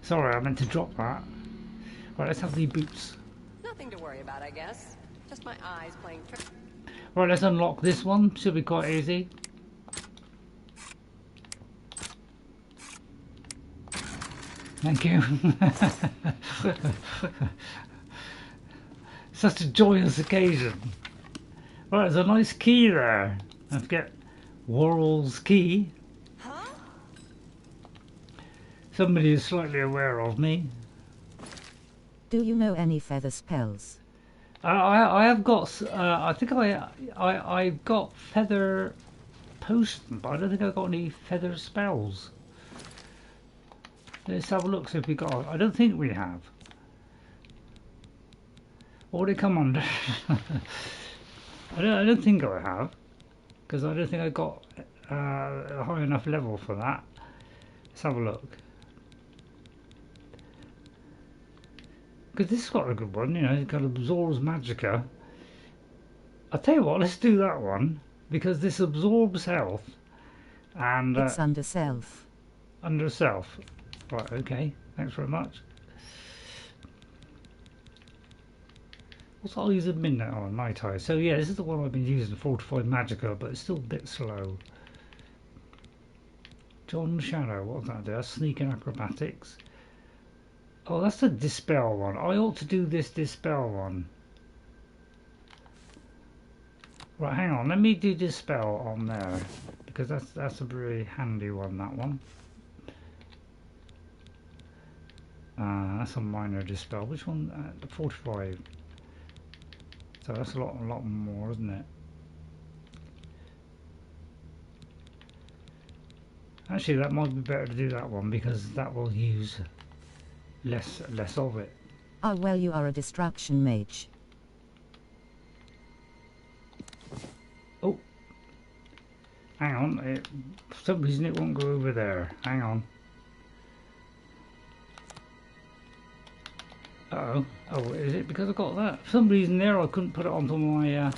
Sorry, I meant to drop that. Right, let's have the boots. Nothing to worry about, I guess. Just my eyes playing tricks. Right, let's unlock this one. Should be quite easy. Thank you. Such a joyous occasion. Right, there's a nice key there. Let's get Worrell's key. Somebody is slightly aware of me. Do you know any feather spells? I have got. I think I've got feather potion, but I don't think I've got any feather spells. Let's have a look. See if we got. I don't think we have. What would it come under? I don't think I have, because I don't think I got a high enough level for that. Let's have a look. Because this has got a good one, you know, it kind of absorbs magicka. I'll tell you what, let's do that one, because this absorbs health, and... it's under self. Under self. Right, okay, thanks very much. What's I'll use a midnight or night eye? So yeah, this is the one I've been using, Fortified Magicka, but it's still a bit slow. John Shadow, what's that do? That's sneaking acrobatics. Oh, that's the dispel one. I ought to do this dispel one. Right, hang on. Let me do dispel on there because that's a very handy one. That one. That's a minor dispel. Which one? The 45. So that's a lot more, isn't it? Actually, that might be better to do that one because that will use less of it. Oh well, you are a distraction mage. Oh, hang on. For some reason it won't go over there. Hang on. Uh-oh. Oh, is it because I got that? For some reason there I couldn't put it onto my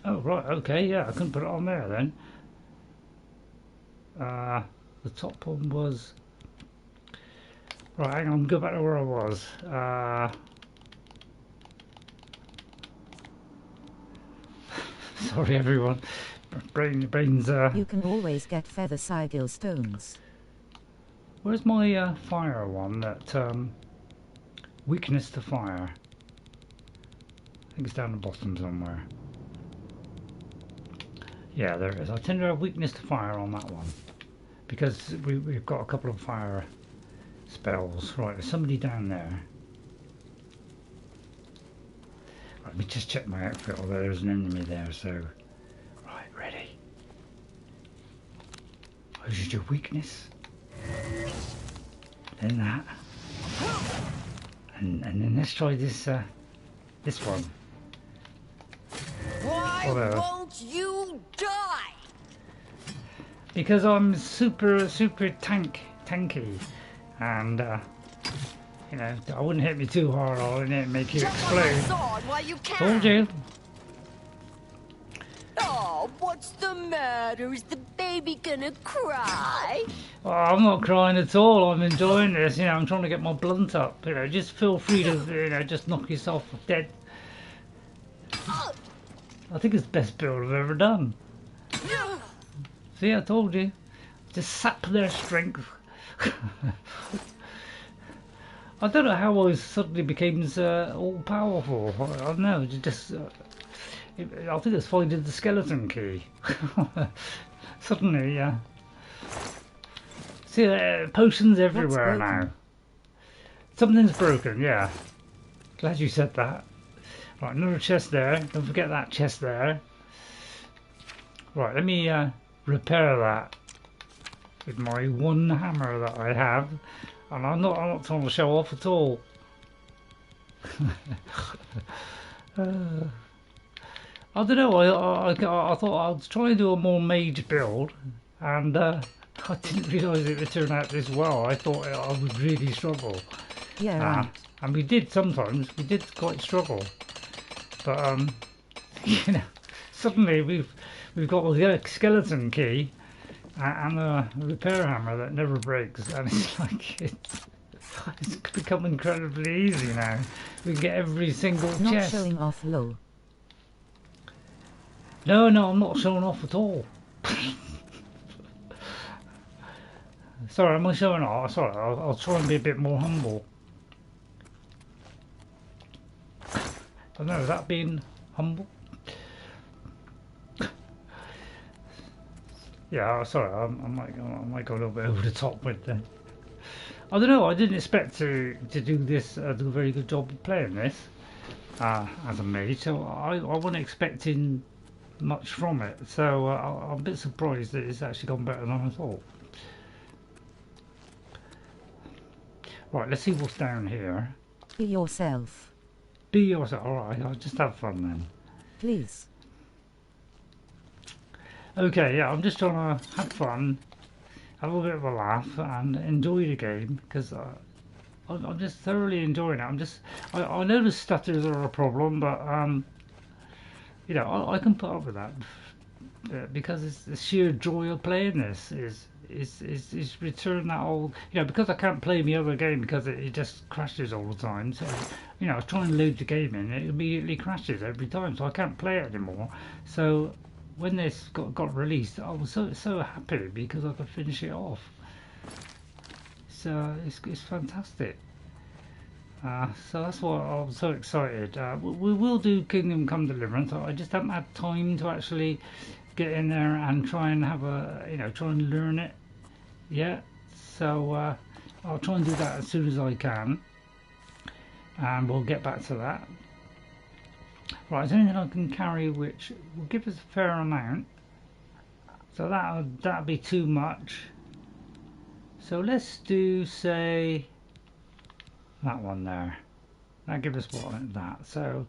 oh right, okay, yeah, I couldn't put it on there then. The top one was right, hang on, go back to where I was. Sorry everyone. Brains You can always get feather sigil stones. Where's my fire one? That weakness to fire. I think it's down the bottom somewhere. Yeah, there it is. I tend to have weakness to fire on that one because we've got a couple of fire spells. Right, there's somebody down there. Right, let me just check my outfit. Although there's an enemy there, so right, ready. Oh, this is your weakness. Then that, and then let's try this this one. Why won't you die? Because I'm super tanky, and you know, I wouldn't hit me too hard or it'd make you explode. Told you. Oh, what's the matter? Is the baby gonna cry? Oh, I'm not crying at all. I'm enjoying this. You know, I'm trying to get my blunt up. You know, just feel free to, you know, just knock yourself dead. I think it's the best build I've ever done. See, I told you. Just sap their strength. I don't know how I suddenly became all powerful. I don't know. Just. I think it's finding the skeleton key. Suddenly, yeah. See, potions everywhere now. Something's broken, yeah. Glad you said that. Right, another chest there. Don't forget that chest there. Right, let me repair that with my one hammer that I have. And I'm not trying to show off at all. I don't know, I thought I'd try and do a more mage build, and I didn't realise it would turn out this well. I thought I would really struggle. Yeah, right. And we did sometimes, we did quite struggle. But, you know, suddenly we've got the skeleton key and a repair hammer that never breaks, and it's like, it's become incredibly easy now. We can get every single chest. Not showing off low. No, I'm not showing off at all. Sorry, am I showing off? Sorry, I'll try and be a bit more humble. I don't know, is that being humble? Yeah, sorry, I might go a little bit over the top with that. I don't know, I didn't expect to do this, do a very good job of playing this as a mage, so I wasn't expecting much from it, so I'm a bit surprised that it's actually gone better than I thought. Right, let's see what's down here. Be yourself. Be yourself, alright, I'll just have fun then. Please. Okay, yeah, I'm just trying to have fun, have a bit of a laugh, and enjoy the game, because I'm just thoroughly enjoying it. I know the stutters are a problem, but you know, I can put up with that because it's the sheer joy of playing this is is return that old, you know, because I can't play my other game because it just crashes all the time. So, you know, I try and load the game in, it immediately crashes every time, so I can't play it anymore. So when this got released, I was so happy because I could finish it off. So it's fantastic. So that's why I'm so excited. We will do Kingdom Come Deliverance. I just haven't had time to actually get in there and try and have a, you know, try and learn it yet. So I'll try and do that as soon as I can, and we'll get back to that. Right, is there anything I can carry which will give us a fair amount? So that'll be too much. So let's do, say, that one there. That gives us what, that. So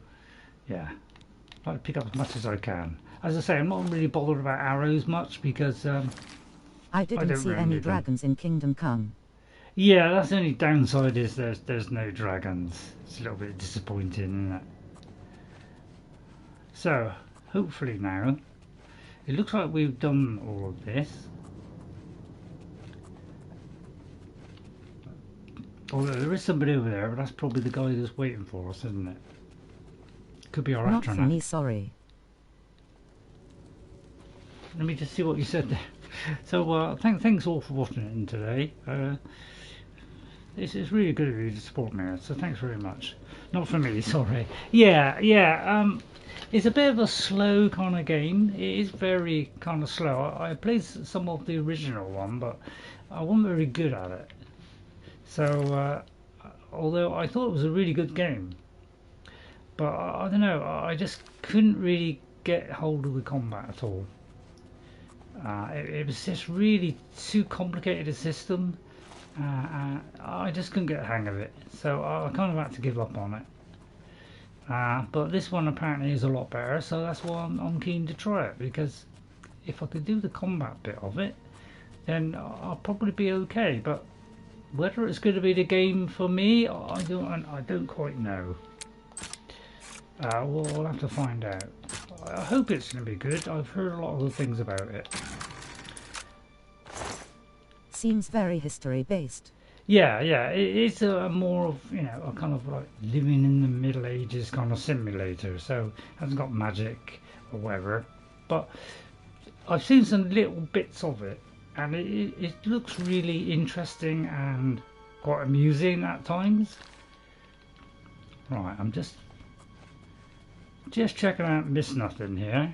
yeah, I'll pick up as much as I can. As I say, I'm not really bothered about arrows much because I didn't see any dragons in Kingdom Come. Yeah, that's the only downside, is there's no dragons. It's a little bit disappointing, isn't it? So hopefully now it looks like we've done all of this. Although there is somebody over there, but that's probably the guy that's waiting for us, isn't it? Could be our Atronach. Not for me, sorry. Let me just see what you said there. So thanks all for watching it today. It's really good of you to support me, so thanks very much. Not for me, sorry. Yeah. It's a bit of a slow kind of game. It is very kind of slow. I played some of the original one, but I wasn't very good at it. So although I thought it was a really good game, but I don't know, I just couldn't really get hold of the combat at all. It was just really too complicated a system. I just couldn't get the hang of it, so I kind of had to give up on it. But this one apparently is a lot better, so that's why I'm keen to try it, because if I could do the combat bit of it, then I'll probably be okay. But whether it's going to be the game for me, I don't quite know. We'll have to find out. I hope it's going to be good. I've heard a lot of good things about it. Seems very history based. Yeah, it's a more of, you know, a kind of like living in the Middle Ages kind of simulator. So it hasn't got magic or whatever, but I've seen some little bits of it, and it looks really interesting and quite amusing at times. Right, I'm just checking out Miss Nothing here,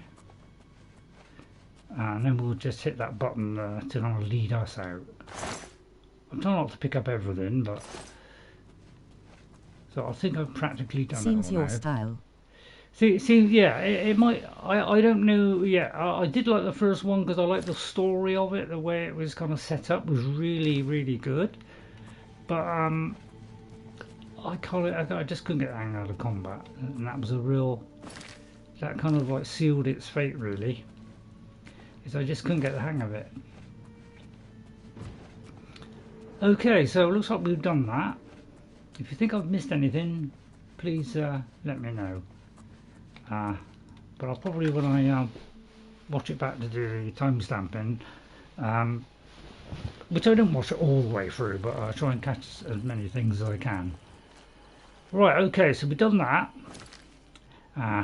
and then we'll just hit that button to kind of lead us out. I'm trying not to pick up everything, but so I think I've practically done it. Seems your now. style. See, yeah, it might. I don't know. Yeah, I did like the first one because I liked the story of it. The way it was kind of set up was really good. But I just couldn't get the hang out of combat, and that was a real. That kind of like sealed its fate, really. Is I just couldn't get the hang of it. Okay, so it looks like we've done that. If you think I've missed anything, please let me know. But I'll probably, when I watch it back to do the time stamping, which I don't watch it all the way through, but I try and catch as many things as I can. Right, okay, so we've done that.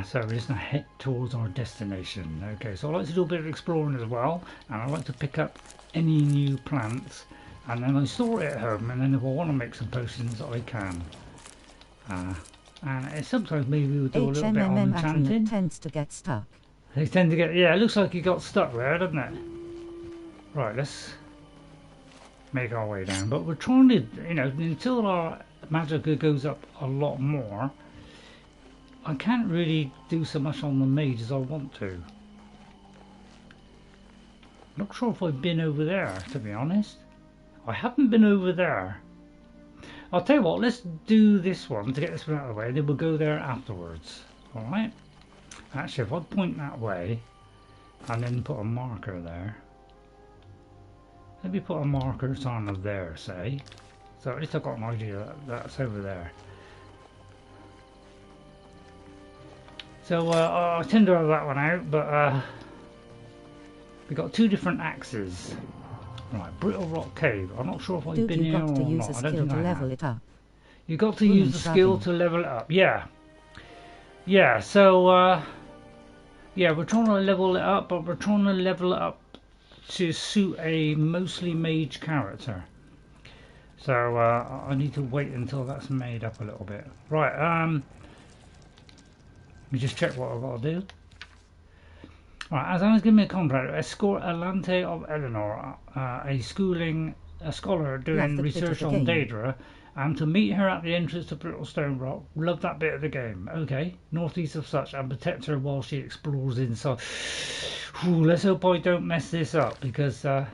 So we're just going to head towards our destination. Okay, so I like to do a bit of exploring as well, and I like to pick up any new plants, and then I store it at home, and then if I want to make some potions, I can. And sometimes maybe we'll do a little bit on enchanting. Tends to get stuck. They tend to get, yeah, it looks like you got stuck there, doesn't it? Right, let's make our way down. But we're trying to, you know, until our magic goes up a lot more, I can't really do so much on the mage as I want to. Not sure if I've been over there, to be honest. I haven't been over there. I'll tell you what, let's do this one to get this one out of the way, then we'll go there afterwards. Alright? Actually, if I point that way and then put a marker there. Let me put a marker on there, say. So at least I've got an idea that that's over there. So I tend to have that one out, but we've got two different axes. Right, Brittlerock Cave. I'm not sure if I've Dude, been you here got or to use not. a I don't skill think to I level have. it up. You got to use the skill to level it up. Yeah. Yeah, so, yeah, we're trying to level it up, but we're trying to level it up to suit a mostly mage character. So, I need to wait until that's made up a little bit. Right, let me just check what I've got to do. Right, as I was giving me a contract, escort Elante of Alinor, a scholar doing research on Daedra, and to meet her at the entrance to Brittlestone Rock. Love that bit of the game. Okay, northeast of such, and protect her while she explores inside. Ooh, let's hope I don't mess this up, because I've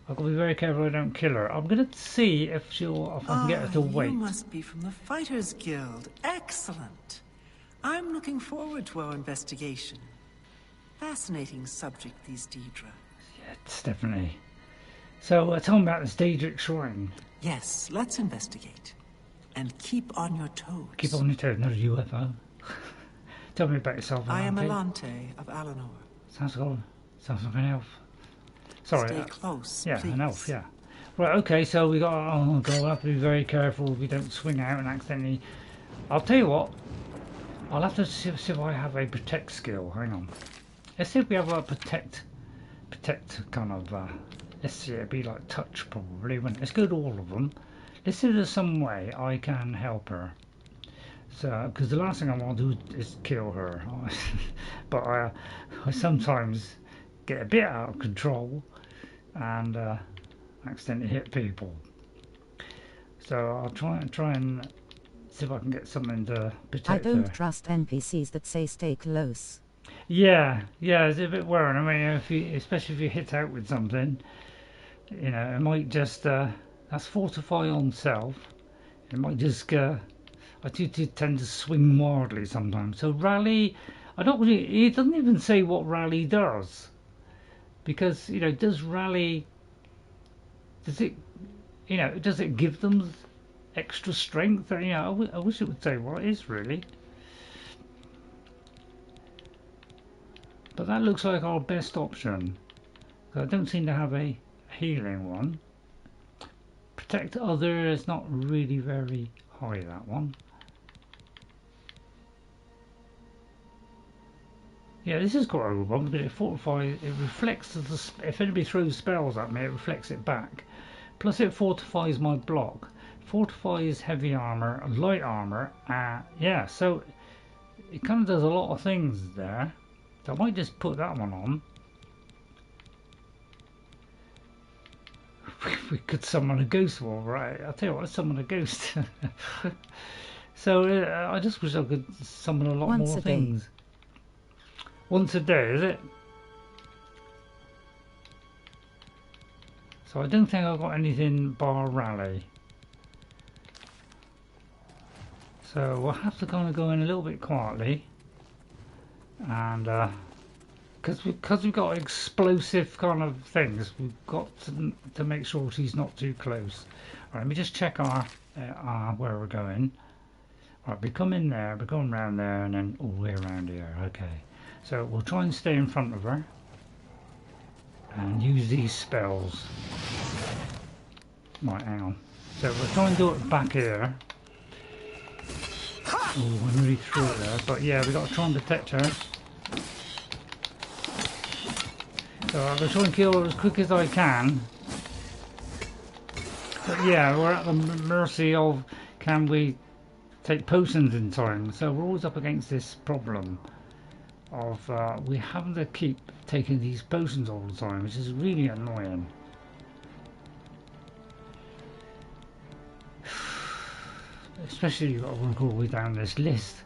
got to be very careful I don't kill her. I'm going to see if I can get her to wait. You must be from the Fighters Guild. Excellent. I'm looking forward to our investigation. Fascinating subject, these Daedra. Yeah, it's definitely. So, tell me about this Daedric Shrine. Yes, let's investigate. And keep on your toes. Keep on your toes, not a UFO. Tell me about yourself, Elante. I am Elante of Alinor. Sounds like an elf. Sorry. Stay close, yeah, please. An elf, yeah. Right, okay, so we got. Oh, God, we'll have to be very careful we don't swing out and accidentally. I'll tell you what. I'll have to see if I have a protect skill. Hang on. Let's see if we have a protect kind of. Let's see, it'd be like touch probably. Let's go to all of them. Let's see if there's some way I can help her. So, because the last thing I want to do is kill her. But I sometimes get a bit out of control and accidentally hit people. So I'll try and see if I can get something to protect her. I don't trust NPCs that say stay close. Yeah, it's a bit worrying. I mean, especially if you hit out with something, you know, it might just that's fortify on self. It might just I do tend to swing wildly sometimes. So rally, I don't really. It doesn't even say what rally does, because you know, does rally? Does it? You know, does it give them extra strength? You know, I wish it would say what it is really. But that looks like our best option. I don't seem to have a healing one. Protect other is not really very high, that one. Yeah, this is quite a good one because it fortifies, it reflects if anybody throws spells at me, it reflects it back. Plus it fortifies my block. Fortifies heavy armour, light armour, yeah, so it kind of does a lot of things there. So I might just put that one on. We could summon a ghost wall, right? I'll tell you what, let's summon a ghost. So I just wish I could summon a lot more things. Once a day, is it? So I don't think I've got anything bar rally. So we'll have to kind of go in a little bit quietly. And because we've got explosive kind of things, we've got to make sure she's not too close. Right, let me just check our where we're going. Right, we come in there, we're going around there, and then all the way around here. Okay, so we'll try and stay in front of her and use these spells. Right, hang on. So we'll try and do it back here. Oh, I'm really through it there, but yeah, we've got to try and protect her. So I'm going to try and kill her as quick as I can. But yeah, we're at the mercy of can we take potions in time. So we're always up against this problem of we have to keep taking these potions all the time, which is really annoying. Especially you've got to work all the way down this list.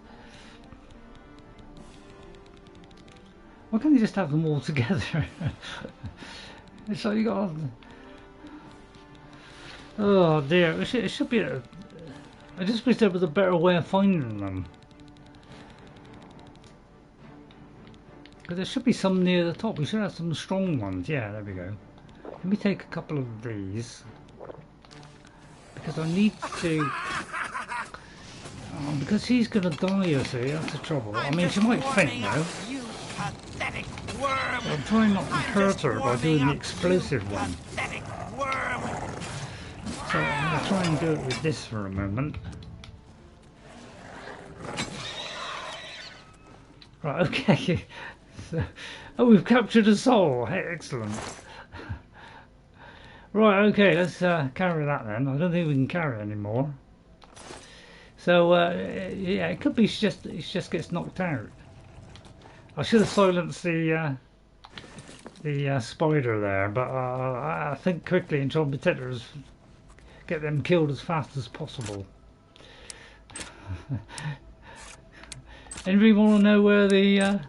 Why can't you just have them all together? It's like you got. Oh dear! It should be. I just wish there was a better way of finding them. Because there should be some near the top. We should have some strong ones. Yeah, there we go. Let me take a couple of these because I need to. Because she's gonna die, you see. That's the trouble. I mean, she might faint though. I'm trying not to hurt her by doing the explosive one. So I'm going to try and do it with this for a moment. Right, okay. So, oh, we've captured a soul. Hey, excellent. Right, okay, let's carry that then. I don't think we can carry it anymore. So, yeah, it could be it just gets knocked out. I should have silenced the spider there, but I think quickly and try and protect her, get them killed as fast as possible. Anybody want to know where the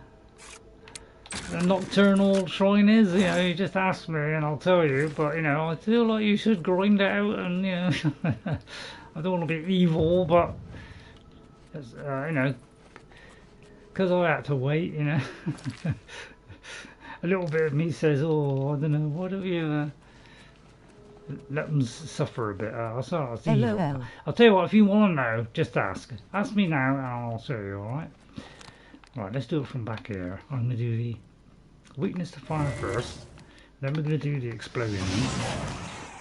Nocturnal Shrine is? You know, you just ask me and I'll tell you. But you know, I feel like you should grind it out, and you know, I don't want to be evil, but you know, because I had to wait. You know, a little bit of me says, "Oh, I don't know, why don't you let them suffer a bit?" I'll tell you what. If you want to know, just ask. Ask me now, and I'll show you. All right. Right, let's do it from back here. I'm going to do the weakness to fire first. Then we're going to do the explosion.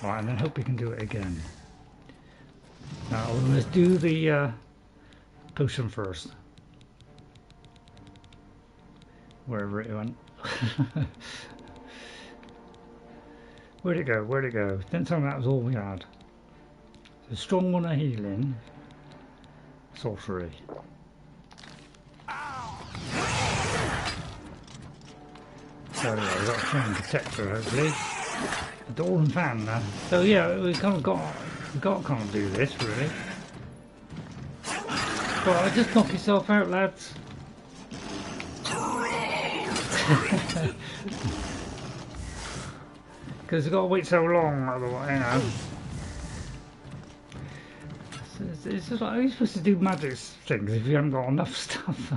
Right, and then hope we can do it again. Now, let's do the potion first. Wherever it went. Where'd it go? Where'd it go? Didn't tell me that was all we had. So strong one of healing. Sorcery. So yeah, we've got to try and protect her hopefully. The door and fan now. So yeah, we've kind of got to do this really. But just knock yourself out, lads. Because you've got to wait so long, otherwise, you know. It's just like, how are you supposed to do magic things if you haven't got enough stuff?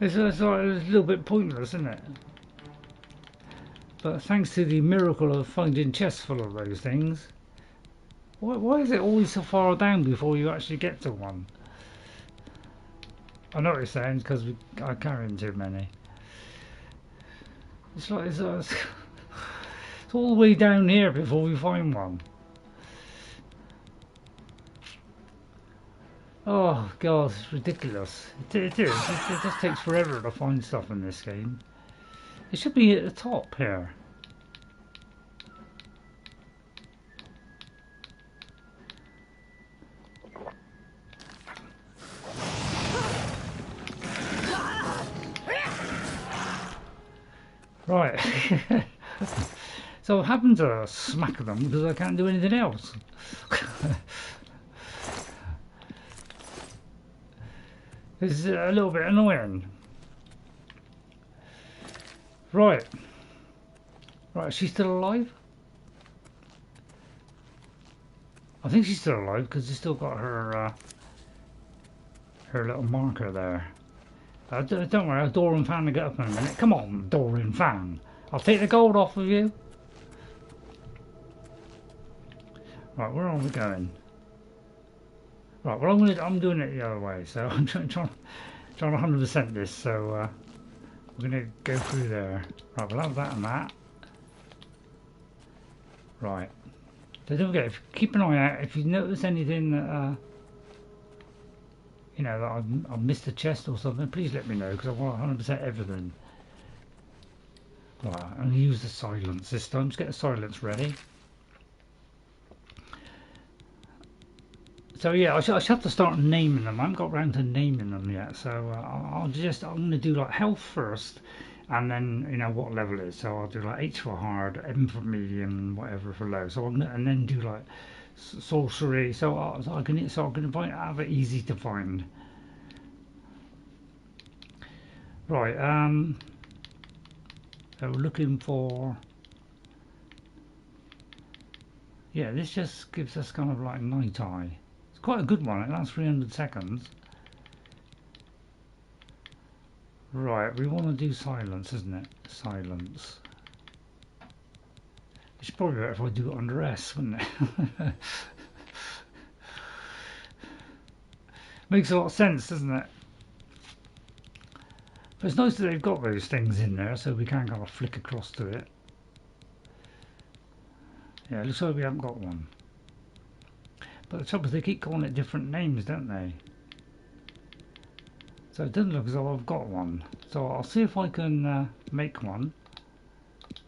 It's like a little bit pointless, isn't it? But thanks to the miracle of finding chests full of those things, why is it always so far down before you actually get to one? I know what you're saying, because I carry too many. It's like it's all the way down here before we find one. Oh god, it's ridiculous. It is. It just takes forever to find stuff in this game. It should be at the top here. Right. So I happen to smack them because I can't do anything else. It's a little bit annoying. Right. Right, is she still alive? I think she's still alive because she's still got her her little marker there. Don't worry, door and fan will get up in a minute. Come on, door and fan. I'll take the gold off of you. Right, where are we going? Right, well I'm doing it the other way, so I'm trying to 100% this, so we're going to go through there. Right, we'll have that and that. Right. So don't forget, keep an eye out, if you notice anything that, you know, that I've missed a chest or something, please let me know, because I want 100% everything. Right, I'm going to use the silence this time, just get the silence ready. So yeah, I should have to start naming them. I haven't got around to naming them yet, so I'm going to do like health first, and then you know what level it is. So I'll do like H for hard, M for medium, whatever for low. So and then do like sorcery. So I can have it easy to find. Right. So we're looking for. Yeah, this just gives us kind of like night eye. Quite a good one, it lasts 300 seconds. Right, we want to do silence, isn't it? Silence. It's probably better if I do it under S, wouldn't it? Makes a lot of sense, doesn't it? But it's nice that they've got those things in there so we can kind of flick across to it. Yeah, it looks like we haven't got one. But the trouble is they keep calling it different names, don't they? So it doesn't look as though I've got one. So I'll see if I can make one. It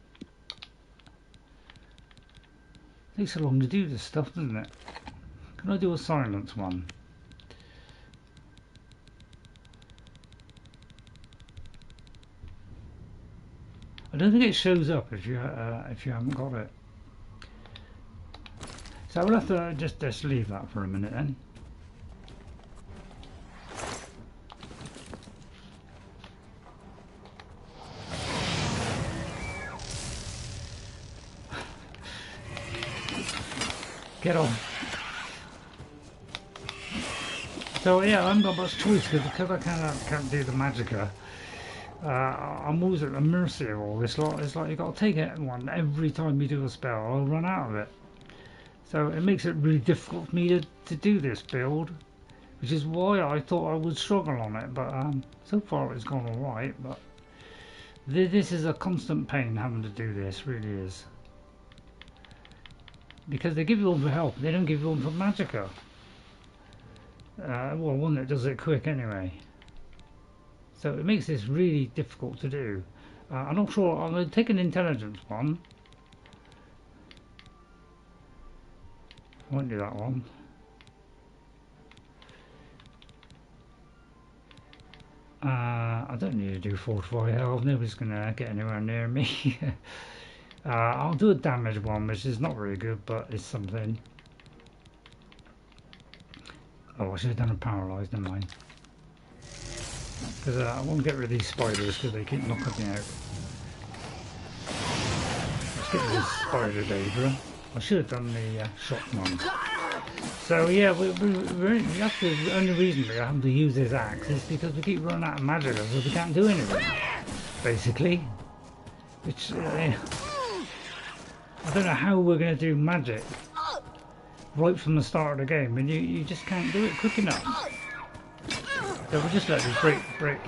takes so long to do this stuff, doesn't it? Can I do a silence one? I don't think it shows up if you haven't got it. So we'll have to just leave that for a minute then. Get on. So yeah, I haven't got much choice because I can't do the magicka. I'm always at the mercy of all this lot. It's like you've got to take it one every time you do a spell. I'll run out of it. So it makes it really difficult for me to do this build, which is why I thought I would struggle on it. But so far it's gone alright. But this is a constant pain having to do this, really is. Because they give you one for help, they don't give you one for magicka. Well, one that does it quick anyway. So it makes this really difficult to do. I'm not sure. I'm going to take an intelligence one. I won't do that one. I don't need to do fortify health. Nobody's going to get anywhere near me. I'll do a damage one, which is not very good, but it's something. Oh, I should have done a paralysed, never mind. Because I want to get rid of these spiders because they keep knocking me out. Let's get rid of this spider Daedra. I should have done the shock one. So yeah, the only reason we're having to use this axe is because we keep running out of magic, so we can't do anything, basically. Which I don't know how we're going to do magic right from the start of the game, and you just can't do it quick enough. So we'll just let this break.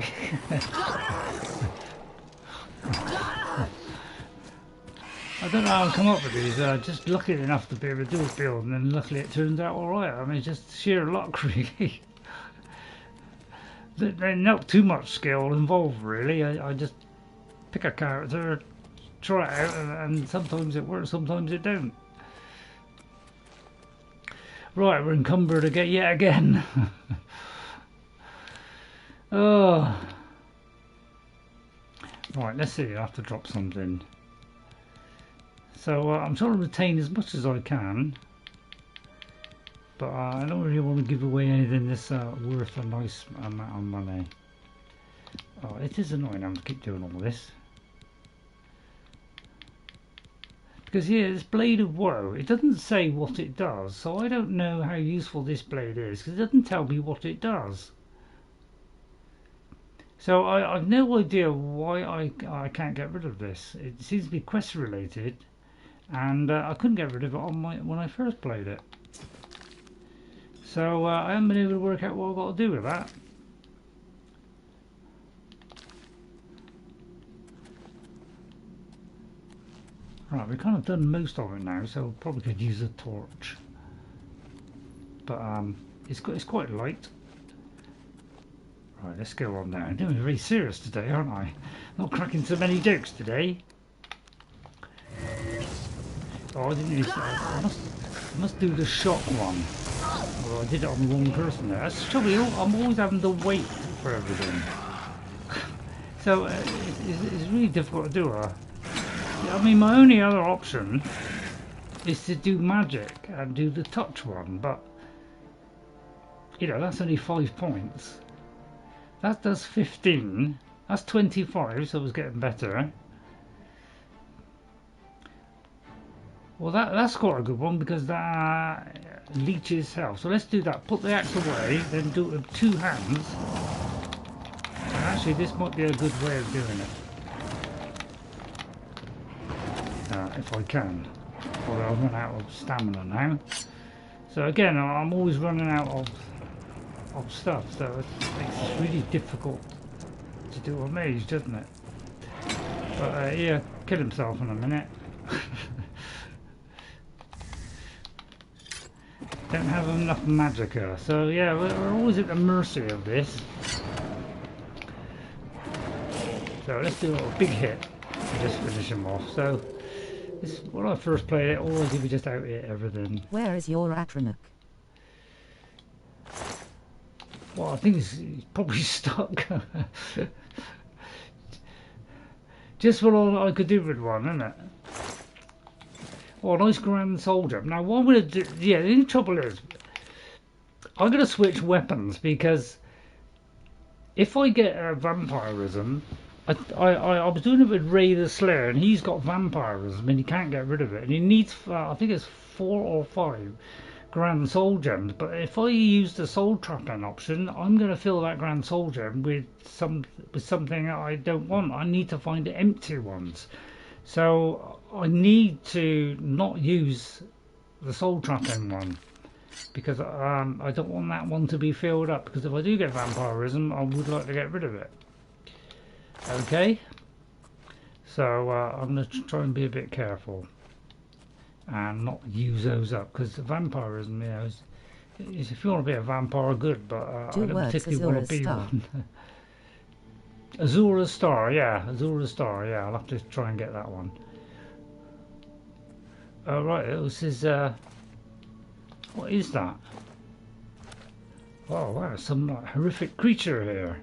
I don't know how I come up with these. Just lucky enough to be able to do a build, and then luckily it turns out alright. I mean, it's just sheer luck, really. There's not too much skill involved, really. I just pick a character, try it out, and sometimes it works, sometimes it don't. Right, we're encumbered yet again. Oh. Right, let's see. I have to drop something. So I'm trying to retain as much as I can, but I don't really want to give away anything that's worth a nice amount of money. Oh, it is annoying having to keep doing all this. Because yeah, this Blade of Woe, it doesn't say what it does, so I don't know how useful this blade is, because it doesn't tell me what it does. So I've no idea why I can't get rid of this. It seems to be quest related, and I couldn't get rid of it on when I first played it. So I haven't been able to work out what I've got to do with that. Right, we've kind of done most of it now, so probably could use a torch. But it's quite light. Right, let's go on now. I'm doing very serious today, aren't I? Not cracking so many jokes today. Oh, I didn't use that. I must do the shock one. Well, I did it on the wrong person there. That's the trouble. I'm always having to wait for everything. So it's really difficult to do. I mean, my only other option is to do magic and do the touch one, but you know, that's only 5 points. That does 15. That's 25, so it was getting better. Well, that's quite a good one because that leeches health. So let's do that. Put the axe away, then do it with 2 hands. And actually, this might be a good way of doing it. If I can. Although I've run out of stamina now. So again, I'm always running out of stuff, so it makes it really difficult to do a mage, doesn't it? But yeah, kill himself in a minute. Don't have enough magicka. So yeah, we're always at the mercy of this. So let's do a little big hit and just finish him off. So this, when I first played it, all I did was just out hit everything. Where is your Atronach? Well, I think he's probably stuck. Just what all I could do with one, isn't it? Oh, nice grand soldier. Now, what I'm going to do... Yeah, the only trouble is... I'm going to switch weapons, because... If I get vampirism... I was doing it with Ray the Slayer, and he's got vampirism, and he can't get rid of it. And he needs, I think it's 4 or 5 grand soul gems. But if I use the soul trapping option, I'm going to fill that grand soul gem with something I don't want. I need to find empty ones. So I need to not use the soul trapping one, because I don't want that one to be filled up, because if I do get vampirism, I would like to get rid of it. Okay, so I'm going to try and be a bit careful and not use those up, because vampirism, you know, is if you want to be a vampire, good, but I don't particularly want to be one. Azura's Star, yeah, Azura's Star, yeah, I'll have to try and get that one. Oh, right, this is, what is that? Oh, wow, some like, horrific creature here.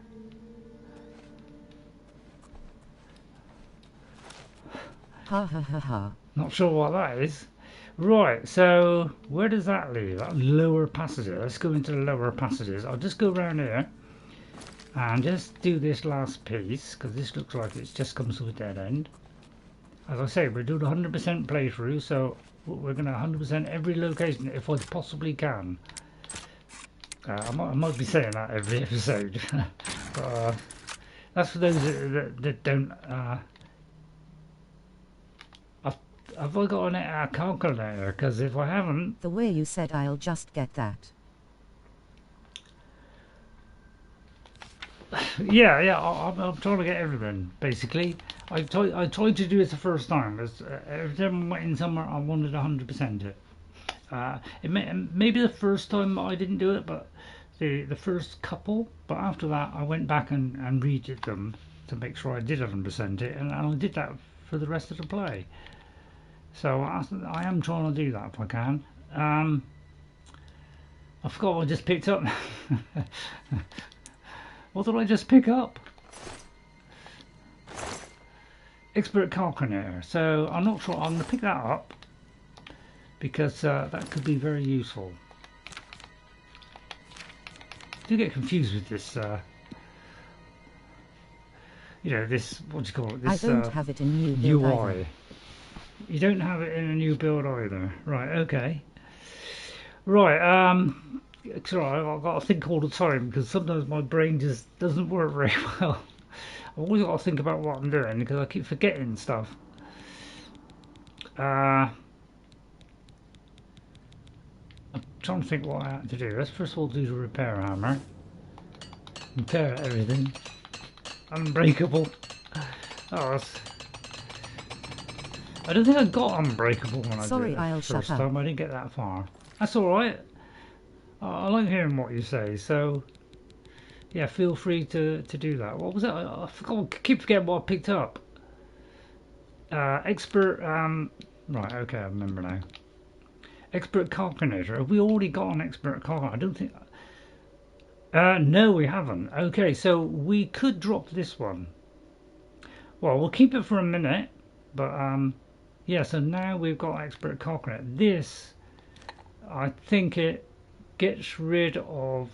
Ha ha ha ha. Not sure what that is. Right, so where does that leave? That lower passages. Let's go into the lower passages. I'll just go around here and just do this last piece, because this looks like it just comes to a dead end. As I say, we're doing 100% playthrough, so we're going to 100% every location if I possibly can. I might be saying that every episode, but that's for those that don't. Have I got a calculator? Because if I haven't... The way you said, I'll just get that. Yeah, I'm trying to get everything, basically. I tried to do it the first time, because every time I went in somewhere, I wanted 100% it. Maybe the first time I didn't do it, but the first couple, but after that I went back and redid them to make sure I did 100% it, and I did that for the rest of the play. So I am trying to do that if I can. I forgot what I just picked up. What did I just pick up? Expert Calculator. So I'm not sure. I'm going to pick that up, because that could be very useful. I do get confused with this. You know, this, what do you call it? This, I don't have it in new build UI. either. You don't have it in a new build either. Right, okay. Right, sorry, I've got to think all the time, because sometimes my brain just doesn't work very well. I've always got to think about what I'm doing, because I keep forgetting stuff. I'm trying to think what I have to do. Let's first of all do the repair hammer. Repair everything. Unbreakable. Oh, that's... I don't think I got unbreakable when I did it the first time. I didn't get that far. That's alright. I like hearing what you say, so yeah, feel free to do that. What was it? I forgot, I keep forgetting what I picked up. Expert, right, okay, I remember now. Expert Calculator. Have we already got an Expert Calculator? I don't think... no, we haven't. Okay, so we could drop this one. Well, we'll keep it for a minute, but yeah, so now we've got Expert Calculator. This, I think it gets rid of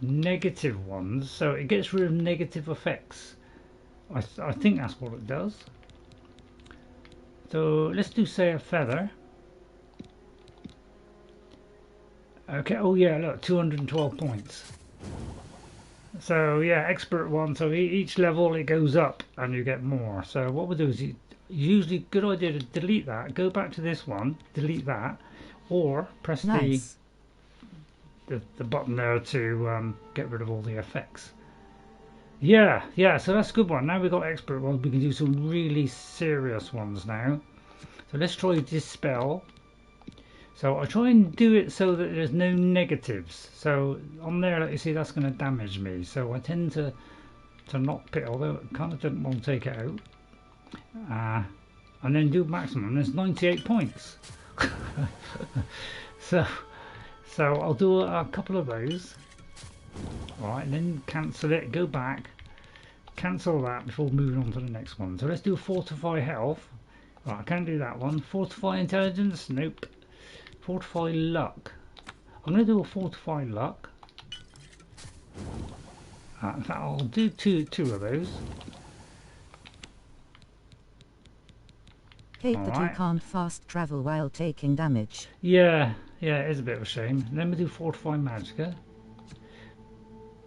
negative ones, so it gets rid of negative effects. I think that's what it does. So let's do, say, a feather. Okay, oh yeah, look, 212 points. So yeah, expert one, so each level it goes up and you get more. So what we'll do is, usually good idea to delete that, go back to this one, delete that, or press the button there to get rid of all the effects. Yeah, so that's a good one. Now we've got expert ones, we can do some really serious ones now. So let's try Dispel. So I try and do it so that there's no negatives. So on there, like you see, that's going to damage me. So I tend to not pick, although I kind of don't want to take it out. And then do maximum. There's 98 points. so I'll do a couple of those. Alright, then cancel it, go back, cancel that before moving on to the next one. So let's do Fortify Health. Right, I can't do that one. Fortify Intelligence, nope. Fortify Luck. I'm going to do a Fortify Luck. In fact, I'll do two of those. Hate that you can't fast travel while taking damage. Yeah, it is a bit of a shame. Then we do Fortify Magicka.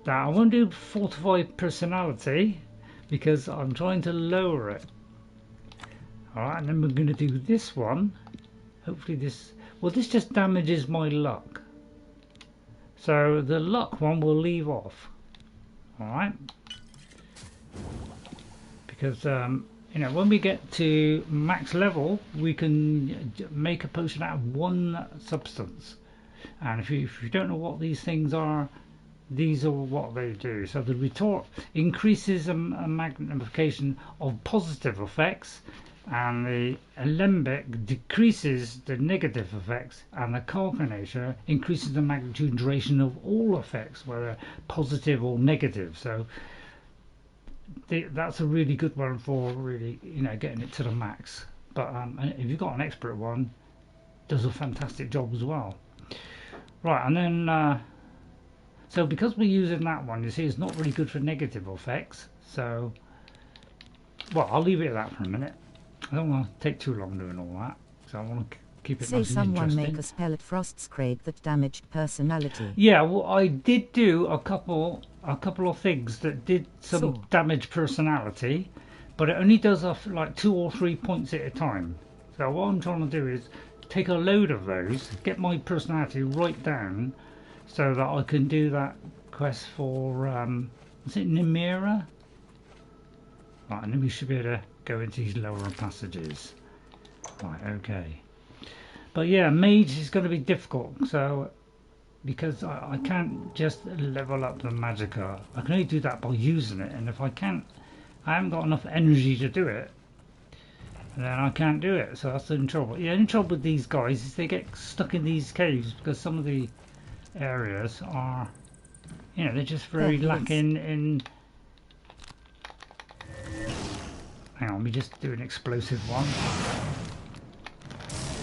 Now I won't do Fortify Personality because I'm trying to lower it. Alright, and then we're going to do this one. Hopefully this... Well, this just damages my luck. So the luck one will leave off. Alright. Because, you know, when we get to max level, we can make a potion out of one substance. And if you don't know what these things are, these are what they do. So the retort increases a magnification of positive effects, and the alembic decreases the negative effects, and the calculator increases the magnitude and duration of all effects, whether positive or negative. So that's a really good one for really, you know, getting it to the max. But if you've got an expert one, it does a fantastic job as well. Right, and then so because we're using that one, you see, it's not really good for negative effects. So, well, I'll leave it at that for a minute. I don't want to take too long doing all that, so I want to keep it nice and interesting. Say someone make a spell at Frostcrag that damaged personality. Yeah, well, I did do a couple of things that did some damage personality, but it only does like 2 or 3 points at a time. So what I'm trying to do is take a load of those, get my personality right down, so that I can do that quest for, is it Nimira? Right, and then we should be able to go into these lower passages. Right, okay. But yeah, mage is going to be difficult, so because I can't just level up the magicka. I can only do that by using it, and if I haven't got enough energy to do it, then I can't do it. So that's the trouble. Yeah, the trouble with these guys is they get stuck in these caves because some of the areas are, you know, they're just very lacking in. Hang on, we just do an explosive one.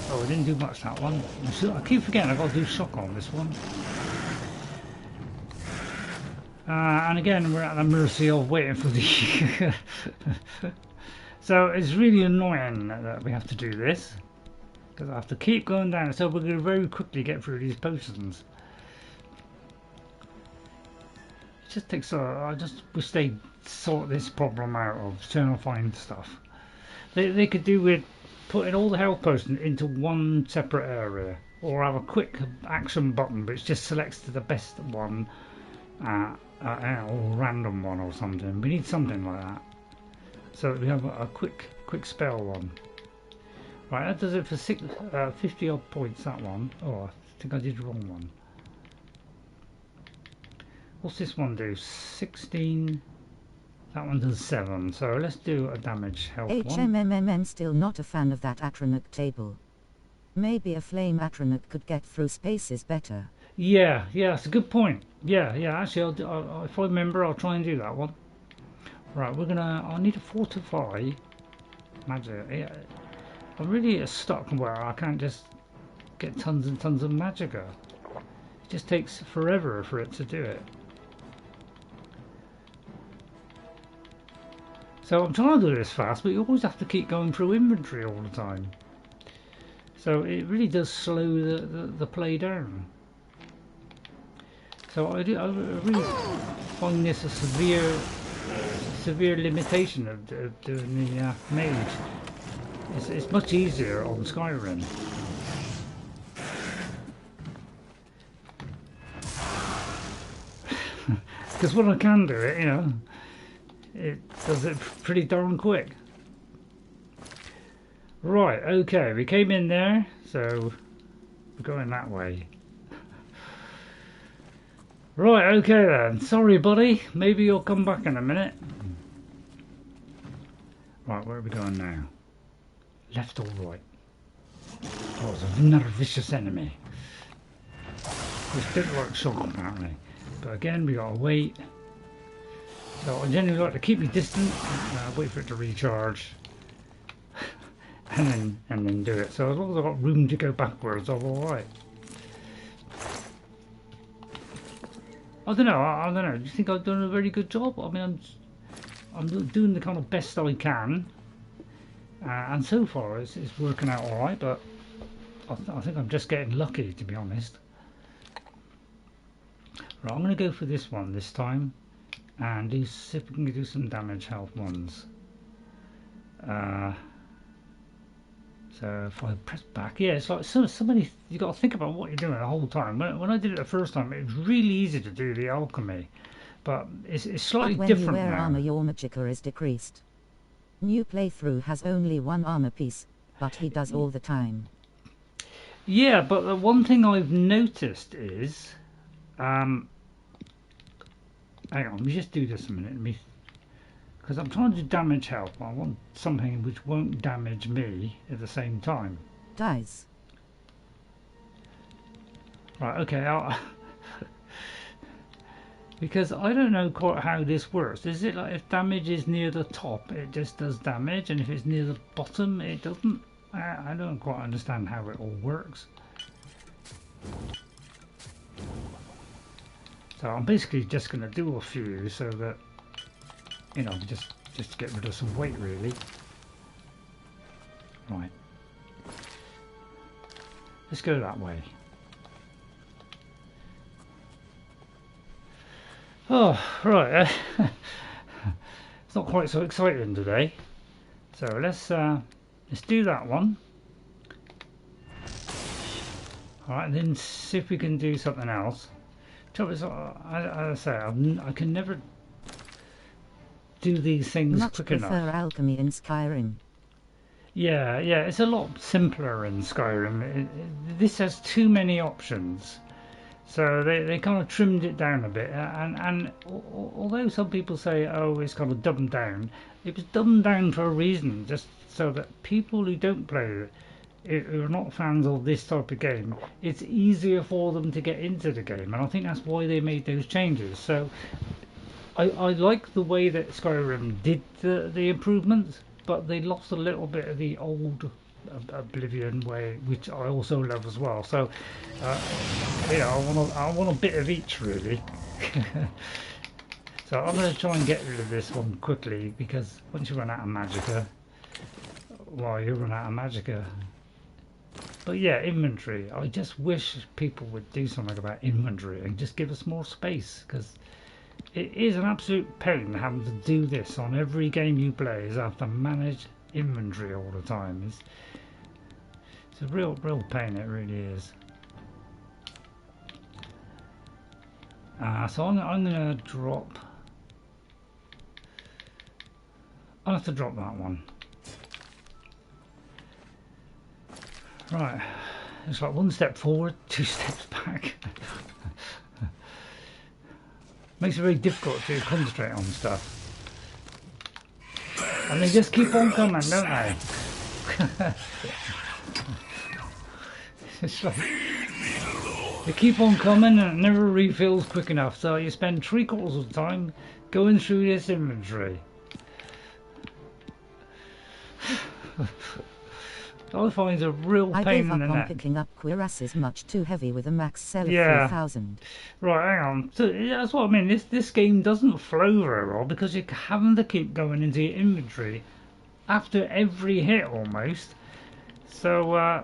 Oh, I didn't do much that one. I keep forgetting I've got to do shock on this one. And again, we're at the mercy of waiting for the... So it's really annoying that we have to do this, because I have to keep going down. So we're going to very quickly get through these potions. It just takes I just wish they'd sort this problem out of trying to find stuff. They could do with putting all the health potions into one separate area, or have a quick action button which just selects the best one, or random one or something. We need something like that, so that we have a quick spell one. Right, that does it for 50 odd points, that one. Oh, I think I did the wrong one. What's this one do? 16. That one does 7. So let's do a damage health one. HMMMN still not a fan of that Atronach table. Maybe a flame Atronach could get through spaces better. Yeah, that's a good point. Yeah. Actually, if I remember, I'll try and do that one. Right, I'll need to fortify magic. Yeah, I'm really stuck where I can't just get tons and tons of magicka. It just takes forever for it to do it. So I'm trying to do this fast, but you always have to keep going through inventory all the time. So it really does slow the play down. So I really find this a severe limitation of doing the mage. It's much easier on Skyrim. Because when I can do it, you know, it does it pretty darn quick. Right, okay, we came in there, so We're going that way. Right, okay then. Sorry, buddy. Maybe you'll come back in a minute. Right, where are we going now? Left or right? Oh, it's another vicious enemy. Which didn't like shock apparently. But again, we gotta wait. So I generally like to keep me distant, wait for it to recharge, and then do it. So as long as I've got room to go backwards, I'm alright. I don't know. Do you think I've done a very good job? I mean, I'm doing the kind of best I can, and so far it's working out alright. But I think I'm just getting lucky, to be honest. Right, I'm going to go for this one this time, and see if we can do some damage health ones. So if I press back, yeah, it's like somebody, you got to think about what you're doing the whole time. When I did it the first time, it was really easy to do the alchemy, but it's slightly different now. When you wear armour, your magicka is decreased. New playthrough has only one armour piece, but he does all the time. Yeah, but the one thing I've noticed is, hang on, let me just do this a minute. Because I'm trying to do damage health, but I want something which won't damage me at the same time. Dies. Right, okay. Because I don't know quite how this works. Is it like if damage is near the top, it just does damage, and if it's near the bottom, it doesn't? I don't quite understand how it all works. So I'm basically just going to do a few so that, you know, just to get rid of some weight, really. Right. Let's go that way. Oh, right. It's not quite so exciting today. So let's do that one. All right, and then see if we can do something else. As I say, I can never do these things quick enough. Much prefer alchemy in Skyrim. Yeah, it's a lot simpler in Skyrim. This has too many options, so they kind of trimmed it down a bit. And although some people say, oh, it's kind of dumbed down, it was dumbed down for a reason, just so that people who don't play it, who are not fans of this type of game, it's easier for them to get into the game, and I think that's why they made those changes. So I like the way that Skyrim did the improvements, but they lost a little bit of the old Oblivion way, which I also love as well. So you know, I want a bit of each, really. So I'm going to try and get rid of this one quickly, because once you run out of magicka, well, you run out of magicka. But yeah, inventory. I just wish people would do something about inventory and just give us more space, because it is an absolute pain having to do this on every game you play. Is have to manage inventory all the time. It's a real pain. It really is. So I'm gonna drop. I'll have to drop that one. Right, it's like one step forward, 2 steps back. Makes it very difficult to concentrate on stuff. And they just keep on coming, don't they? It's like, they keep on coming and it never refills quick enough, so you spend 3/4 of the time going through this inventory. I find it's a real pain in the neck. Picking up cuirass is much too heavy with a max cell of 3,000. Right, hang on. So that's what I mean. This game doesn't flow very well because you're having to keep going into your inventory after every hit almost. So I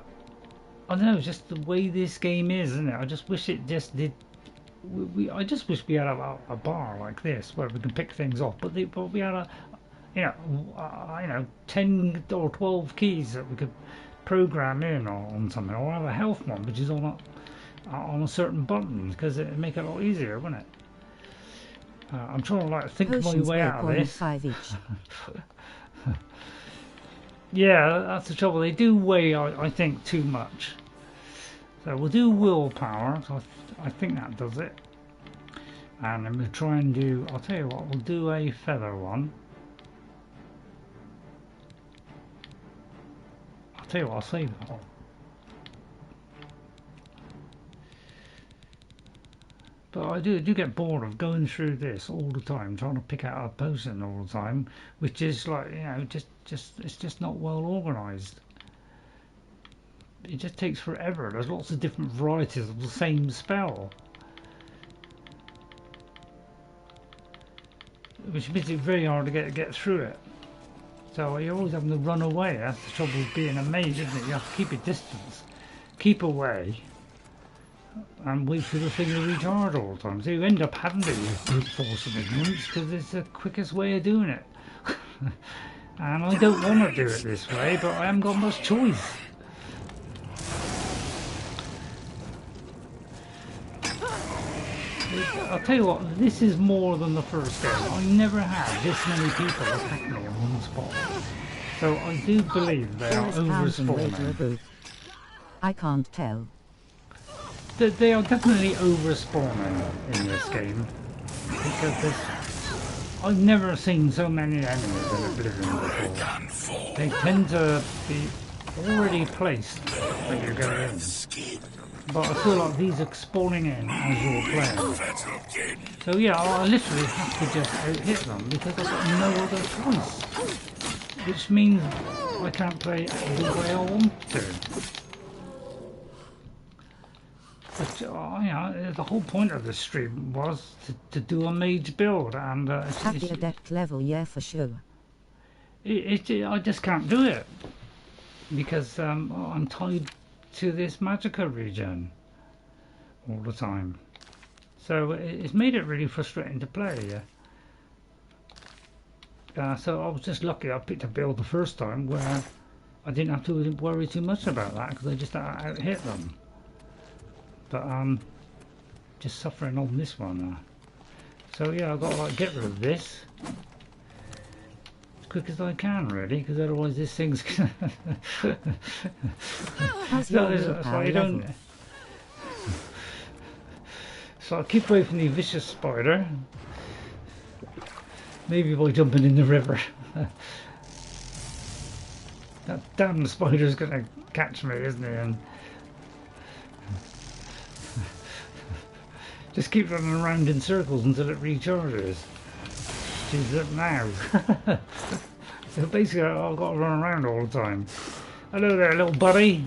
don't know, it's just the way this game is, isn't it? I just wish it just did. I just wish we had a bar like this where we can pick things off, but we had a. You know, 10 or 12 keys that we could program in on something, or have a health one which is on a certain button, because it'd make it a lot easier, wouldn't it? I'm trying to like think my way out of this. 5 each. Yeah, that's the trouble. They do weigh, I think, too much. So we'll do willpower, so I think that does it. And I'm going to try and do, I'll tell you what, we'll do a feather one. I'll tell you what, I'll save that. But I do get bored of going through this all the time, trying to pick out a potion all the time, which is like, you know, it's just not well organised. It just takes forever. There's lots of different varieties of the same spell, which makes it very hard to get through it. So you're always having to run away. That's the trouble with being a mage, isn't it? You have to keep a distance, keep away, and wait for the thing to recharge all the time. So you end up having to use brute force of ignorance because it's the quickest way of doing it. And I don't want to do it this way, but I haven't got much choice. I'll tell you what, this is more than the first game. I never had this many people attack me in one spot. So I do believe they are over-spawning. I can't tell. They are definitely over-spawning in this game. Because I've never seen so many enemies in Oblivion before. They tend to be already placed when you go in. But I feel like these are spawning in as you're playing. So yeah, I literally have to just out-hit them because I've got no other choice. Which means I can't play the way I want to. But you know, the whole point of the stream was to do a mage build, and at the adept level, yeah, for sure. I just can't do it because I'm tied to this Magicka region all the time, so it's made it really frustrating to play. So I was just lucky I picked a build the first time where I didn't have to worry too much about that because I just out-hit them. But just suffering on this one. So yeah, I've got to like get rid of this as quick as I can, really, because otherwise this thing's so you don't. So I'll keep away from the vicious spider. Maybe by jumping in the river. That damn spider's gonna catch me, isn't he? And just keep running around in circles until it recharges. She's up now. So basically I've got to run around all the time. Hello there, little buddy.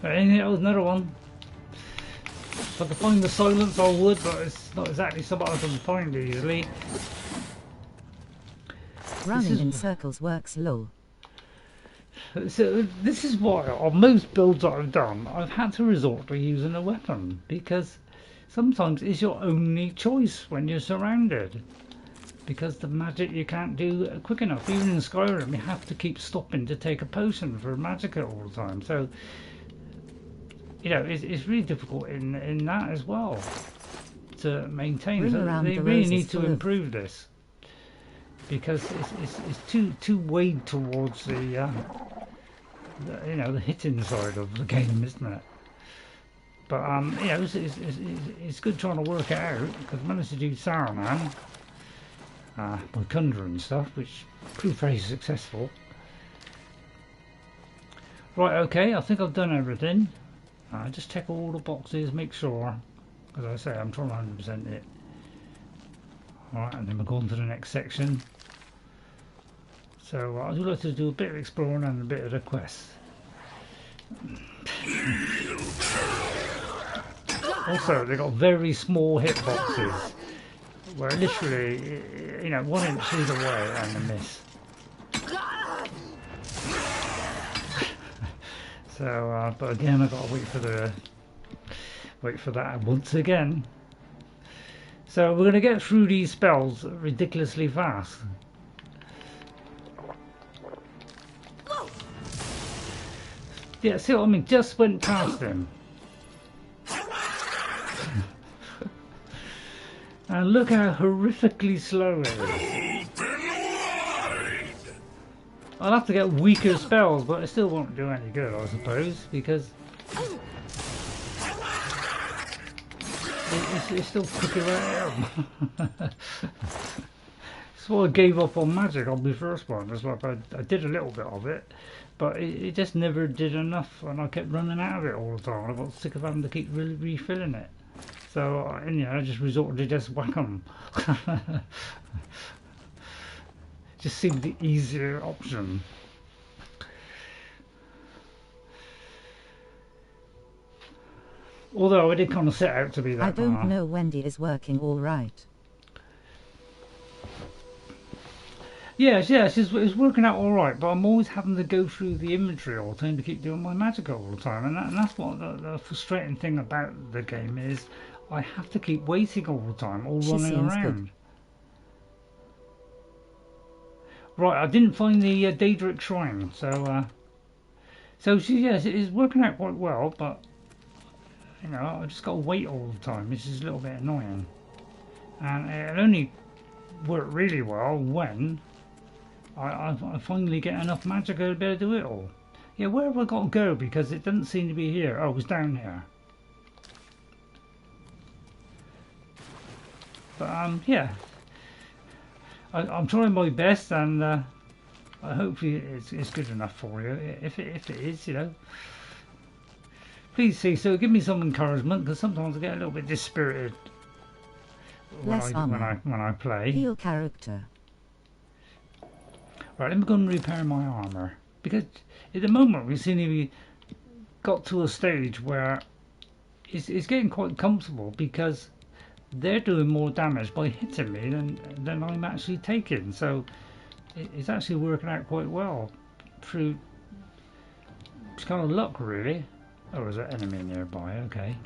Another one. If I could find the silence I would, but it's not exactly something I can find easily. Running in circles works low. So this is why on most builds that I've done, I've had to resort to using a weapon, because sometimes it's your only choice when you're surrounded. Because the magic you can't do quick enough. Even in Skyrim, you have to keep stopping to take a potion for Magicka all the time. So, you know, it's really difficult in that as well to maintain. So they really need to improve this, because it's too weighed towards the you know, the hitting side of the game, isn't it? But you know, it's good trying to work it out, because I managed to do Saruman by Kundra and stuff, which proved very successful. Right, okay, I think I've done everything. Just check all the boxes, make sure, as I say, I'm trying to 100% it. Alright, and then we'll go on to the next section. So I'd like to do a bit of exploring and a bit of the quest. Also, they've got very small hitboxes, where literally, you know, 1 inch either way and a miss. So, but again, I've got to wait for that once again. So we're going to get through these spells ridiculously fast. Yeah, see what I mean? Just went past him. And look how horrifically slow it is. I'll have to get weaker spells, but it still won't do any good, I suppose, because it's still quicker around. So I gave up on magic on my first one. That's what I did a little bit of it, but it just never did enough, and I kept running out of it all the time. I got sick of having to keep refilling it. So in the end, I just resorted to just whack 'em. Just seemed the easier option. Although I did kind of set out to be that. I don't know. Wendy is working all right. Yes, it's working out all right, but I'm always having to go through the inventory all the time to keep doing my magic all the time, and that's what the frustrating thing about the game is. I have to keep waiting all the time, all running around. Good. Right, I didn't find the Daedric Shrine, so yes, it is working out quite well, but you know, I just got to wait all the time, which is a little bit annoying. And it only worked really well when I finally get enough magic to be able to do it all. Yeah, where have I got to go? Because it doesn't seem to be here. Oh, it was down here. But yeah, I'm trying my best, and hopefully it's good enough for you. If it is, you know, please see. So give me some encouragement, because sometimes I get a little bit dispirited when I play. Heal character. Right, let me go and repair my armour, because at the moment we seem to be got to a stage where it's getting quite comfortable, because they're doing more damage by hitting me than I'm actually taking, so it's actually working out quite well through it's kind of luck, really. Oh, is there an enemy nearby? Okay.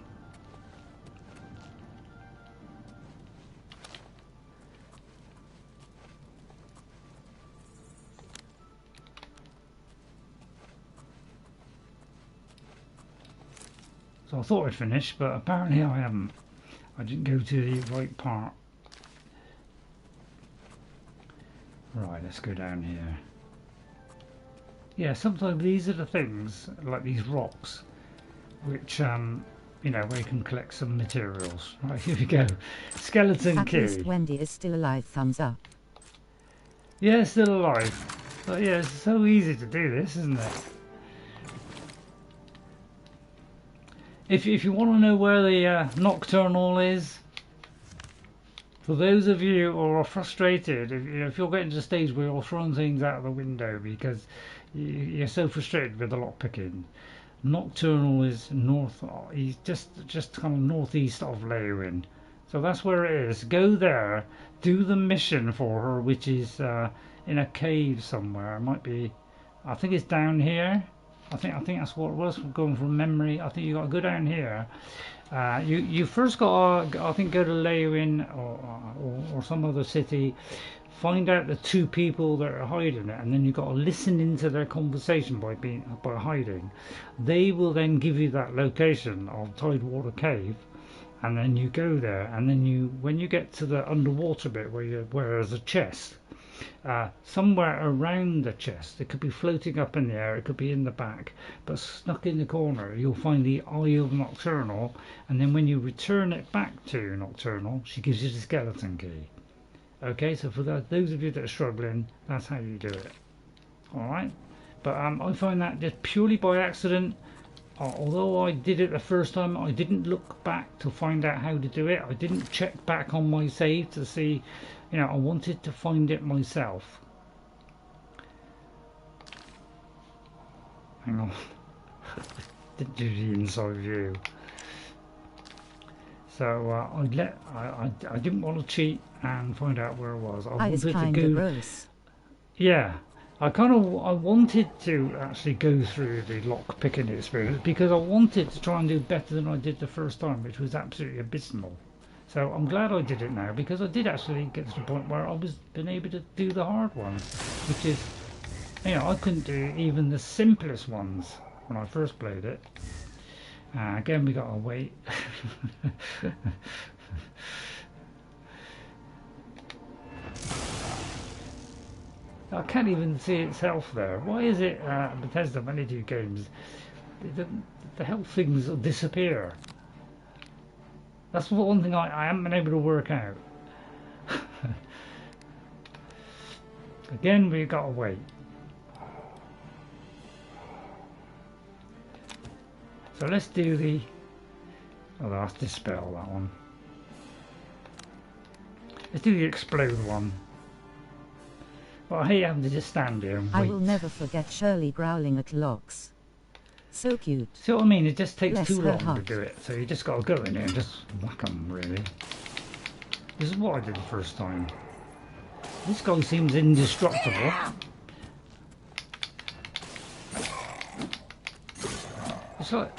So I thought I'd finished, but apparently I haven't. I didn't go to the right part. Right, let's go down here. Yeah, sometimes these are the things, like these rocks, which, you know, where you can collect some materials. Right, here we go. Skeleton key. At least Wendy is still alive, thumbs up. Yeah, still alive. But yeah, it's so easy to do this, isn't it? If you want to know where the Nocturnal is, for those of you who are frustrated, if you're getting to the stage where you're throwing things out of the window because you're so frustrated with the lockpicking, Nocturnal is just kind of northeast of Leyawiin. So that's where it is. Go there, do the mission for her, which is in a cave somewhere. It might be, I think it's down here. I think that's what it was, going from memory. I think you got to go down here. You first got to, I think, go to Leyawiin or some other city, find out the two people that are hiding it, and then you got to listen into their conversation by hiding. They will then give you that location of Tidewater Cave, and then you go there, and then when you get to the underwater bit where there's a chest. Somewhere around the chest, it could be floating up in the air, it could be in the back, but stuck in the corner you'll find the Eye of Nocturnal, and then when you return it back to Nocturnal, she gives you the skeleton key. Okay, so for those of you that are struggling, that's how you do it. Alright, but I find that just purely by accident. Although I did it the first time, I didn't look back to find out how to do it. I didn't check back on my save to see, you know, I wanted to find it myself. Hang on. Didn't do the inside view. So I didn't want to cheat and find out where it was. I wanted to go. Gross. Yeah. I wanted to actually go through the lock picking experience because I wanted to try and do better than I did the first time, which was absolutely abysmal. So I'm glad I did it now, because I did actually get to the point where I was been able to do the hard ones, which is, you know, I couldn't do even the simplest ones when I first played it. Again, we gotta wait. I can't even see itself there. Why is it Bethesda when they do games, the health things disappear? That's one thing I haven't been able to work out. Again, we've got to wait. So let's do the... Oh, that's dispel, that one. Let's do the explode one. Well, I hate having to just stand here and wait. I will never forget Shirley growling at locks. So cute. See what I mean? It just takes Bless too her long to heart. do it. So you just got to go in there and just whack them, really. This is what I did the first time. This guy seems indestructible. It's like...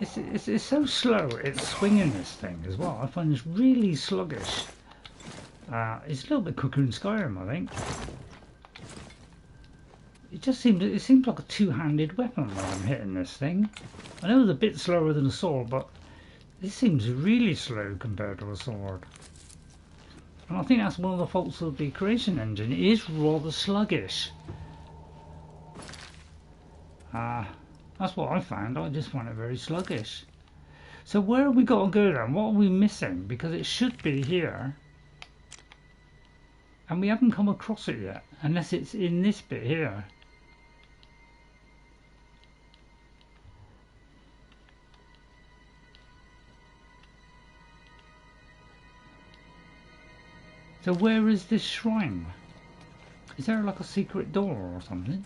It's so slow, it's swinging this thing as well. I find it's really sluggish. It's a little bit quicker in Skyrim, I think. It seems like a two-handed weapon when I'm hitting this thing. I know it's a bit slower than a sword, but this seems really slow compared to a sword. And I think that's one of the faults of the creation engine. It is rather sluggish. That's what I found. I just find it very sluggish. So where have we got to go then? What are we missing? Because it should be here. And we haven't come across it yet. Unless it's in this bit here. So where is this shrine? Is there like a secret door or something?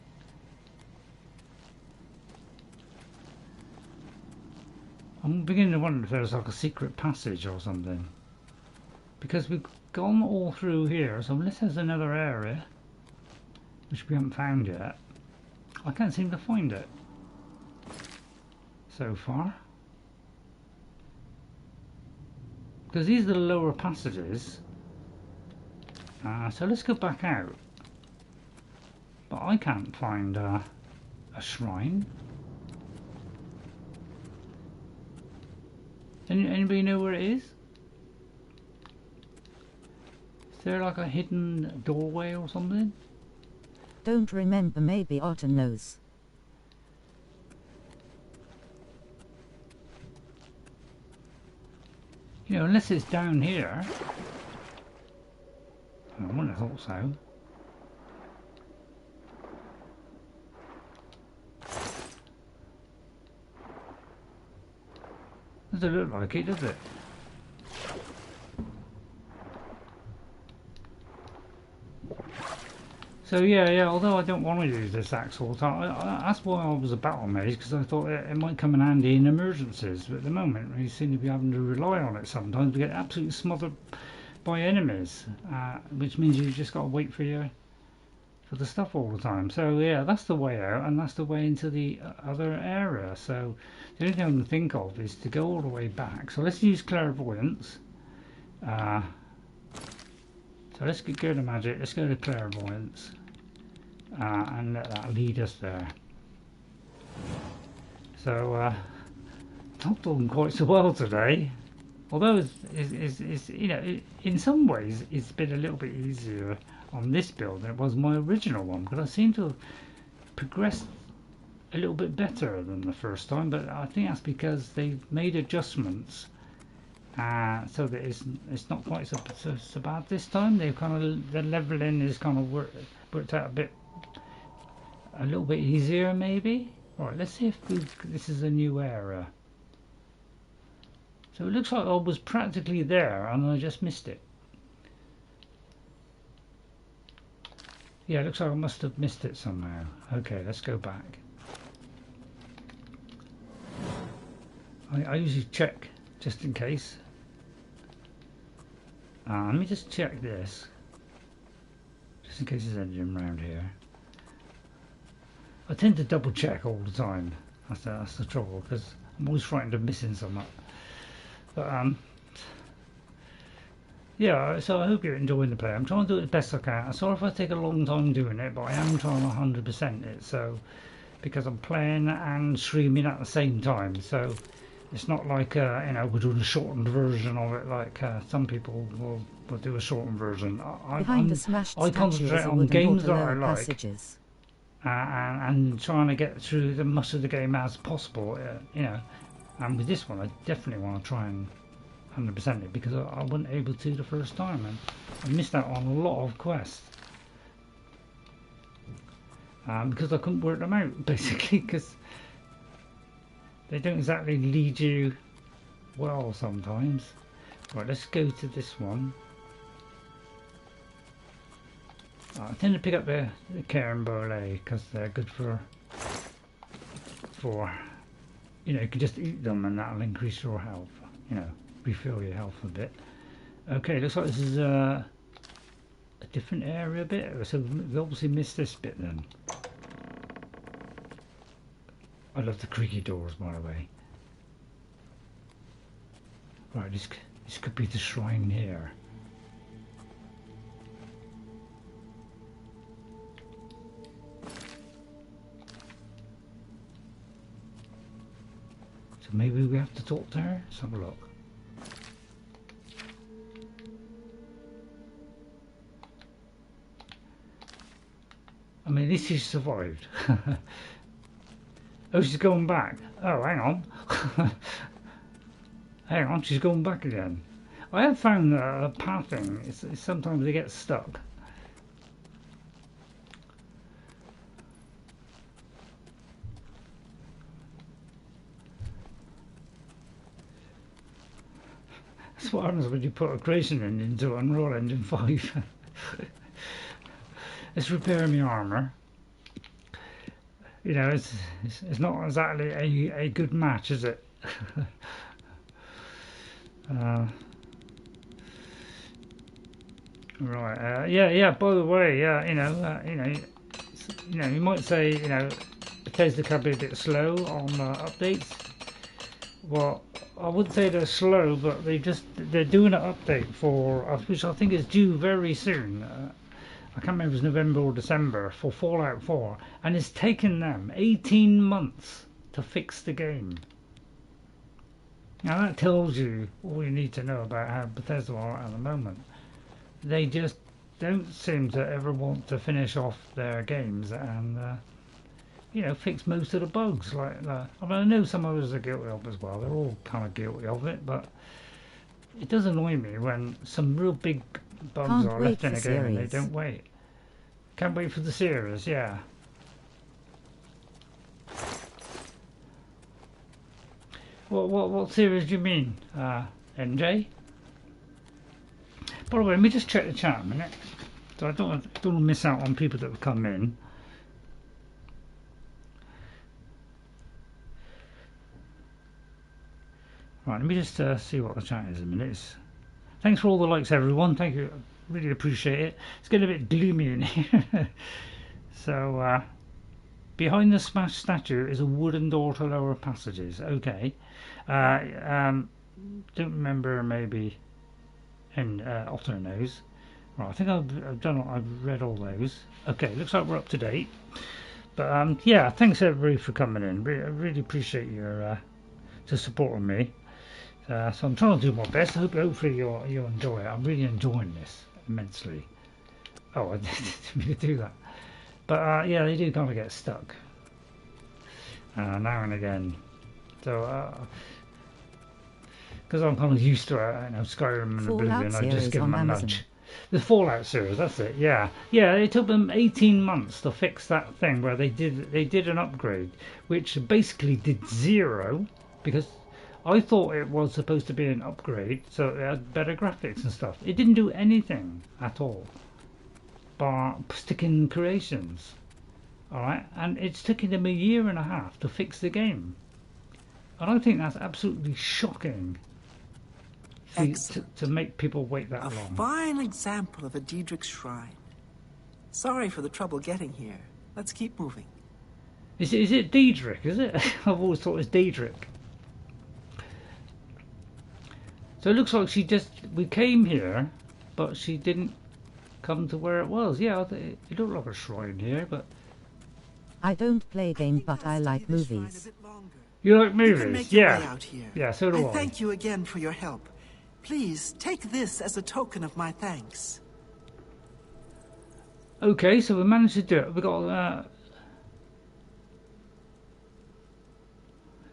I'm beginning to wonder if there's like a secret passage or something. Because we've gone all through here, so unless there's another area, which we haven't found yet, I can't seem to find it so far. Because these are the lower passages. So let's go back out. But I can't find a shrine. Anybody know where it is? Is there like a hidden doorway or something? Don't remember, maybe Otten knows. You know, unless it's down here. I wouldn't have thought so. Doesn't look like it, does it? So yeah, although I don't want to use this axe all the time, that's why I was a Battlemage, because I thought it might come in handy in emergencies, but at the moment we seem to be having to rely on it sometimes to get absolutely smothered by enemies, which means you just got to wait for the stuff all the time. So yeah, that's the way out, and that's the way into the other area. So the only thing I can think of is to go all the way back. So let's use clairvoyance. So let's go to magic, let's go to clairvoyance, and let that lead us there. So not done quite so well today, although it's you know, in some ways it's been a little bit easier on this build than it was my original one, because I seem to have progressed a little bit better than the first time, but I think that's because they made adjustments so that it's not quite so bad this time. They've kind of, the leveling is kind of worked out a little bit easier maybe. Alright, let's see if this is a new area. So it looks like I was practically there and I just missed it. Yeah, it looks like I must have missed it somehow. Okay, let's go back. I usually check just in case. Let me just check this, just in case there's anything around here. I tend to double check all the time. That's the trouble, because I'm always frightened of missing something. But yeah, so I hope you're enjoying the play. I'm trying to do it as best I can. I'm sorry if I take a long time doing it, but I am trying to 100% it. So because I'm playing and streaming at the same time, so It's not like you know, we're doing a shortened version of it. Like some people will do a shortened version. I concentrate on games that I like, and trying to get through the much of the game as possible. You know, and with this one, I definitely want to try and 100% it, because I wasn't able to the first time, and I missed out on a lot of quests because I couldn't work them out, basically, because they don't exactly lead you well sometimes. Right, let's go to this one. I tend to pick up the Karen Burley because they're good for you know, you can just eat them and that'll increase your health, you know, refill your health a bit. Okay, looks like this is a different area a bit, so we obviously missed this bit then. I love the creaky doors, by the way. Right, this could be the shrine here. So maybe we have to talk to her? Let's have a look. I mean, this is survived. Oh, she's going back. Oh, hang on. Hang on, she's going back again. I have found pathing, it's sometimes they get stuck. That's what happens when you put a creation engine into Unreal Engine 5. Let's repair my armour. You know, it's not exactly a good match, is it? Right. Yeah. By the way, you know, you might say, you know, Bethesda can be a bit slow on updates. Well, I wouldn't say they're slow, but they're doing an update for which I think is due very soon. I can't remember if it was November or December, for Fallout 4, and it's taken them 18 months to fix the game. Now that tells you all you need to know about how Bethesda are at the moment. They just don't seem to ever want to finish off their games and you know, fix most of the bugs. Like I mean, I know some others are guilty of it as well. They're all kind of guilty of it, but it does annoy me when some real big bugs are left in a game and they don't wait. Can't wait for the series, yeah. What series do you mean, NJ? By the way, let me just check the chat a minute, so I don't want to miss out on people that have come in. Right, let me just see what the chat is a minute. Thanks for all the likes, everyone. Thank you. Really appreciate it. It's getting a bit gloomy in here. So, behind the smashed statue is a wooden door to lower passages. Okay. Don't remember, maybe. And Otter knows. Right, I think I've read all those. Okay, looks like we're up to date. But yeah, thanks everybody for coming in. I really appreciate your supporting me. So I'm trying to do my best. Hopefully you'll enjoy it. I'm really enjoying this immensely. Oh, I didn't mean to do that. But yeah, they do kind of get stuck now and again. So because I'm kind of used to it, you know, Skyrim and Oblivion, I just give them a nudge. The Fallout series, that's it. Yeah. It took them 18 months to fix that thing where they did an upgrade, which basically did zero, because I thought it was supposed to be an upgrade, so it had better graphics and stuff. It didn't do anything at all, but sticking creations. Alright, and it's taken them 1.5 years to fix the game. And I think that's absolutely shocking to make people wait that long. A fine example of a Daedric shrine. Sorry for the trouble getting here. Let's keep moving. Is it Daedric, is it? I've always thought it was Daedric. So it looks like we came here, but she didn't come to where it was. Yeah, it looked like a shrine here, but... I don't play games, but I like movies. You like You can movies? make your way Yeah. out here. Yeah, so do I. Thank you again for your help. Please take this as a token of my thanks. Okay, so we managed to do it. We got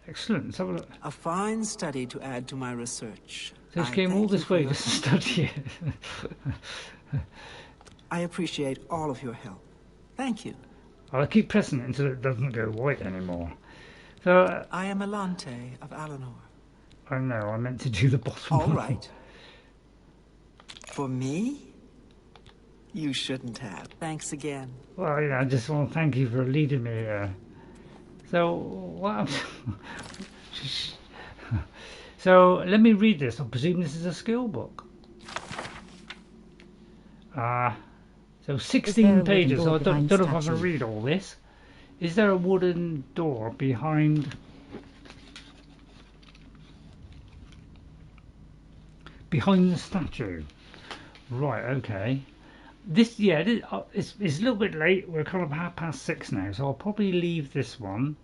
excellent. Let's have a look. A fine study to add to my research. So this I came all thank you this for way your just to help. study it. I appreciate all of your help. Thank you. I keep pressing it until it doesn't go white anymore. So I am Elante of Alinor. I know I meant to do the bottom. All one. right. For me? You shouldn't have. Thanks again. Well, I just want to thank you for leading me here. So what? So let me read this. I presume this is a skill book. So 16 pages. So I don't know if I can read all this. Is there a wooden door behind the statue? Right. Okay. This, yeah, it's a little bit late. We're kind of 6:30 now, so I'll probably leave this one.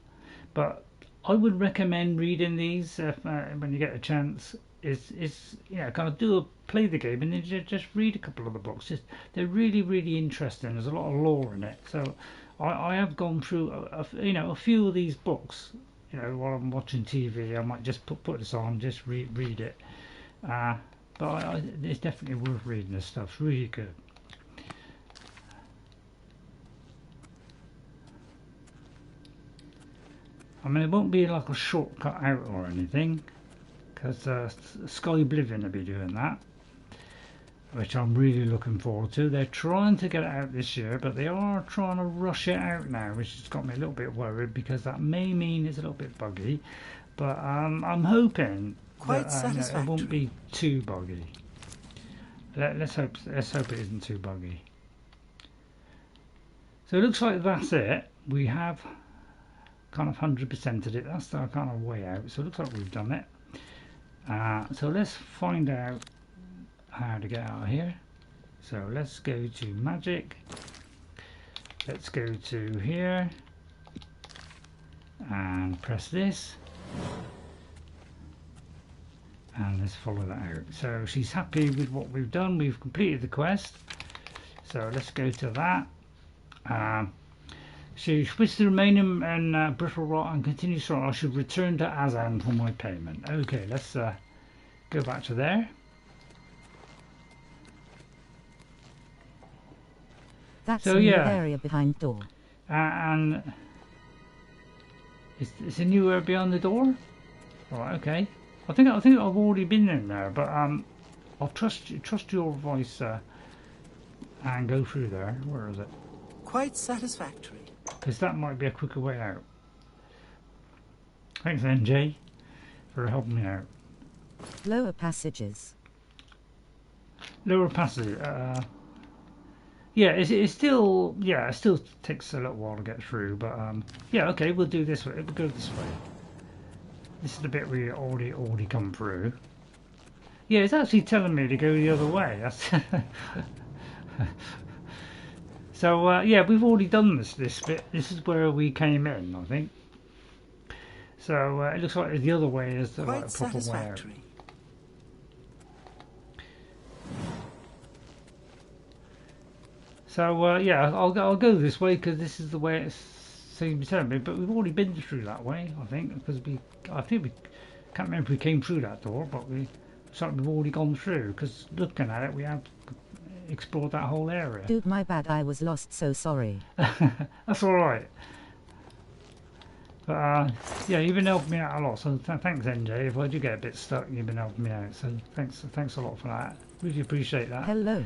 But I would recommend reading these when you get a chance. Is kind of play the game and then just read a couple of the books. They're really interesting. There's a lot of lore in it. So I have gone through a few of these books. While I'm watching TV, I might just put this on, just read it. But it's definitely worth reading. This stuff's really good. I mean, it won't be like a shortcut out or anything, because Sky Oblivion will be doing that, which I'm really looking forward to. They're trying to get it out this year, but they are trying to rush it out now, which has got me a little bit worried, because that may mean it's a little bit buggy. But I'm hoping that it won't be too buggy. Let's hope it isn't too buggy. So it looks like that's it. We have kind of 100%ed it. That's our kind of way out. So it looks like we've done it. So let's find out how to get out of here. So let's go to magic. Let's go to here and press this. And let's follow that out. So she's happy with what we've done. We've completed the quest. So let's go to that. She wishes to remain in Brittlerock and continue so I should return to Azan for my payment. Okay, let's go back to there. That's a new area behind door. And it's a new area behind the door. Right, okay. I think I've already been in there, but I'll trust your voice and go through there. Where is it? Quite satisfactory. Because that might be a quicker way out. Thanks, NJ, for helping me out. Lower passages. Lower passage. Yeah, it still takes a little while to get through, but yeah, okay, we'll do this way. We'll go this way. This is the bit we already come through. Yeah, it's actually telling me to go the other way. That's so yeah, we've already done this bit. This is where we came in, I think. So it looks like the other way is the proper way out. So yeah, I'll go this way because this is the way it seems to tell me. But we've already been through that way, I think, because I think we can't remember if we came through that door, but we've already gone through. Because looking at it, we have explored that whole area. Dude, my bad. I was lost. So sorry. That's all right. But yeah, you've been helping me out a lot. So thanks, NJ. If I do get a bit stuck, you've been helping me out. So thanks a lot for that. Really appreciate that. Hello.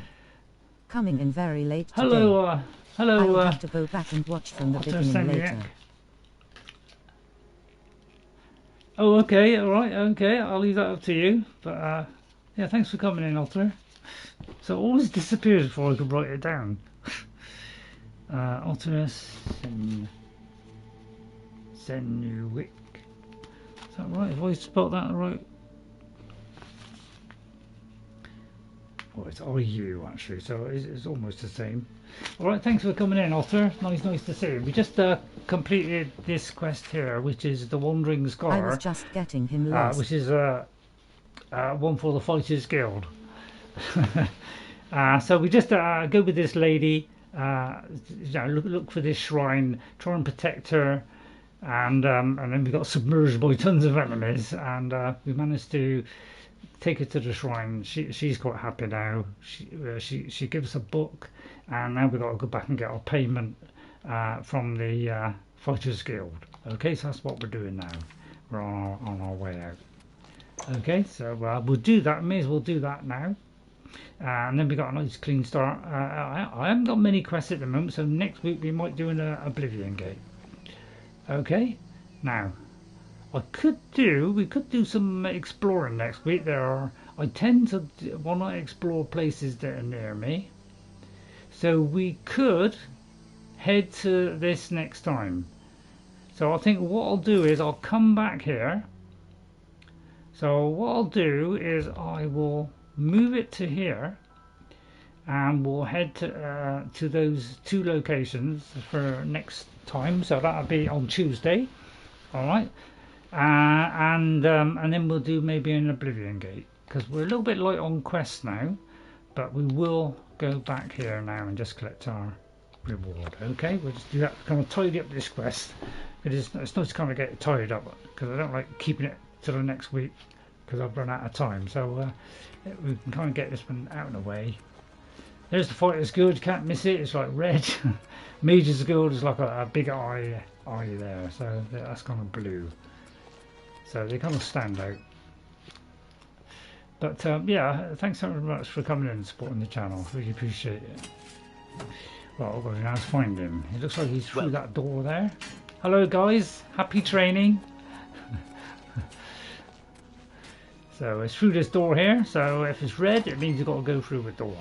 Coming in very late today. Hello, hello. I'll have to go back and watch from the beginning later. Oh, okay, all right, okay. I'll leave that up to you. But yeah, thanks for coming in, Otter. So it always disappears before I can write it down. Otter Senuwick. Is that right? Have I spelled that right? Oh, it's RU actually, so it's almost the same. Alright, thanks for coming in, Otter. Nice to see you. We just completed this quest here, which is the Wandering Scar. I was just getting him lost. Which is one for the Fighters Guild. So we just go with this lady, look for this shrine, try and protect her, and then we got submerged by tons of enemies, and we managed to take her to the shrine. She's quite happy now. She gives us a book, and now we've got to go back and get our payment from the Fighters Guild. Okay, so that's what we're doing now. We're on our way out. Okay, so we'll do that. May as well do that now. And then we got a nice clean start. I haven't got many quests at the moment, so next week we might do an Oblivion gate. Okay, now we could do some exploring next week. I tend to want to explore places that are near me, so we could head to this next time. So I think what I'll do is I'll come back here. So what I'll do is I will move it to here, and we'll head to those two locations for next time. So that'll be on Tuesday. All right. And then we'll do maybe an Oblivion gate, because we're a little bit light on quests now, but we will go back here now and just collect our reward. Okay, we'll just do that, kind of tidy up this quest. It's nice to kind of get it tidied up, because I don't like keeping it till the next week because I've run out of time. So we can kind of get this one out of the way. There's the Fighters Guild, you can't miss it, it's like red. Mage's Guild is like a big eye there, so that's kind of blue. So they kind of stand out. But yeah, thanks so much for coming in and supporting the channel. Really appreciate it. Well, I've got to now find him. It looks like he's through that door there. Hello guys, happy training. So it's through this door here. So if it's red, it means you've got to go through the door.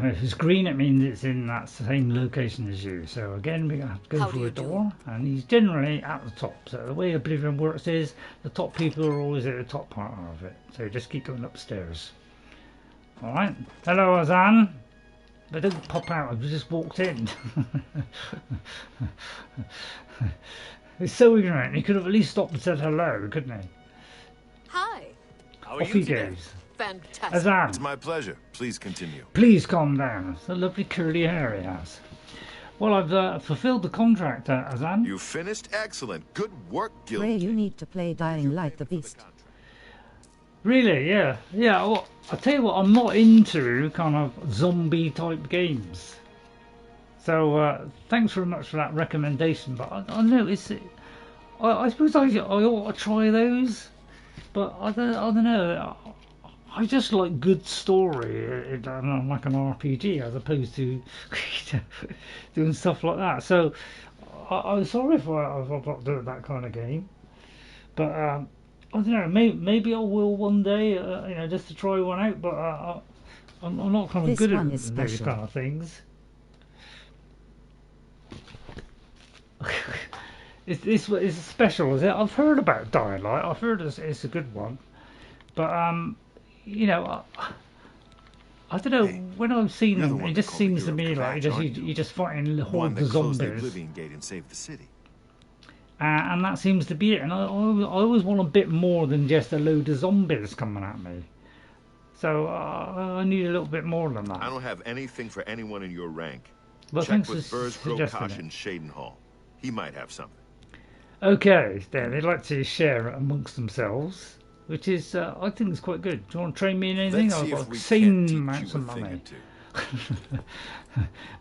If it's green, it means it's in that same location as you. So again, we're going to have to go through a door, and he's generally at the top. So the way Oblivion works is the top people are always at the top part of it. So just keep going upstairs. Alright. Hello, Azan. But don't pop out, I've just walked in. He's so ignorant, he could have at least stopped and said hello, couldn't he? Hi. How Off he goes. Fantastic. Azan. It's my pleasure. Please continue. Please calm down. It's a lovely curly hair he has. Well, I've fulfilled the contract, Azan. You finished? Excellent. Good work, Guild. Ray, you need to play Dying Like the Beast. Really? Yeah. Yeah, well, I'll tell you what, I'm not into kind of zombie type games. So thanks very much for that recommendation, but I noticed it. I suppose I ought to try those, but I don't know. I just like good story, like an RPG, as opposed to doing stuff like that. So I'm sorry if I'm not doing that kind of game, but I don't know. Maybe I will one day, just to try one out. But I'm not kind of good at those kind of things. It's special, is it? I've heard about Dying Light. I've heard it's a good one, but I don't know. When I've seen them, it just seems to me like you're just fighting hordes of zombies. The Oblivion Gate and saved the city. And that seems to be it. And I always want a bit more than just a load of zombies coming at me. So I need a little bit more than that. I don't have anything for anyone in your rank. Well, check thanks with for Burzgrokash in Shadenhall. He might have something. Okay, then they'd like to share it amongst themselves, which is I think is quite good. Do you want to train me in anything? I've got insane amounts of money.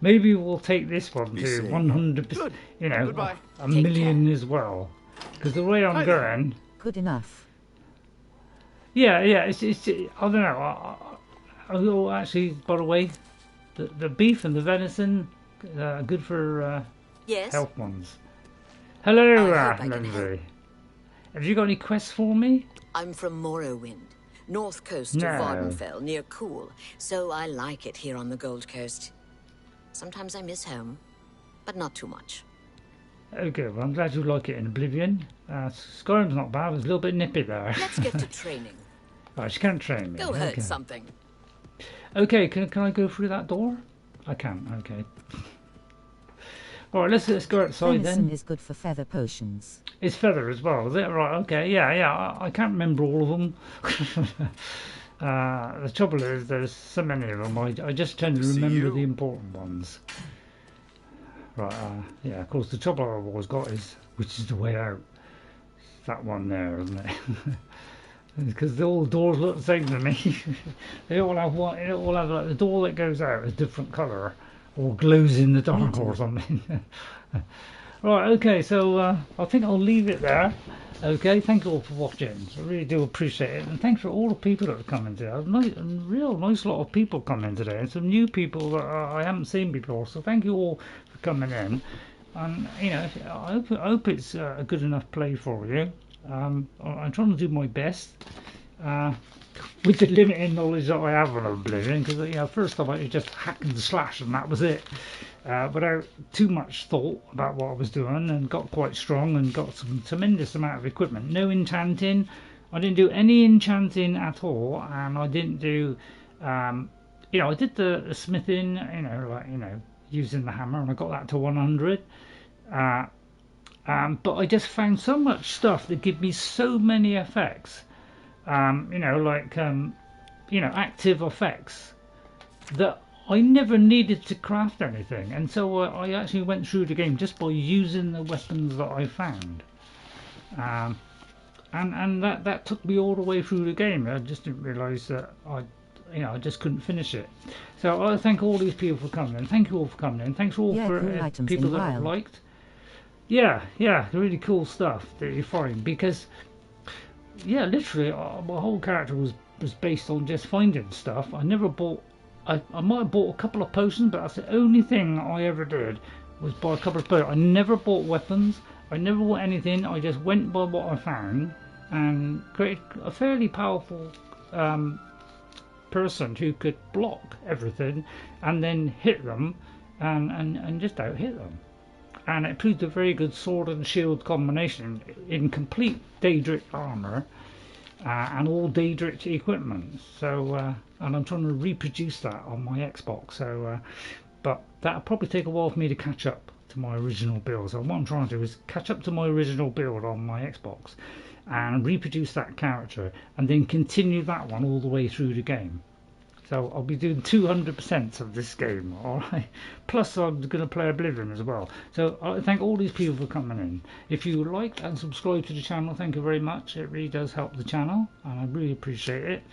Maybe we'll take this one to 100%. Goodbye. A million as well. Because the way I'm going. Good enough. Yeah. It's I don't know. Oh, actually, by the way, the beef and the venison, good for health ones. Hello, Lindsay. Have you got any quests for me? I'm from Morrowind, north coast of Vardenfell, near Cool, so I like it here on the Gold Coast. Sometimes I miss home, but not too much. Okay, well, I'm glad you like it in Oblivion. Skyrim's not bad, it was a little bit nippy there. Let's get to training. Oh, she can't train me. Go hurt something. Okay, can I go through that door? I can. Okay. All right, let's go outside Venison then. is good for feather potions. It's feather as well, is it? Right. Okay. Yeah. I can't remember all of them. The trouble is, there's so many of them. I just tend to remember the important ones. Right. Yeah. Of course, the trouble I've always got is which is the way out. It's that one there, isn't it? Because all the doors look the same to me. They all have one. They all have like the door that goes out is a different colour or glows in the dark or something. Right. Okay. So I think I'll leave it there. Okay. Thank you all for watching. I really do appreciate it, and thanks for all the people that have come in today. A real nice lot of people come in today, and some new people that I haven't seen before. So thank you all for coming in. And you know, I hope it's a good enough play for you. I'm trying to do my best with the limited knowledge that I have on Oblivion, because you know, first time I just hack and slash and that was it, without too much thought about what I was doing, and got quite strong and got some tremendous amount of equipment. No enchanting. I didn't do any enchanting at all, and I didn't do you know, I did the smithing, you know, like, you know, using the hammer, and I got that to 100. But I just found so much stuff that give me so many effects, you know, like, you know, active effects, that I never needed to craft anything. And so I actually went through the game just by using the weapons that I found. And that took me all the way through the game. I just didn't realise that you know, I just couldn't finish it. So I thank all these people for coming in. Thank you all for coming in. Thanks all for people that have liked. Yeah, really cool stuff that you find, because yeah, literally my whole character was based on just finding stuff. I never bought. I might have bought a couple of potions, but that's the only thing I ever did was buy a couple of potions. I never bought weapons. I never bought anything. I just went by what I found and created a fairly powerful person who could block everything and then hit them and just out hit them. And it proved a very good sword and shield combination in complete Daedric armour and all Daedric equipment. So, and I'm trying to reproduce that on my Xbox. So, but that'll probably take a while for me to catch up to my original build. So what I'm trying to do is catch up to my original build on my Xbox and reproduce that character, and then continue that one all the way through the game. So I'll be doing 200% of this game, alright? Plus I'm going to play Oblivion as well. So I thank all these people for coming in. If you like and subscribe to the channel, thank you very much. It really does help the channel, and I really appreciate it,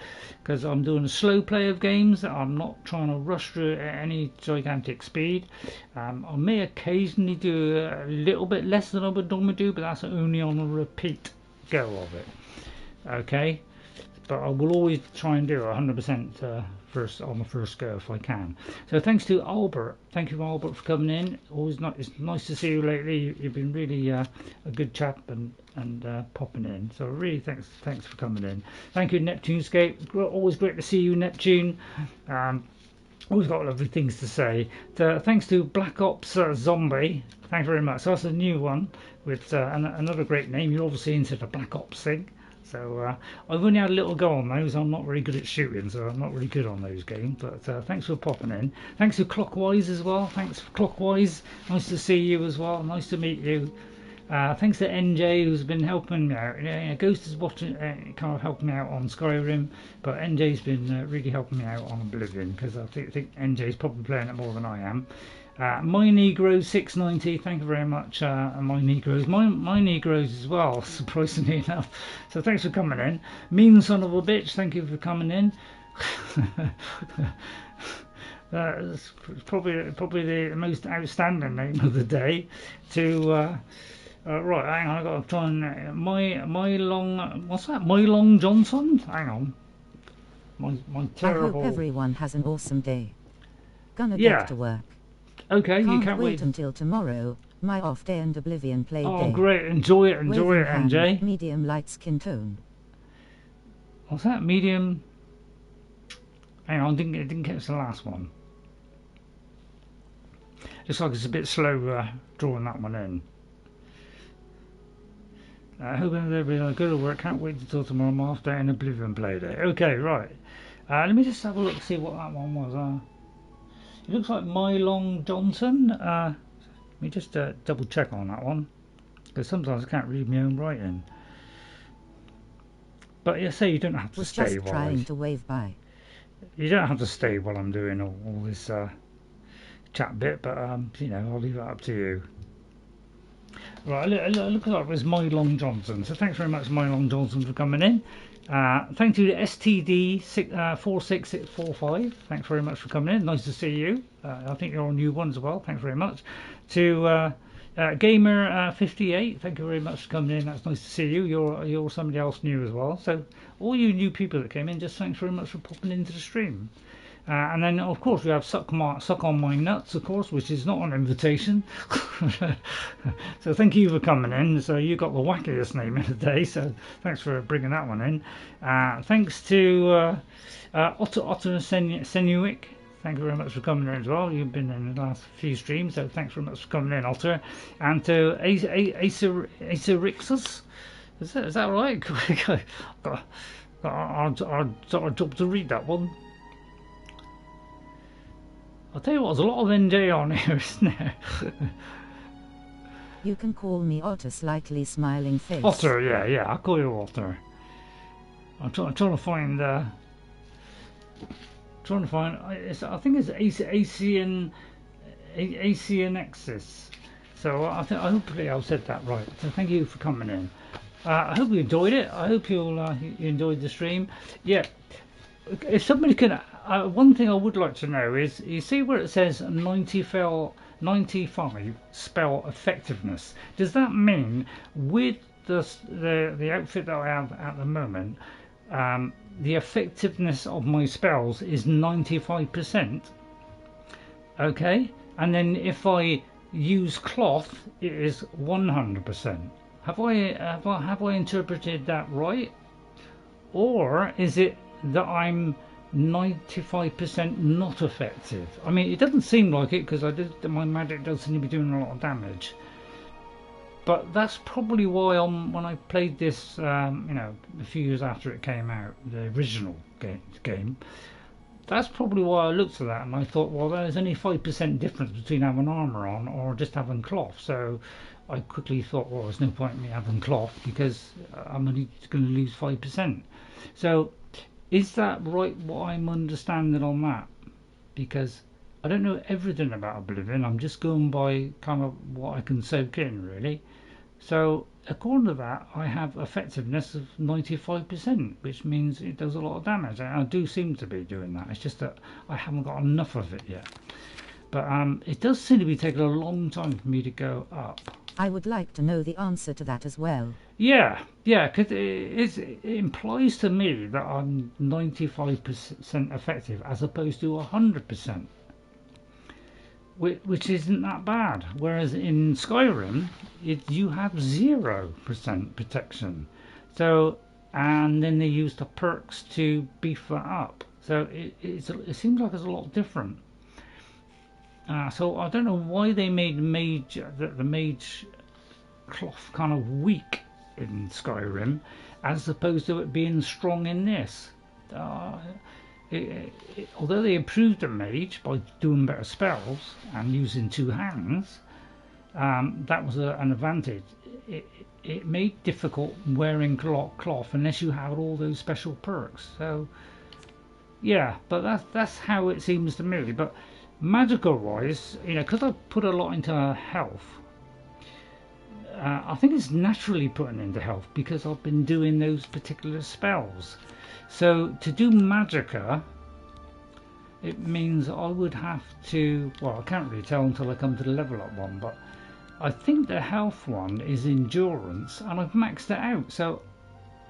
because I'm doing a slow play of games. I'm not trying to rush through it at any gigantic speed. I may occasionally do a little bit less than I would normally do, but that's only on a repeat go of it. Okay? But I will always try and do 100% first on the first go if I can. So thanks to Albert. Thank you, Albert, for coming in. Always it's nice to see you lately. You've been really a good chap and popping in. So really thanks for coming in. Thank you, Neptunescape. Always great to see you, Neptune. Always got lovely things to say. Thanks to Black Ops Zombie. Thanks very much. So that's a new one with another great name. You're obviously into the Black Ops thing. So I've only had a little go on those. I'm not very good at shooting, so I'm not really good on those games. But thanks for popping in. Thanks to Clockwise as well. Thanks for Clockwise. Nice to see you as well. Nice to meet you. Thanks to NJ, who's been helping me out. Ghost is watching, kind of helping me out on Skyrim, but NJ's been really helping me out on Oblivion, because I think NJ's probably playing it more than I am. My Negro 690, thank you very much. My Negroes, my Negroes as well, surprisingly enough. So thanks for coming in. Mean son of a bitch, thank you for coming in. It's probably the most outstanding name of the day. To right, hang on, I've got to try and my long. What's that? My Long Johnson. Hang on. My terrible. I hope everyone has an awesome day. Gonna get to work. Okay, Can't you can't wait until tomorrow. My off day and Oblivion play day. Oh, great! Enjoy it, NJ. Medium light skin tone. What's that? Medium. Hang on, didn't catch the last one. Looks like it's a bit slow drawing that one in. Hoping everybody good at work. Can't wait until tomorrow. I'm off day and Oblivion play day. Okay, right. Let me just have a look, see what that one was. It looks like Mylong Johnson. Let me just double check on that one, because sometimes I can't read my own writing. But you say you don't have to was stay just while trying to wave by. You don't have to stay while I'm doing all this chat bit, but you know, I'll leave it up to you. Right, look like it was Mylong Johnson. So thanks very much, Mylong Johnson, for coming in. Thank you to STD 46645. Thanks very much for coming in. Nice to see you. I think you're a new one as well. Thanks very much. To Gamer 58. Thank you very much for coming in. That's nice to see you. You're somebody else new as well. So all you new people that came in, just thanks very much for popping into the stream. And then, of course, we have Suck on My Nuts, of course, which is not an invitation. So thank you for coming in. So you got the wackiest name of the day, so thanks for bringing that one in. Thanks to Otter Senuic. Thank you very much for coming in as well. You've been in the last few streams, so thanks very much for coming in, Otter. And to Acerixus. Is that right? I'll job to read that one. I'll tell you what, there's a lot of NJ on here, isn't there? You can call me Otter, slightly smiling face. Otter, yeah, I'll call you Otter. I'm trying to find, I think it's Asianexis. So hopefully I've said that right. So thank you for coming in. I hope you enjoyed it. I hope you enjoyed the stream. Yeah. If somebody can, one thing I would like to know is, you see where it says 95 spell effectiveness. Does that mean with the outfit that I have at the moment, the effectiveness of my spells is 95%? Okay, and then if I use cloth, it is 100%. Have I interpreted that right, or is it that I'm 95% not effective? I mean, it doesn't seem like it, because my magic does seem to be doing a lot of damage. But that's probably why when I played this, a few years after it came out, the original game, that's probably why I looked at that and I thought, well, there's only 5% difference between having armour on or just having cloth. So I quickly thought, well, there's no point in me having cloth, because I'm only going to lose 5%. So is that right, what I'm understanding on that? Because I don't know everything about Oblivion. I'm just going by kind of what I can soak in, really. So according to that, I have effectiveness of 95%, which means it does a lot of damage. And I do seem to be doing that. It's just that I haven't got enough of it yet. But it does seem to be taking a long time for me to go up. I would like to know the answer to that as well. Yeah, because it implies to me that I'm 95% effective as opposed to 100%, which isn't that bad. Whereas in Skyrim, you have 0% protection. So, and then they use the perks to beef that up. So it seems like it's a lot different. So I don't know why they made the mage cloth kind of weak in Skyrim, as opposed to it being strong in this. Although they improved the mage by doing better spells and using two hands, that was an advantage. It made difficult wearing cloth unless you had all those special perks. So yeah, but that's how it seems to me. But magical wise, because I put a lot into health, I think it's naturally putting into health because I've been doing those particular spells. So to do magicka, it means I would have to, well, I can't really tell until I come to the level up one, but I think the health one is endurance, and I've maxed it out, so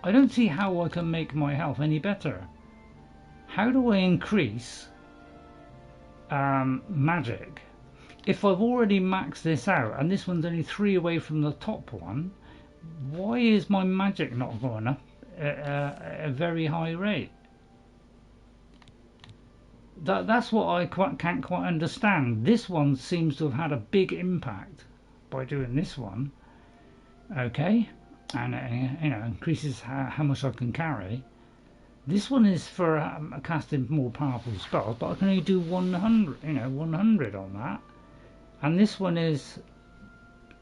I don't see how I can make my health any better. How do I increase magic if I've already maxed this out and this one's only 3 away from the top one? Why is my magic not going up at a very high rate? That's what I can't quite understand. This one seems to have had a big impact by doing this one. Okay, and you know, increases how much I can carry. This one is for casting more powerful spells, but I can only do 100, you know, 100 on that. And this one is,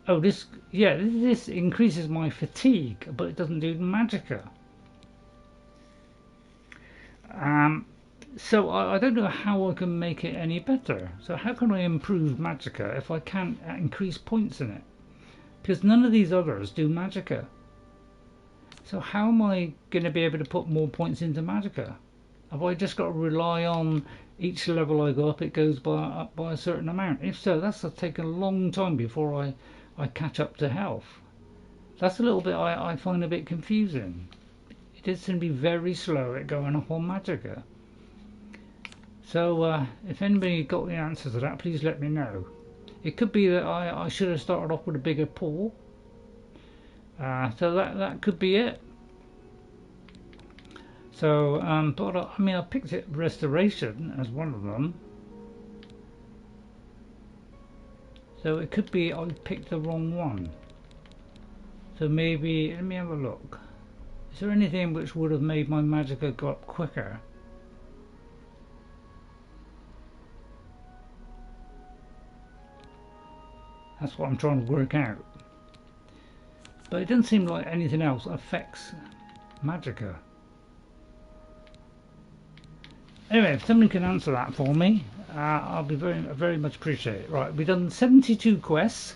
oh, this, yeah, this increases my fatigue, but it doesn't do magicka. So I don't know how I can make it any better. So how can I improve magicka if I can't increase points in it? Because none of these others do magicka. So how am I going to be able to put more points into magicka? Have I just got to rely on each level I go up, it goes up by a certain amount? If so, that's taken a long time before I catch up to health. That's a little bit I find a bit confusing. It does seem to be very slow at going up on magicka. So if anybody got the answer to that, please let me know. It could be that I should have started off with a bigger pool. So that could be it. So, but I mean, I picked it restoration as one of them. So it could be I picked the wrong one. So maybe, let me have a look. Is there anything which would have made my magicka go up quicker? That's what I'm trying to work out. But it doesn't seem like anything else affects magicka. Anyway, if somebody can answer that for me, I'll be very much appreciated. Right, we've done 72 quests,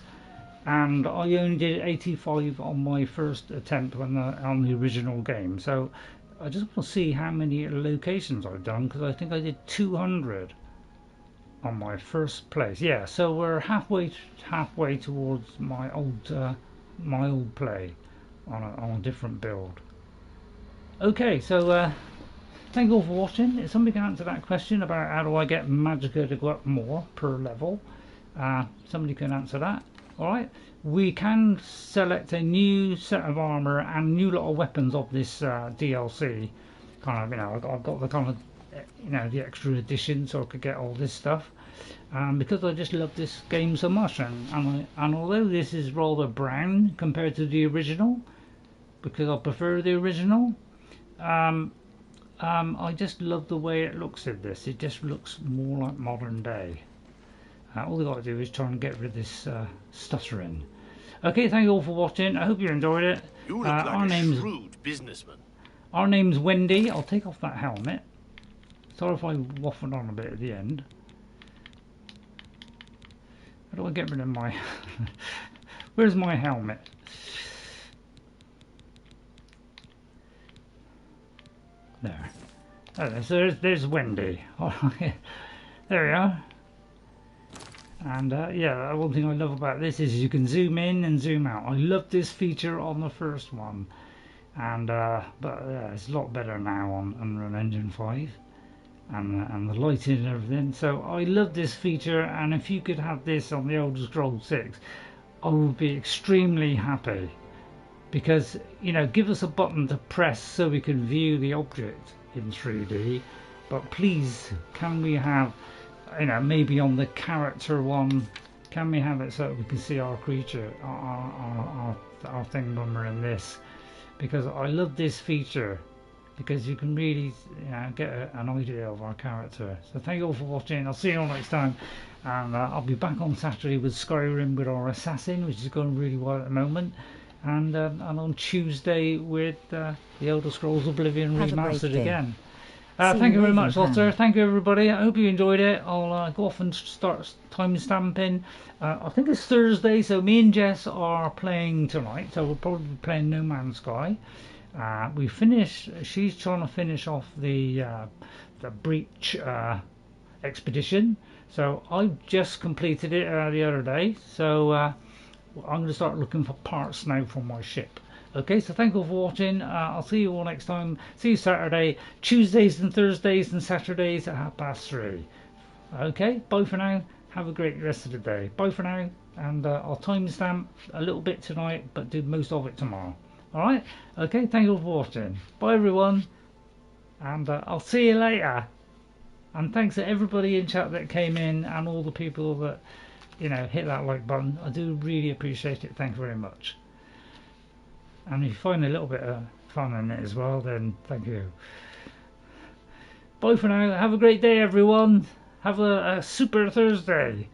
and I only did 85 on my first attempt on the original game. So I just want to see how many locations I've done, because I think I did 200 on my first place. Yeah, so we're halfway towards my old play on a different build. Okay, so thank you all for watching. If somebody can answer that question about how do I get magicka to go up more per level, somebody can answer that. Alright, we can select a new set of armour and new lot of weapons of this DLC. Kind of, you know, I've got the kind of, you know, the extra edition, so I could get all this stuff. Because I just love this game so much, and although this is rather brown compared to the original, because I prefer the original, I just love the way it looks in this. It just looks more like modern day. All I've got to do is try and get rid of this stuttering. Okay, thank you all for watching. I hope you enjoyed it. You look like a shrewd businessman. Our name's Wendy. I'll take off that helmet. Sorry if I waffled on a bit at the end. How do I get rid of my... Where's my helmet? There. Oh, so there's Wendy. There we are. And yeah, one thing I love about this is you can zoom in and zoom out. I love this feature on the first one. And but yeah, it's a lot better now on Unreal Engine 5. And the lighting and everything. So I love this feature, and if you could have this on the Elder Scrolls 6, I would be extremely happy. Because, you know, give us a button to press so we can view the object in 3D. But please, can we have, you know, maybe on the character one, can we have it so we can see our creature, our thing when we're in this? Because I love this feature. Because you can really, you know, get an idea of our character. So thank you all for watching. I'll see you all next time. And I'll be back on Saturday with Skyrim with our assassin, which is going really well at the moment. And on Tuesday with the Elder Scrolls Oblivion Remastered again. Thank you very much, Lotter. Thank you, everybody. I hope you enjoyed it. I'll go off and start time stamping. I think it's Thursday, so me and Jess are playing tonight. So we'll probably be playing No Man's Sky. She's trying to finish off the breach expedition, so I just completed it the other day, so I'm going to start looking for parts now for my ship. Okay, so thank you all for watching. I'll see you all next time. See you Saturday, Tuesdays and Thursdays and Saturdays at 3:30. Okay, bye for now. Have a great rest of the day. Bye for now, and I'll timestamp a little bit tonight, but do most of it tomorrow. Alright, okay, thank you all for watching. Bye everyone, and I'll see you later. And thanks to everybody in chat that came in, and all the people that, you know, hit that like button. I do really appreciate it. Thanks very much. And if you find a little bit of fun in it as well, then thank you. Bye for now. Have a great day, everyone. Have a super Thursday.